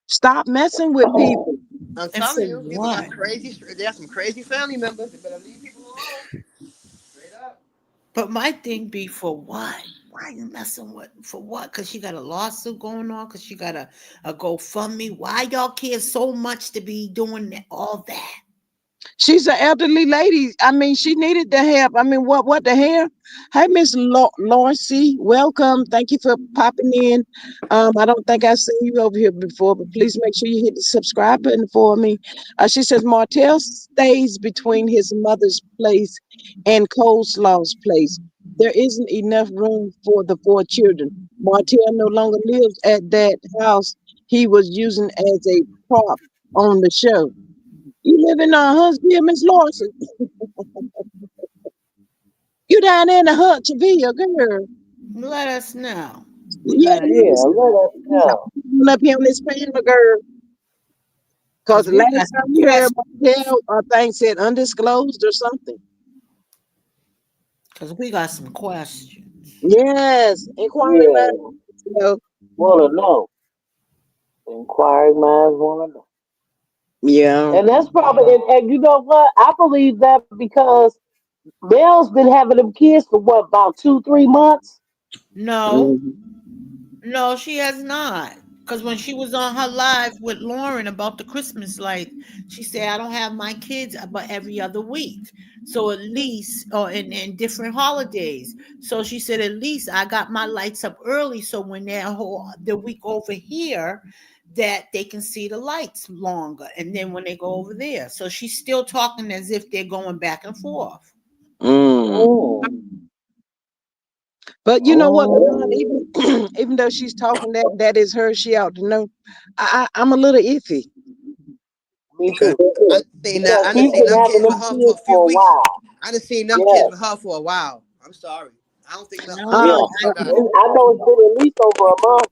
Stop messing with people. I'm And telling for you, people got what? crazy. They got some crazy family members. They better leave people alone. Straight up. But my thing be for what? Why you messing with for what? Cause she got a lawsuit going on. Cause she got a GoFundMe. Why y'all care so much to be doing all that? She's an elderly lady. I mean, she needed the help. I mean, what the hell? Hey, Miss Lawrence, welcome. Thank you for popping in. I don't think I've seen you over here before, but please make sure you hit the subscribe button for me. She says Martell stays between his mother's place and Coleslaw's place. There isn't enough room for the four children. Martell no longer lives at that house he was using as a prop on the show. You live in Huntsville, Miss Lawson. You down there in the Huntsville, girl. Let us know. Yeah, Let us let me Yeah, see. let us know. Up here on this panel, girl. Because because the we got last some time you heard questions. Martell, thing said undisclosed or something. Because we got some questions. Yes, inquiring minds. Yeah, You know. wanna know. Inquiring minds wanna know. Yeah. And that's probably, and you know what? I believe that because Mel's been having them kids for what, about 2, 3 months? No, Mhm. no, she has not. Because when she was on her live with Lauren about the Christmas light, she said, I don't have my kids but every other week. So at least, or in different holidays. So she said, at least I got my lights up early. So when they're the week over here, that they can see the lights longer. And then when they go over there. So she's still talking as if they're going back and forth. Mm. Mm. But you know what, Ladon, Mm. even though she's talking that is her, she ought to know. I'm a little iffy. Me Cause too. I done seen that. Because I done he's seen been them having kids with them her for a kids few for a weeks. while. I done seen them kids Yes, with her for a while. I'm sorry. I don't think Mel. I No, don't Uh, think yeah. Mel I, got it. And I know it's been at least over a month.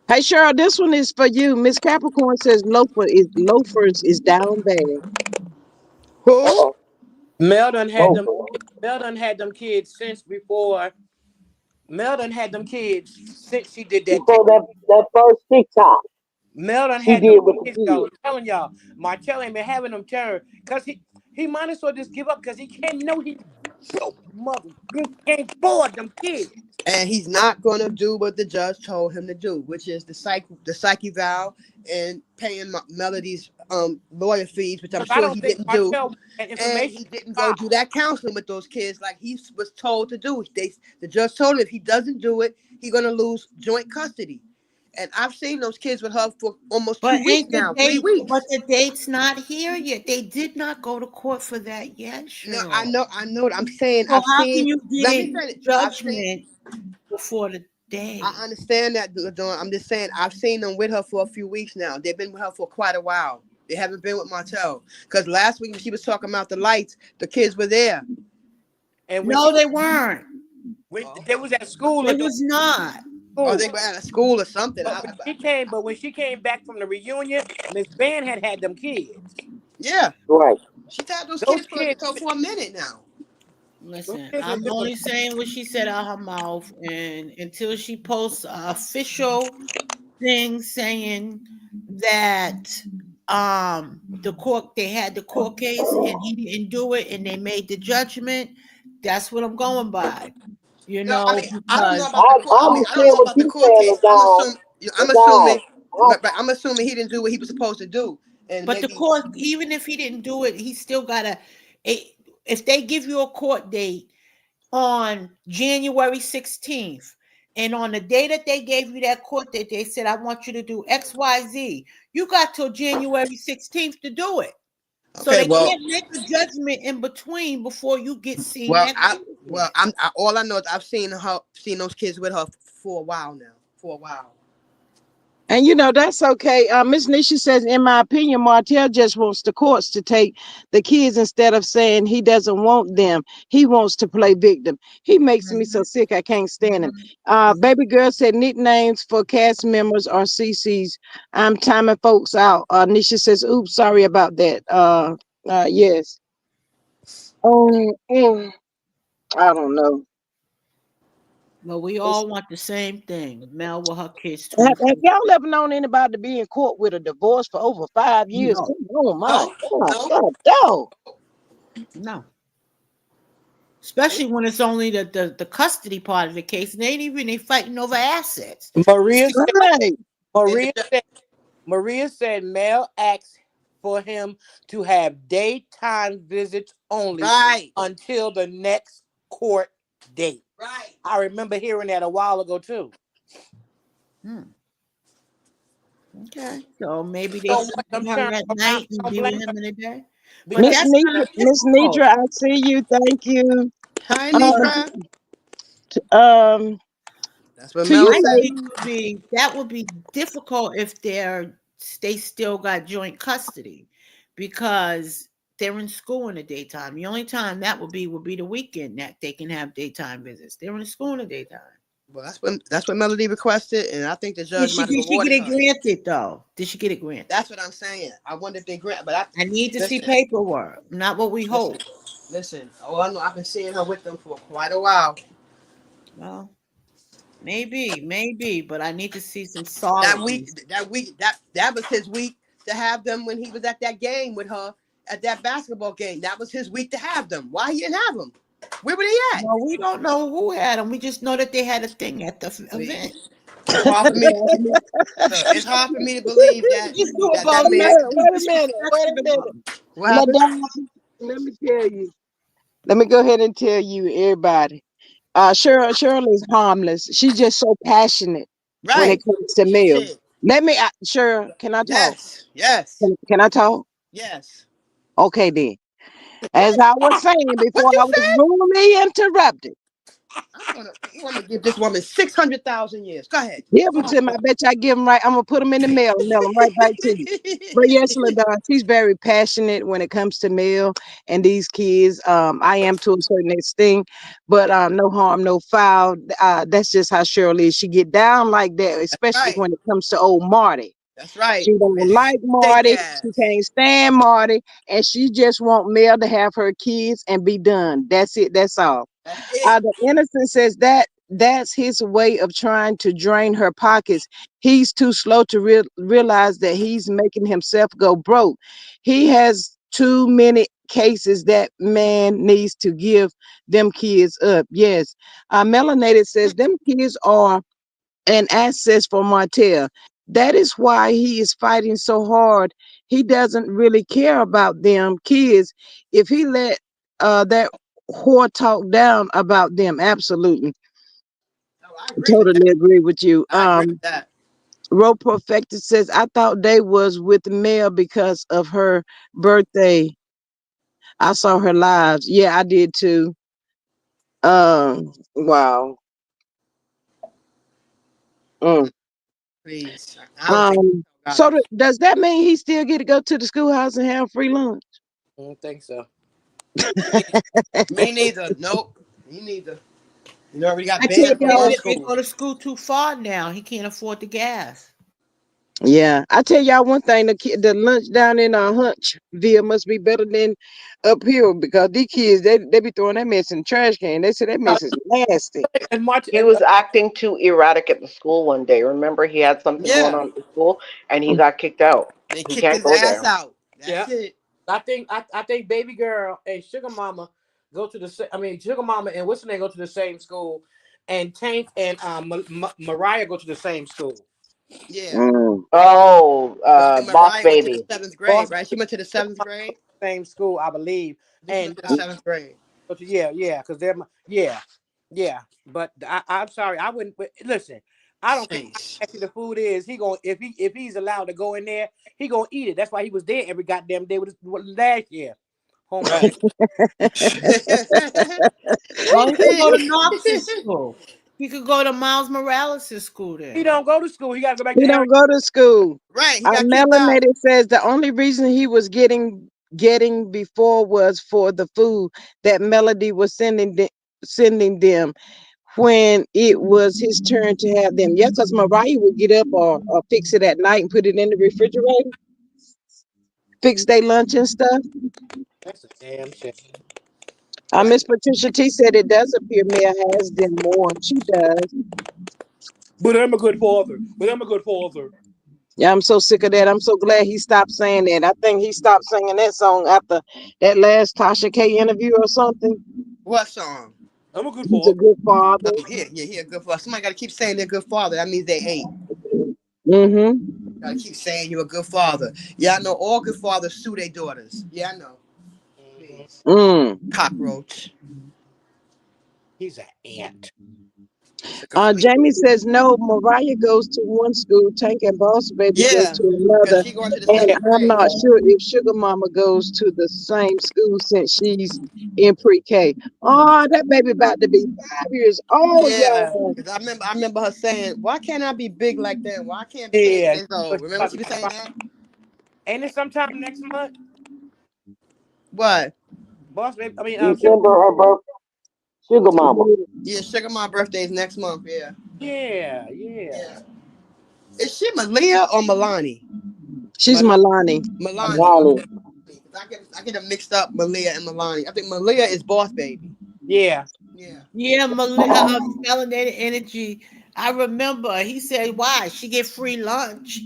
hey Cheryl, this one is for you. Miss Capricorn says loafers is down bad. Who? Uh-oh. Mel done had them. Local. Mel done had them kids since before. Mel done had them kids since she did that tape. Before that first TikTok Mel done she had them did with the kids, y'all. I'm kids. telling y'all, Martell ain't been having them turn because he might as well just give up because he can't know he broke mother. He can't afford them kids. And he's not gonna do what the judge told him to do, which is the psyche vow and paying Melody's lawyer fees, which I'm Because I sure don't he think didn't do. Martell wants that And information he didn't go do filed. that counseling with those kids like he was told to do. The judge told him if he doesn't do it, he's gonna lose joint custody. And I've seen those kids with her for almost but 2 weeks ain't the now, three date? But weeks. the date's not here yet. They did not go to court for that yet, No, Cheryl. I know. I'm saying So I've how can seen. you Let me get finish. I've seen. judgment before the I date? understand that, Ladon. I'm just saying I've seen them with her for a few weeks now. They've been with her for quite a while. They haven't been with Martell. Because last week when she was talking about the lights, the kids were there. And when No, they weren't. Oh, they was at school They or doing was not. or school. they were at a school or something. But when she came back from the reunion, Miss Van had them kids. Yeah, Right. she's had those Those kids kids, for a minute now. those Listen, kids been I'm doing. only saying what she said out her mouth, and until she posts an official thing saying that the court they had the court case and he didn't do it and they made the judgment, that's what I'm going by. You No, I know, mean I don't know because about the court. I I mean I don't understand know what about the you're court saying, case. Ladon. I'm Ladon. assuming. Right, I'm assuming he didn't do what he was supposed to do, and but the maybe. court, even if he didn't do it, he still gotta if they give you a court date on January 16th, and on the day that they gave you that court date, they said, I want you to do XYZ. You got till January 16th to do it. So Okay, they well, can't make a judgment in between before you get seen well, that I court well, date. all I know is I've seen those kids with her for a while now. For a while. And you know, that's okay. Miss Nisha says, in my opinion, Martell just wants the courts to take the kids instead of saying he doesn't want them. He wants to play victim. He makes me so sick I can't stand him. Baby girl said nicknames for cast members are CC's. I'm timing folks out. Nisha says, oops, sorry about that. Yes. Oh, I don't know. Well, we all want the same thing. Mel with her kids Have 24. y'all ever known anybody to be in court with a divorce for over 5 years? No, Come on, my No, God, no. God, dog. no. Especially when it's only the custody part of the case, and they ain't even they fighting over assets. Maria said, Right. And Maria said, Maria said Mel asked for him to have daytime visits only right, until the next court date. right. I remember hearing that a while ago too. Hmm. Okay, so maybe they So sleep what? Them with her turn at around. night and Don't be blame with her him in the day. But because Miss that's Nidra, not Miss difficult. Nidra, I see you. Thank you. Hi, Um, Nidra. um, That's what to Mel you, My said. lady. thing would be that would be difficult if they still got joint custody because they're in school in the daytime. The only time that would be the weekend that they can have daytime visits. They're in school in the daytime. Well, that's what Melody requested, and I think the Did judge she might have did she get awarded it her. granted though? Did she get it granted? That's what I'm saying. I wonder if they grant, but I I need to see listen, paperwork, not what we listen, hope. listen. Oh, I know. I've been seeing her with them for quite a while. Well, maybe, but I need to see some That solids. week, that was his week to have them when he was at that game with her at that basketball game. That was his week to have them. Why he didn't have them? Where were they at? Well, we don't know who had them. We just know that they had a thing at the event. Please, it's hard for me. It's hard for me to believe We that just know that about Wait a man. minute, Messi. We wait a minute, wait a disrespected minute. him. What happened? Madonna, let me tell you. Let me go ahead and tell you, everybody. Cheryl is harmless. She's just so passionate when it Right. comes to She meals. said Let me, Cheryl, can I talk? yes, yes, Can I talk? yes. Okay, then. As I was saying What before you I was say? rudely interrupted, You want to give this woman 600,000 years? Go ahead. give Go them on. to me. I bet you I give them right. I'm gonna put them in the mail and mail them right back to you. But yes, LaDon, she's very passionate when it comes to Mel and these kids. I am to a certain extent, but no harm, no foul. That's just how Cheryl is. She get down like that, especially Right. when it comes to old Marty. That's right. She don't And like stink Marty. She ass. can't stand Marty, and she just want Mel to have her kids and be done. That's it. That's all. That's it. The innocent says that's his way of trying to drain her pockets. He's too slow to realize that he's making himself go broke. He has too many cases. That man needs to give them kids up. Yes. Melanated says them kids are an asset for Martell. That is why he is fighting so hard. He doesn't really care about them kids. If he let that whore talk down about them, absolutely, Oh, I agree with that. totally agree with you. I agree with that. Roe Perfected says, I thought they was with Mel because of her birthday. I saw her lives. Yeah, I did too. Wow. Mm. Please. I don't think so. Got So her. does that mean he still get to go to the schoolhouse and have free lunch? I don't think so. Me, me neither. Nope. Me neither. You already got I tell banned from y'all all that they schools. go to school too far now. He can't afford the gas. Yeah, I tell y'all one thing: the lunch down in Hunchville must be better than up here because these kids they be throwing that mess in the trash can. They say that No, mess is nasty. and March He was acting too erratic at the school one day. Remember, he had something going Yeah. on at the school and he got kicked out. They He kicked can't his go ass there. out. That's yeah. it. I think baby girl and sugar mama go to I mean sugar mama and what's her name go to the same school, and Tank and Mariah go to the same school. Yeah. Mm. Oh, Because I think Boss Mariah went to the Baby. seventh grade, Boss right? She went to the sugar seventh mama grade. go to the same school, I believe, I think she went and to the seventh grade. yeah, because yeah. But I'm sorry, I wouldn't. But listen, I don't care how Jeez. nasty the food is. He going if he's allowed to go in there, he gonna eat it. That's why he was there every goddamn day with last year. Homecoming. Right. Right. Well, he could go to Knox's school. He could go to Miles Morales' school He then. don't go to school. He got to go back He to Aaron. don't go to school. He got kicked out. Melanated says the only reason he was getting before was for the food that Melody was sending them when it was his turn to have them. Yeah, because Mariah would get up or fix it at night and put it in the refrigerator, fix their lunch and stuff. That's a damn shame. Right. Miss Patricia T said it does appear Mel has them more. She does. But I'm a good father. But I'm a good father. Yeah, I'm so sick of that. I'm so glad he stopped saying that. I think he stopped singing that song after that last Tasha K interview or something. What song? I'm a good He's a father. good father. He a good father. Somebody got to keep saying they're good father. That means they ain't. Mm-hmm. Gotta keep saying you're a good father. Yeah, I know all good fathers sue their daughters. Yeah, I know. Hmm. Please. Mm. Cockroach. He's an ant. It's a complete. Jamie says no. Mariah goes to one school. Tank and Boss Baby goes Yeah, to because another. she going to the And Yeah. seventh I'm grade. not sure if Sugar Mama goes to the same school since she's in pre-K. Oh, that baby about to be 5 years old, Yeah, y'all. because I remember her saying, "Why can't I be big like them? Why I can't be 8 Yeah. years old?" But Remember she was saying about, that? ain't it sometime next month? What? Boss baby. I mean, sugar. December, her birth, Sugar Mama. Yeah, Sugar My birthday is next month. Yeah, Yeah. Yeah. yeah. Is she Malia or Milani? She's Milani. Milani. Ronnie. Okay. 'Cause I get them mixed up, Malia and Milani. I think Malia is Boss Baby. Yeah. Yeah. Yeah, melanated energy. I remember he said, "Why she get free lunch?"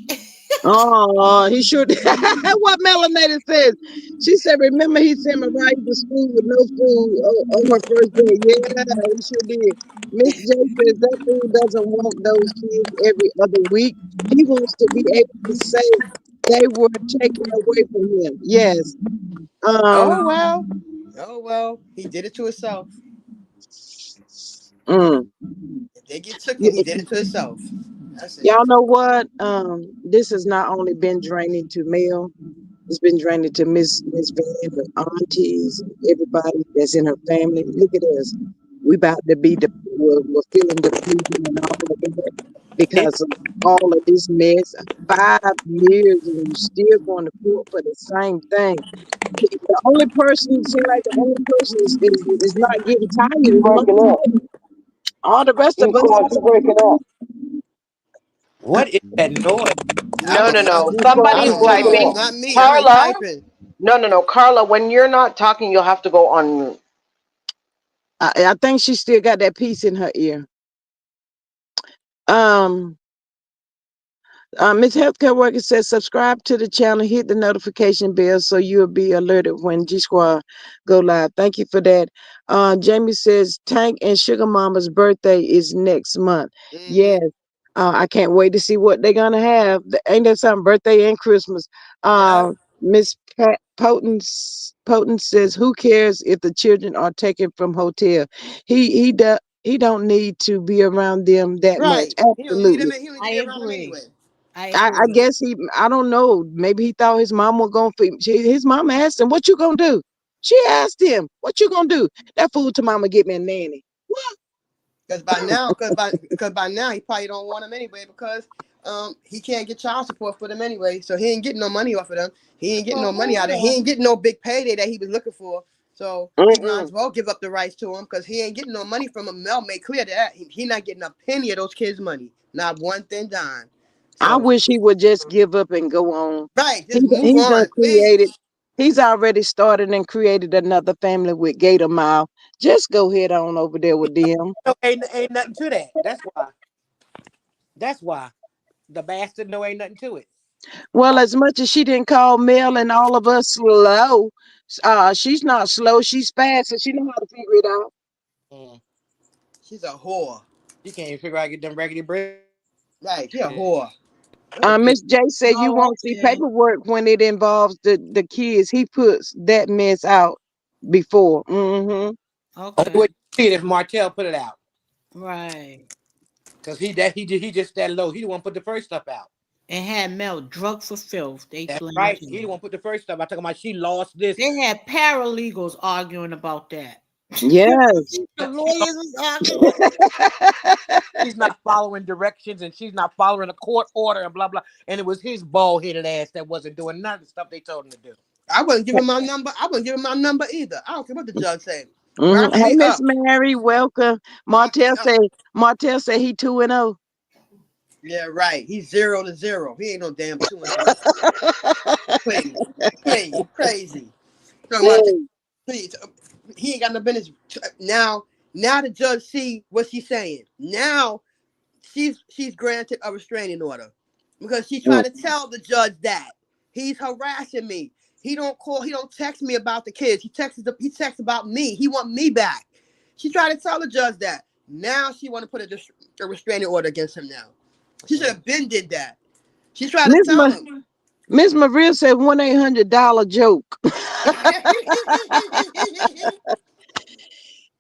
Oh, he sure did. What Melanated says. She said, remember he sent Mariah to school with no food on her first day. Yeah, he sure did. Miss J says that fool doesn't want those kids every other week. He wants to be able to say they were taken away from him. Yes. Um, Oh well. Oh well. He did it to himself. mm. If they get taken, he Y- did it to himself. That's it. Y'all know what? This has not only been draining to Mel. It's been draining to Miss Van, her aunties, everybody that's in her family. Look at us. We about to be we're feeling depleted and all of that Yeah. because of all of this mess. 5 years and you still going to court for the same thing. The only person seem like the only person is not getting tired You is breaking Martell. up. All the rest of You us. caught you breaking up. What is that noise? I No, don't no, know. no. You I caught Somebody's you don't breaking know. It's typing. up. not me. I ain't Carla? typing. No, no, no. Carla, when you're not talking, you'll have to go on mute. I think she still got that piece in her ear. Um, Ms. Healthcare Worker says subscribe to the channel, hit the notification bell so you'll be alerted when G Squad go live. Thank you for that. Jamie says Tank and Sugar Mama's birthday is next month. Mm-hmm. Yes. I can't wait to see what they're gonna have. Ain't that something? Birthday and Christmas. Yeah. Miss Potent says, "Who cares if the children are taken from hotel? He don't need to be around them that much. Right. He don't need him. Absolutely. He don't need to I be around him agree. anyway. I I agree. guess I don't know. Maybe he thought his mom was gonna feed. His mom asked him, "What you gonna do?" She asked him, "What you gonna do?" That fool to mama get me a nanny. What? Because by now he probably don't want him anyway because he can't get child support for them anyway. So he ain't getting no money off of them. He ain't getting Well, no money out hold of. He on. ain't getting no big payday that he was looking for. So he might Mm-mm. as well give up the rights to him because he ain't getting no money from him. Mel made clear that he not getting a penny of those kids' money, not one thin dime. I So wish he would just give up and go on. right, He just move he done on, created. please. He's already started and created another family with Gator Mile. Just go head on over there with them. No, ain't nothing to that. That's why. That's why. The bastard know ain't nothing to it. Well, as much as she didn't call Mel and all of us slow, she's not slow. She's fast, and she know how to figure it out. Mm. She's a whore. You can't even figure out how to get them raggedy bread. Right, she a whore. What a piece. Miss J said you Oh, won't see okay. paperwork when it involves the kids. He puts that mess out before. Hmm. Only way Okay. you see it if Martell put it out. Right. Cause he just that low. He the one put the first stuff out. And had Mel drug for filth. They That's blamed right. He the him. one put the first stuff. I talking about she lost this. They had paralegals arguing about that. Yes. The She lost. lawyers was arguing. She's not following directions and she's not following a court order and blah blah. And it was his bald headed ass that wasn't doing none of the stuff they told him to do. I wouldn't give him my number. I wouldn't give him my number either. I don't care what the judge say. Hmm. Mark Hey, me Miss up. Mary, welcome. Mark me up. Martell say he 2-0. Yeah, right. He's 0 to 0. He ain't no damn 2-0. Please, please, you crazy. Talking about Hey, please. He ain't got no business. Now the judge see what she's saying. Now she's granted a restraining order because she Mm. tried to tell the judge that he's harassing me. He don't call. He don't text me about the kids. He texts about me. He want me back. She tried to tell the judge that. Now she want to put a restraining order against him. Now she should have been did that. She tried to Miss tell Ma- him. Miss Maria said $1-800 joke.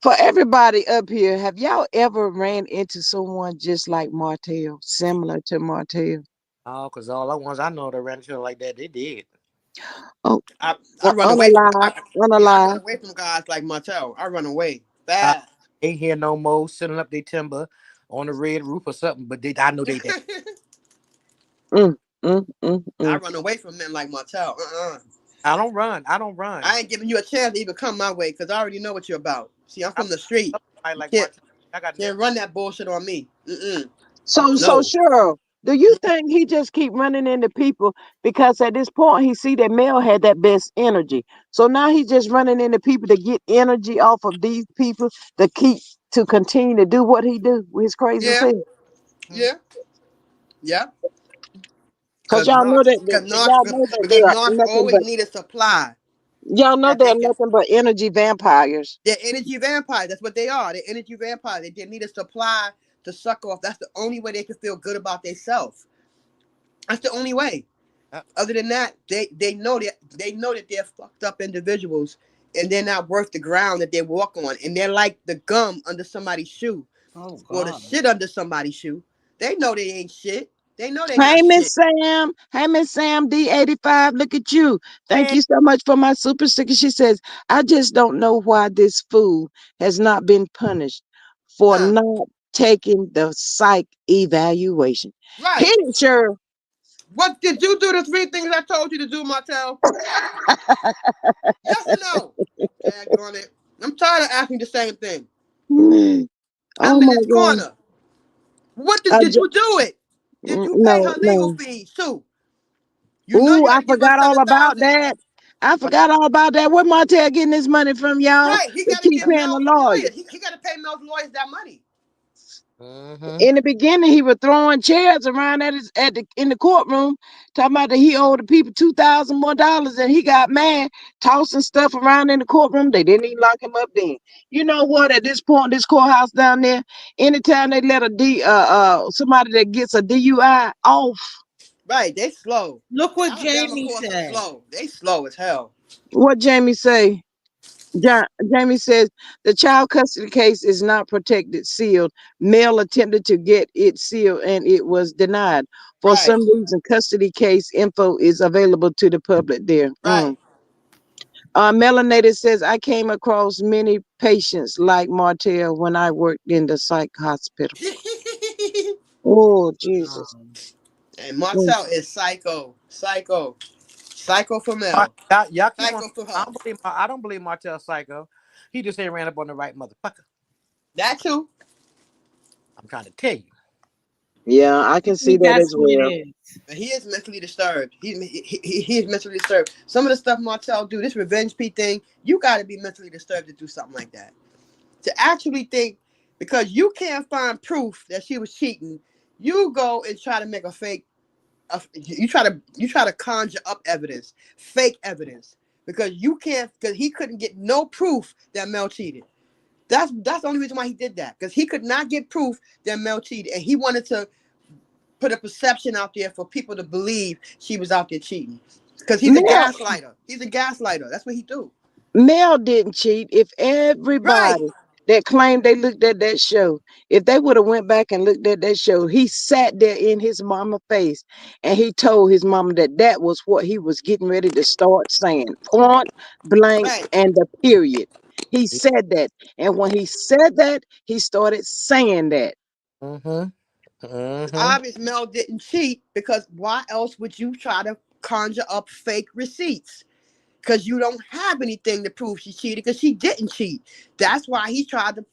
For everybody up here, have y'all ever ran into someone just like Martell, similar to Martell? Oh, because all the ones I know that ran into like that, they did. Oh, I run away from. unalive, Yeah, I run unalive. away from guys like Martell. I run away I fast. ain't here no more, sitting up their timber on the red roof or something, but I know they dead. Mm, mm, mm, I mm. run away from men like Martell. I don't run. I don't run. I ain't giving you a chance to even come my way because I already know what you're about. See, I'm I from the street. I You like Martell. I got can't next. run that bullshit on me. So No. sure. Do you think he just keep running into people because at this point he see that Mel had that best energy? So now he's just running into people to get energy off of these people to continue to do what he do with his crazy Yeah, self. Mhm. yeah, yeah. Cause Because y'all know that they are Narcs nothing always but need a supply that they're they can. nothing but energy vampires. They're energy vampires. That's what they are. They're energy vampires. They need a supply to suck off. That's the only way they can feel good about themselves. That's the only way. Uh, Other than that, they know that they're fucked up individuals and they're not worth the ground that they walk on. And they're like the gum under somebody's shoe Oh or the God. shit under somebody's shoe. They know they ain't shit. They know they Hey not shit. Miss Sam. Hey Miss Sam D85. Look at you. Thank man, you so much for my super sticker. She says, I just don't know why this fool has not been punished for Huh. not taking the psych evaluation. Hit Right. it, sure. What did you do the three things I told you to do, Martell? Yes or no? Daggone it. I'm tired of asking the same thing. Oh I'm in my this God. corner. What I did ju- you do it? Did you pay no, her legal no. fees too? You know Ooh, you got I to give her forgot all about 7,000. that. I forgot all about that. Where Martell getting this money from, y'all? Right. He To got to keep give paying the Mel's lawyer. lawyers. He got to pay Mel's lawyers that money. mm-hmm. In the beginning, he was throwing chairs around in the courtroom, talking about that he owed the people $2,000 more, and he got mad, tossing stuff around in the courtroom. They didn't even lock him up then. You know what? At this point, this courthouse down there, anytime they let somebody that gets a DUI off, Right. They slow. Look what Alabama Jamie courts are said. slow. They slow as hell. what Jamie say? Jamie says the child custody case is not protected, sealed. Male attempted to get it sealed and it was denied. For Right. some reason, custody case info is available to the public there. Right. Melanated says, I came across many patients like Martell when I worked in the psych hospital. Oh, Jesus. Um, And Mm. Martell is psycho. Psycho. Psycho for Y'all, Mel. y'all keep on. Psycho for her. I don't believe Martell psycho. He just ain't ran up on the right motherfucker. That too. I'm trying to tell you. Yeah, I I can see think that that's as what it well. is. But he is mentally disturbed. He is mentally disturbed. Some of the stuff Martell do, this revenge P thing, you got to be mentally disturbed to do something like that. To actually think, because you can't find proof that she was cheating, you go and try to make a fake. You try to conjure up evidence, fake evidence, because you can't. Because he couldn't get no proof that Mel cheated. That's the only reason why he did that. Because he could not get proof that Mel cheated, and he wanted to put a perception out there for people to believe she was out there cheating. Because he's a Mel, gaslighter. He's a gaslighter. That's what he do. Mel didn't cheat. If Right. everybody that claimed they looked at that show, if they would have went back and looked at that show, he sat there in his mama face and he told his mama that that was what he was getting ready to start saying. Point blank Right. and the period. He said that. And when he said that, he started saying that. Mm-hmm. It's Mm-hmm. obvious Mel didn't cheat because why else would you try to conjure up fake receipts? Because you don't have anything to prove she cheated because she didn't cheat. That's why he tried to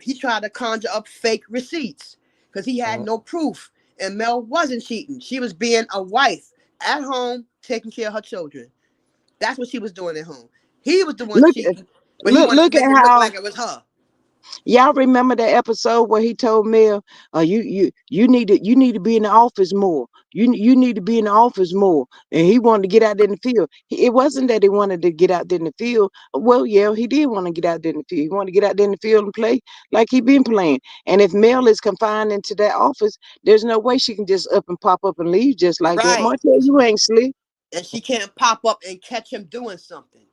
he tried to conjure up fake receipts because he had no proof. And Mel wasn't cheating. She was being a wife at home taking care of her children. That's what she was doing at home. He was the one Look cheating. but he wanted to look make at it look how like it was her. y'all remember the episode where he told Mel, you need to be in the office more. You need to be in the office more. And he wanted to get out there in the field. It wasn't that he wanted to get out there in the field. Well, yeah, he did want to get out there in the field. He wanted to get out there in the field and play like he been playing. And if Mel is confined into that office, there's no way she can just up and pop up and leave just like that. Right. Martell, you ain't slick. And she can't pop up and catch him doing something.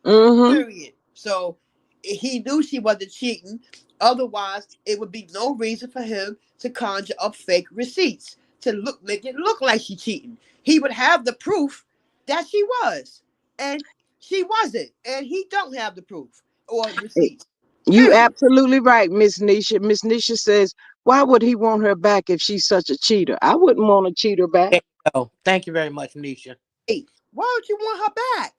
Mm-hmm. Period. So he knew she wasn't cheating. Otherwise, it would be no reason for him to conjure up fake receipts to make it look like she cheating. He would have the proof that she was, and she wasn't, and he don't have the proof or receipts. You Period. absolutely right, Miss Nisha. Miss Nisha says, why would he want her back if she's such a cheater? I wouldn't want to cheat her back. There you go. Thank you very much, Nisha. Hey, why would you want her back?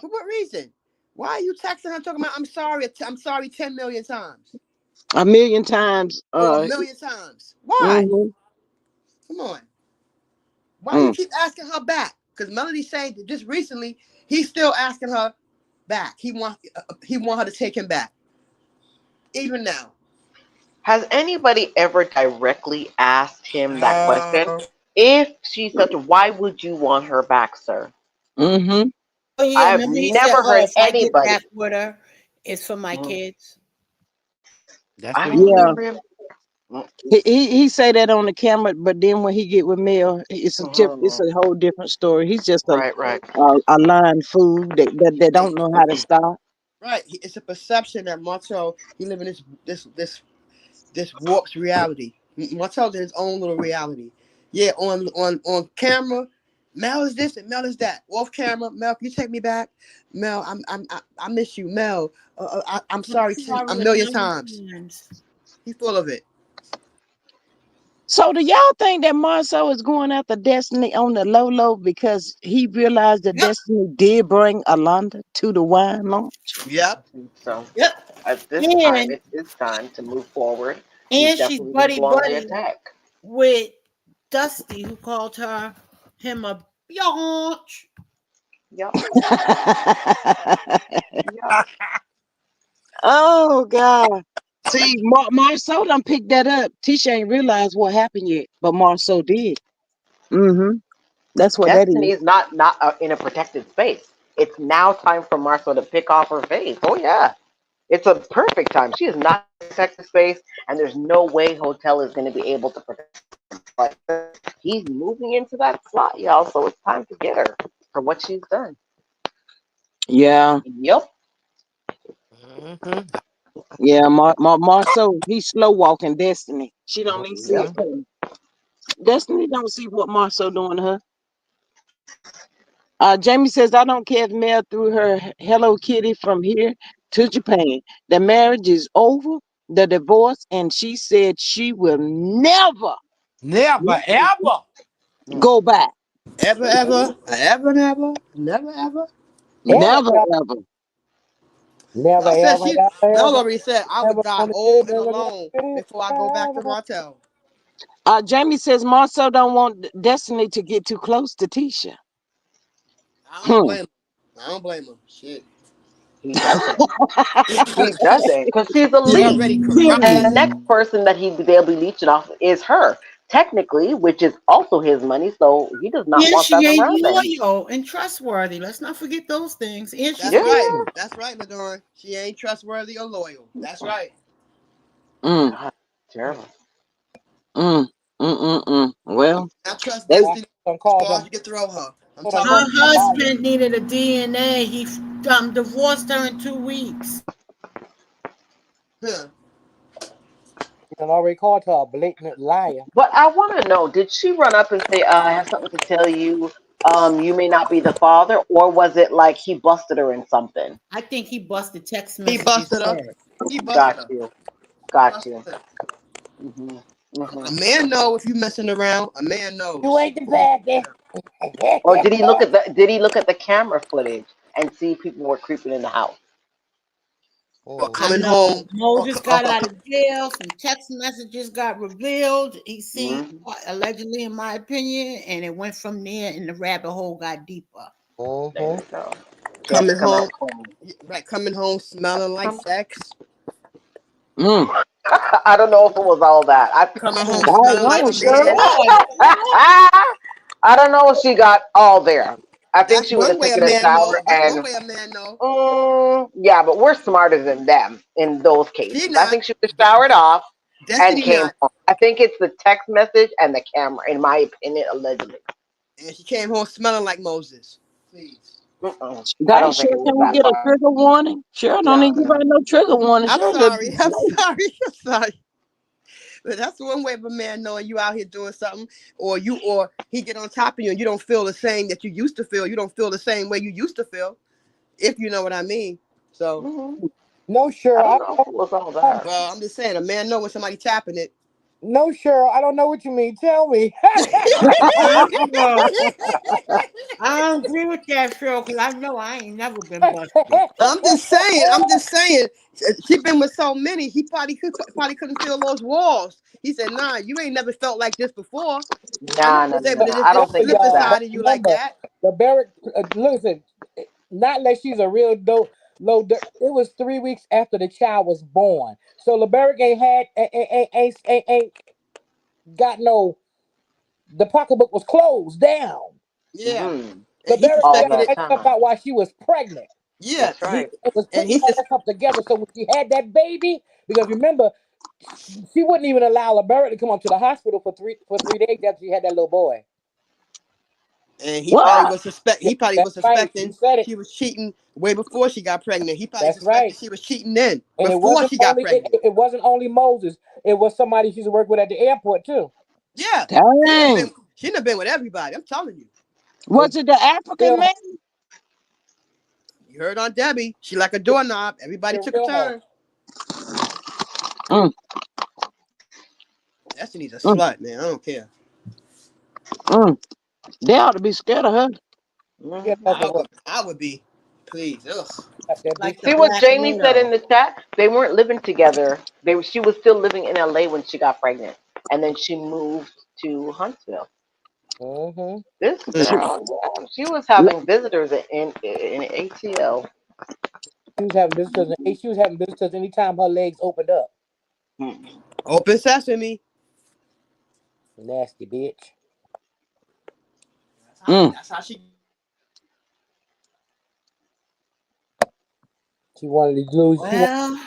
For what reason? Why are you texting her talking about I'm sorry 10 million times? A million times. Or a million times? Why? Mhm, Come on. Why you mm. keep asking her back? Because Melody said that just recently he's still asking her back. He want her to take him back, even now. Has anybody ever directly asked him that question? Uh, If she's such, why would you want her back, sir? Mhm. Oh yeah, I've remember he said, never "Oh, heard if I get anybody. back with her, it's for my Mm, kids." That's I what he don't said. Yeah. remember him. Mm, He say that on the camera, but then when he get with Mel, it's mhm. a whole different story. He's just Right, right. a lying fool that don't know how to stop. right. It's a perception that Martel he live in this warped reality. Martel's in his own little reality. Yeah, on camera, Mel is this and Mel is that. Off camera, Mel, can you take me back? Mel, I miss you, Mel. I'm I'm sorry, a sorry a million million times. times. He's full of it. So do y'all think that Marceau is going after Destiny on the low low because he realized that Yep, Destiny did bring Alonda to the wine launch? I yep, think so. yep. At this time, And it's his time to move forward. He's she's definitely going to buddy go on the buddy attack. with Dusty, who called him a biatch. Yep, yep. Oh God. See, Marceau done picked that up. Tisha ain't realized what happened yet, but Marceau did. Mm-hmm. That's what that Destiny is. is not in a protected space. It's now time for Marcel to pick off her face. Oh yeah, it's a perfect time. She is not in a protected space, and there's no way Hotel is going to be able to protect her. He's moving into that slot, y'all. So it's time to get her for what she's done. Yeah. Yep. Mm-hmm. Yeah. Marceau, he's slow walking Destiny. She don't even see Yep. it Mm-hmm. coming. Destiny don't see what Marceau doing to her. Jamie says, I don't care if Mel threw her Hello Kitty from here to Japan. The marriage is over, the divorce, and she said she will never Never, ever, Mm. go back. Ever, ever, ever, never, never, ever. ever, Never, ever, ever. never, Mel said ever, she. ever, Mel ever, already said I would ever die gonna old get and the alone lady before I go back to forever. Martel. Jamie says Marcel don't want Destiny to get too close to Tisha. I don't Hmm. blame him. I don't blame him. Shit. He doesn't. He doesn't, because she's a He leech, already and the corrupted. next person that they'll be leeching off is her, technically, which is also his money. So he does not And want she that ain't around him. loyal and trustworthy. Let's not forget those things. And she's That's Yeah. right. pregnant. That's right, Ladon. She ain't trustworthy or loyal. That's right. Mm, God, terrible. mm, mm. Well, I trust they Destiny Don't as call far as them. you can throw her. I'm Don't telling call Her you. them a liar. husband needed a DNA. He divorced her in 2 weeks. Huh. You done already called her a blatant liar. But I want to know, did she run up and say, I have something to tell you? You may not be the father, or was it like he busted her in something? I think he busted text He messages busted her. first. He busted Got her. you. He Got busted you. her. hmm A hmm man know if you messing around. A man You knows. ain't the daddy. Or did he look at the camera footage and see people were creeping in the house? Or Mm. I coming know home. Moses got out of jail. Some text messages got revealed. He seen hmm allegedly, in my opinion, and it went from there, and the rabbit hole got deeper. There Mm-hmm. you go. She has to Coming come out home, clean. right? Coming home smelling like sex. Mm. I don't know if it was all that. Coming home smelling like Daggone, a It Shirley. man. was. I don't know if she got all there. I think That's she would one have way a taken a man know. shower That's one and way a man know. yeah, but we're smarter than them in those She cases. I not. think she was showered off and Destiny came not. home. I think it's the text message and the camera, in my opinion, allegedly. And she came home smelling like Moses. Please. Mm-mm. I Dang, don't think Shirley, it was can we that get a far. trigger warning? Shirley don't No, even give out no. no trigger warning. I'm Shirley just sorry. I'm sorry. I'm sorry. But that's one way of a man knowing you out here doing something, or he get on top of you and you don't feel the same that you used to feel. You don't feel the same way you used to feel, if you know what I mean. So, Hmm. No, I sure. don't I know if don't. it was all Um, that. well, I'm just saying, a man know when somebody tapping it. no, sure. I don't know what you mean. Tell me. I don't agree with that, Phil, because I know I ain't never been busted. I'm just saying. I'm just saying. She been with so many. He probably couldn't feel those walls. He said, "Nah, you ain't never felt like this before. I never Nah, no, was no, able no. to I just don't think slip it's Y'all, that. but inside of you like remember, that." the barrack. Listen, not unless she's a real low. It was 3 weeks after the child was born, so LeBerick ain't had ain't got no. The pocketbook was closed down. Yeah, LeBerick Hmm. and he All suspected figured it. that that stuff time. out while she was pregnant. Yeah, That's right. It was and putting all that stuff together. So when she had that baby, because remember, she wouldn't even allow LeBerick to come up to the hospital for 3 days after she had that little boy. he probably what? was suspect. Yeah, He probably that's was right. He suspecting said it. she was cheating way before she got pregnant. He probably That's suspected right. she was cheating then And it before wasn't she got only pregnant. it wasn't only Moses. It was somebody she used to work with at the airport too. Yeah, Dang. she done been with everybody. I'm telling you. So Was it the African real, man? You heard on Debbie. She like a doorknob. Everybody the took a real her. turn. Mm, Destiny's a mm, slut, man. I don't care. mm. They ought to be scared of her. Yeah, Hmm. off of what? I would be. Please. Ugh. That Like bitch. the See what Black Jamie said in Widow. the chat? They weren't living together. She was still living in LA when she got pregnant, and then she moved to Huntsville. Mm-hmm. This She, girl, yeah, she was having visitors in ATL. She was having visitors. And she was having visitors anytime her legs opened up. Hmm. Open sesame. Nasty bitch. mm, That's how she. She wanted to lose. Well,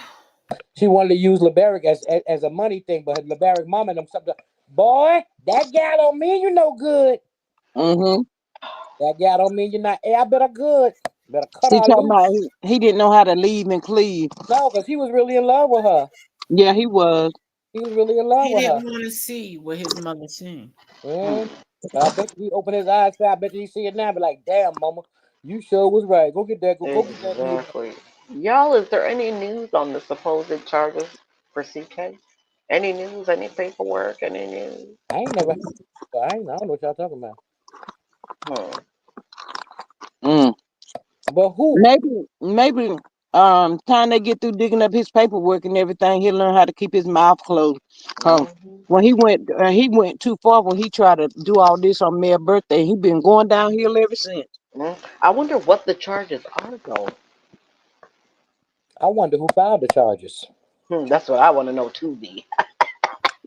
She wanted to use LeBerick as a money thing, but LeBerick mama and them something. Boy, that gal don't mean you no good. mm-hmm. That gal don't mean you're not. Hey, I better good. Better cut She her talking about loose. he didn't know how to leave and cleave. No, because he was really in love with her. Yeah, he was. He was really in love he with her. didn't want to see what his mother seen. Mm. Hmm. But I bet you he opened his eyes. I bet you he see it now. Be like, damn, mama, you sure was right. Go get that. Go get that baby. Exactly. Y'all, is there any news on the supposed charges for CK? Any news? Any paperwork? Any news? I ain't never. I don't know what y'all talking about. Hmm. Mm. But who? Maybe time they get through digging up his paperwork and everything, he'll learn how to keep his mouth closed. Hmm. When he went too far when he tried to do all this on Mary's birthday. He been going downhill ever since. I wonder what the charges are, though. I wonder who filed the charges. That's what I want to know too, B.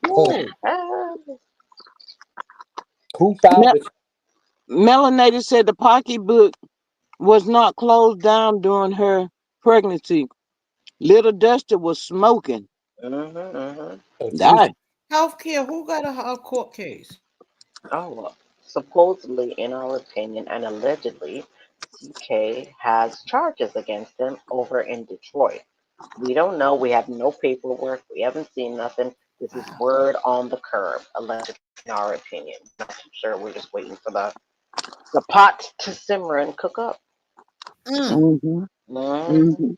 Ooh, Who filed the? Melanated said the pocketbook was not closed down during her pregnancy. Little Duster was smoking. Mm-hmm. Oh, Jesus. Die. healthcare. Who got a court case? Oh, well, supposedly, in our opinion, and allegedly, CK has charges against him over in Detroit. We don't know. We have no paperwork. We haven't seen nothing. This is word on the curb, allegedly, in our opinion. We're not too sure. We're just waiting for the pot to simmer and cook up. Mm. Mm-hmm. Hmm. Mm-hmm.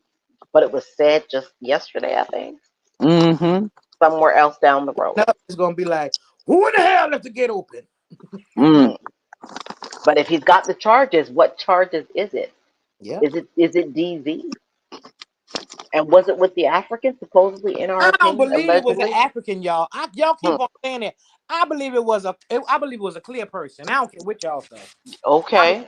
But it was said just yesterday, I think, Mm-hmm. somewhere else down the road. Now it's gonna be like, who in the hell left the gate open? Mm. Hmm. But if he's got the charges, what charges is it? Yeah. Is it DV? And was it with the African, supposedly, in our I don't opinion, believe it was an allegedly? African, y'all. Y'all Hmm. keep on saying it. I believe it was a clear person. I don't care what y'all say. I believe Okay.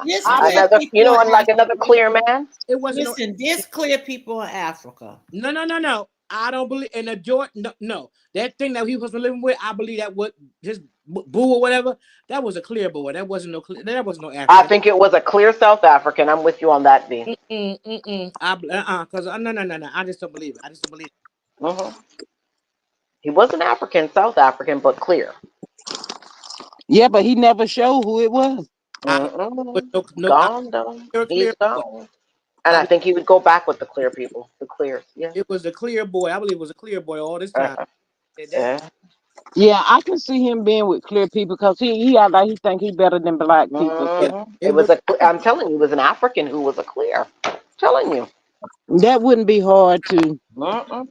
There's I clear believe Another, people in like another Africa. clear man. it wasn't no. Listen, there's clear people in Africa. No, no, no, no. I don't believe in the Jordan. No, no, that thing that he was living with. I believe that what his boo or whatever. That was a clear boy. That wasn't no clear. That wasn't no I African. think it was a clear South African. I'm with you on that, B. Mm-mm, mm-mm. Cause no, no, no, no. I just don't believe it. I just don't believe Hmm. He wasn't African, South African, but clear. Yeah, but he never showed who it was. it. Was Mm-mm. no, no. I Gone, though. clear, He's clear boy. gone. And I I believe think he would go back with the clear people, the clears. Yeah. it was a clear boy. I believe it was a clear boy all this time. Uh-huh. Said that. Yeah. Yeah, I can see him being with clear people because he act like he think he better than black people. Yeah, So It it was. was I'm telling you, it was an African who was a clear. Telling you. that wouldn't be hard to Mm-mm.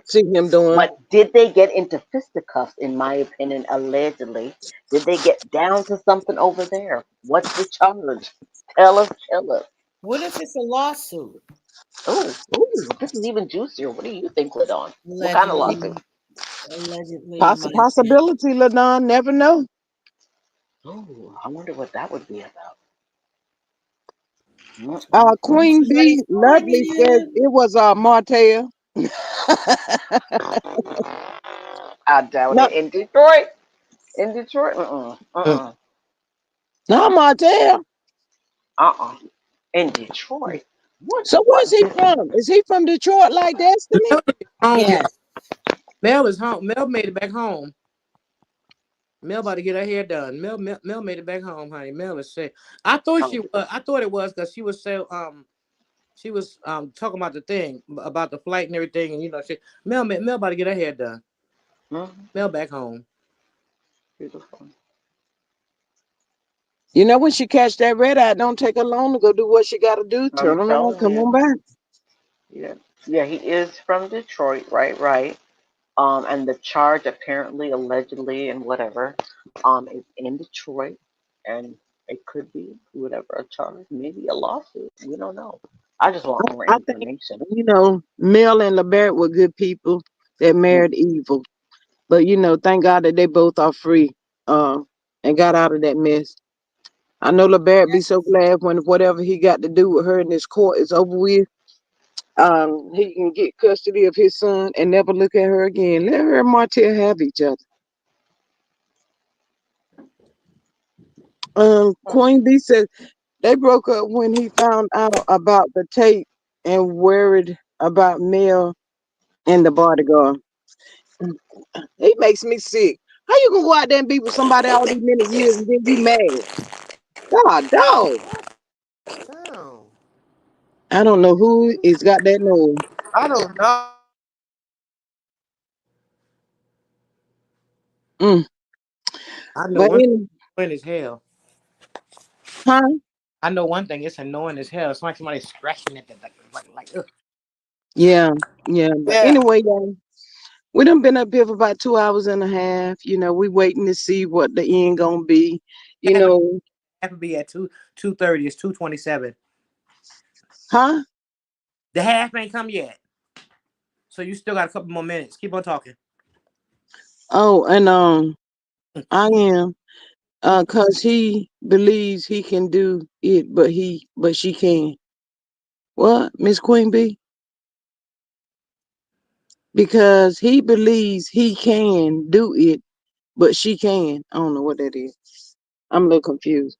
see him doing. But did they get into fisticuffs, in my opinion, allegedly? Did they get down to something over there? What's the charge? Tell us. What if it's a lawsuit? Oh, this is even juicier. What do you think, Ladon? What kind of lawsuit? Allegedly, allegedly, in my opinion. Possibility, Ladon, never know. Oh, I wonder what that would be about. Want Queen somebody B Lovely says started? it was Martell. I doubt No, it. In Detroit? In Detroit? Uh, not Martell. Uh-uh. In Detroit? What? So where's What? he from? Is he from Detroit like Destiny? Mel is home, y'all. Yes. Mel is home. Mel made it back home. Mel about to get her hair done. Mel made it back home, honey. Mel is sick. I thought Oh, she was. I thought it was because she was so she was talking about the thing about the flight and everything, and she Mel about to get her hair done. mhm. Mel back home. Beautiful. You know when she catch that red eye, don't take her long to go do what she got to do. I'm Turn around, telling come on you. back. Yeah. Yeah, he is from Detroit, right, right. And the charge apparently, allegedly, and whatever, is in Detroit, and it could be whatever a charge, maybe a lawsuit. We don't know. I just want more I think information. Mel and LeBert were good people that Mm. married evil, but thank God that they both are free, uh, and got out of that mess. I know LeBert be so glad when whatever he got to do with her in this court is over with. He can get custody of his son and never look at her again. Let her and Martell have each other. Queen B said they broke up when he found out about the tape and worried about Mel and the bodyguard. It makes me sick. How you gonna go out there and be with somebody all these many years and then you mad? God, dog. Oh, I don't know who is got that nose. I don't know. Mm. I know But one thing is hell. huh? I know one thing. It's annoying as hell. It's like somebody scratching at the like. Ugh. Yeah, yeah. But Yeah. anyway, y'all, we done been up here for about 2 hours and a half. We waiting to see what the end gonna be. You Half know, have to be at 2:30. It's 2:27. huh? The half ain't come yet, so you still got a couple more minutes. Keep on talking. Oh, and I am. Cause he believes he can do it, but she can't. What, Miss Queen B? Because he believes he can do it, but she can. I don't know what that is. I'm a little confused.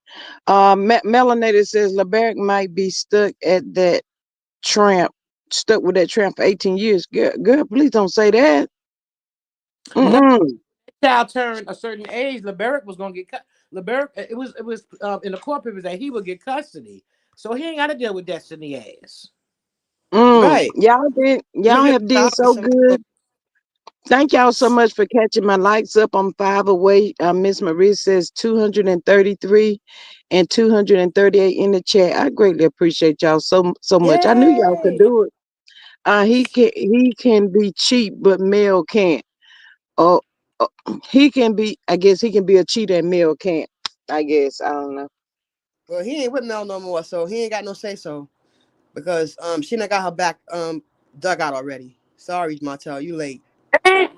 Melanated says LeBerick might be tramp, stuck with that tramp for 18 years. Girl, please don't say that. No Mm-mm. child turned a certain age. LeBerick was gonna get cut. LeBerick, it was in the court papers that he would get custody, so he ain't got to deal with Destiny ass. Mm. Right. Y'all have did so good. Thank y'all so much for catching my likes up. I'm 5 away. Miss Marie says 233 and 238 in the chat. I greatly appreciate y'all so much. I knew y'all could Yay! do it. He can be cheap, but Mel can't. Oh, uh, he can be. I guess he can be a cheater, and Mel can't. I guess I don't know. Well, he ain't with Mel no more, so he ain't got no say so. because she done got her back dug out already. Sorry, Martell, you late. Somebody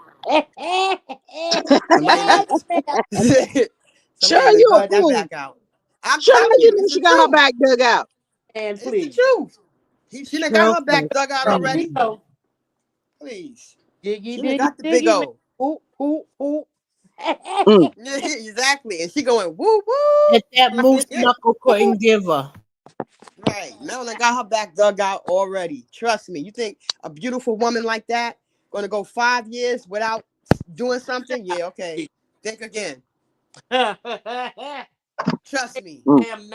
done Sure, somebody done you a dug that fool. back out. I'm Sure, how telling you you, know it's the she got her truth. back dug out? And It's the please. truth. She done got Sure. her back dug out From already. Rio, Please. diggy, She done diggy, got the big diggy, man. O. Ooh, ooh, ooh. Mm. Exactly. And she going woo That that woo. moose knuckle couldn't give her. Right. Marilyn got her back dug out already. Trust me. You think a beautiful woman like that gonna go 5 years without doing something? Yeah, okay. Think again. Trust me. Mm. Damn,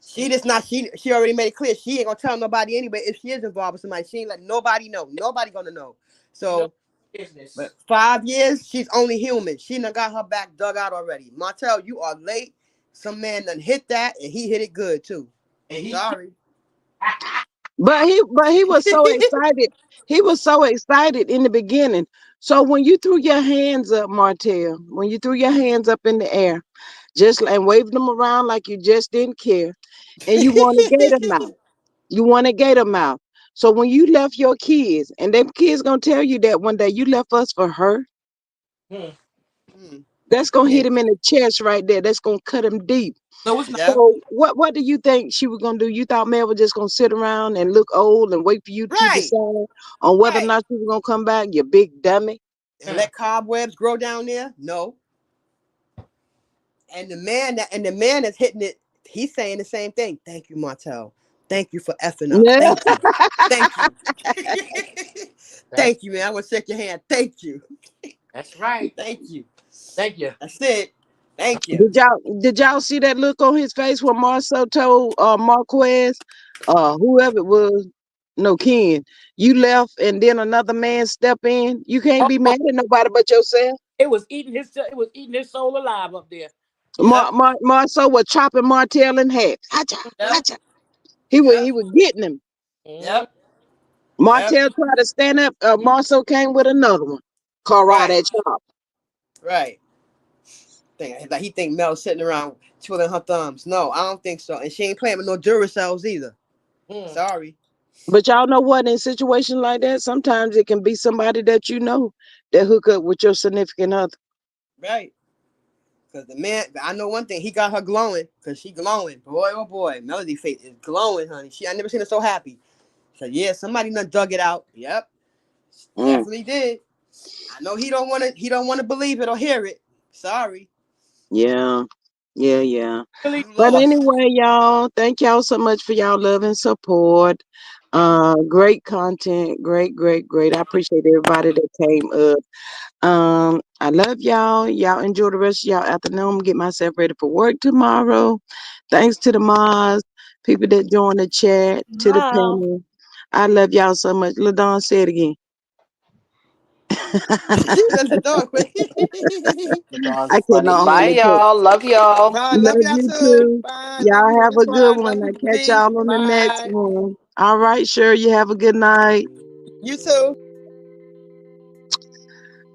She just not she already made it clear she ain't gonna tell nobody anyway. If she is involved with somebody, she ain't let nobody know. Nobody gonna know. no So but business. 5 years, she's only human. She done got her back dug out already. Martell, you are late. Some man done hit that and he hit it good too. And he Sorry. But he was so excited. He was so excited in the beginning. So when you threw your hands up, Martell, when you threw your hands up in the air, just and waved them around like you just didn't care, and you want a gator mouth. You want a gator mouth. So when you left your kids, and them kids gonna tell you that one day you left us for her, Hmm. Hmm. that's gonna Yeah. hit him in the chest right there. That's gonna cut him deep. No, it's not. Yep. So what do you think she was gonna do? You thought Mel was just gonna sit around and look old and wait for you to Right. decide on whether or Right. not she was gonna come back, you big dummy. And let cobwebs grow down there? No. And the man that's hitting it, he's saying the same thing. Thank you, Martell. Thank you for effing up. Yeah. Thank you. Thank you. That's Thank you, man. I want to shake your hand. Thank you. that's right. Thank you. Thank you. That's it. Thank you. Did y'all see that look on his face when Marcel told Marquez, whoever it was, no Ken, you left and then another man step in? You can't be Oh, mad at nobody but yourself. it was eating his soul alive up there. Yep. Marcel was chopping Martell in half. Hacha, Yep. hacha. He was Yep. he was getting him. Mm, Yep. Yep. Martell tried to stand up. Marcel came with another one. Carra Right. that chop. Right. Like he think Mel's sitting around twiddling her thumbs. No, I don't think so. And she ain't playing with no Duracells either. mm. Sorry. But y'all know what? In situations like that, sometimes it can be somebody that you know that hook up with your significant other. Right. Because the man, I know one thing, he got her glowing. Because she glowing. Boy, oh boy. Melody face is glowing, honey. I never seen her so happy. So yeah, somebody done dug it out. Yep. Mm, Definitely did. I know he don't want to believe it or hear it. Sorry. yeah, yeah. Really? You But lost. anyway, y'all, thank y'all so much for y'all love and support. Great content, great. I appreciate everybody that came up. I love y'all. Y'all enjoy the rest of y'all afternoon. Get myself ready for work tomorrow. Thanks to the mods, people that joined the chat, to the Hello. panel. I love y'all so much. LaDon, say it again. Let the door quick. The dog's I cannot funny. Bye, hardly talk. y'all. Love y'all. Bye. Love Love y'all you too. too. Bye. Love Y'all you, have Miss a good Ron. Love one. you, I Miss catch B. y'all on the next Bye. one. All right, sure. You have a good night. You too.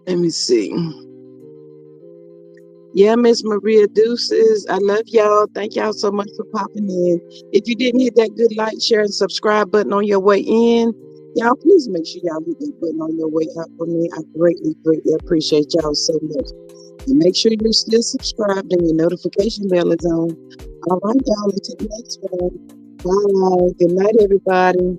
Let me see. Yeah, Miss Maria Deuces. I love y'all. Thank y'all so much for popping in. If you didn't hit that good like, share, and subscribe button on your way in, y'all please make sure y'all hit that button on your way out for me. I greatly appreciate y'all so much. And make sure you're still subscribed and your notification bell is on. All right, y'all. Until the next one. Bye. Good night, everybody.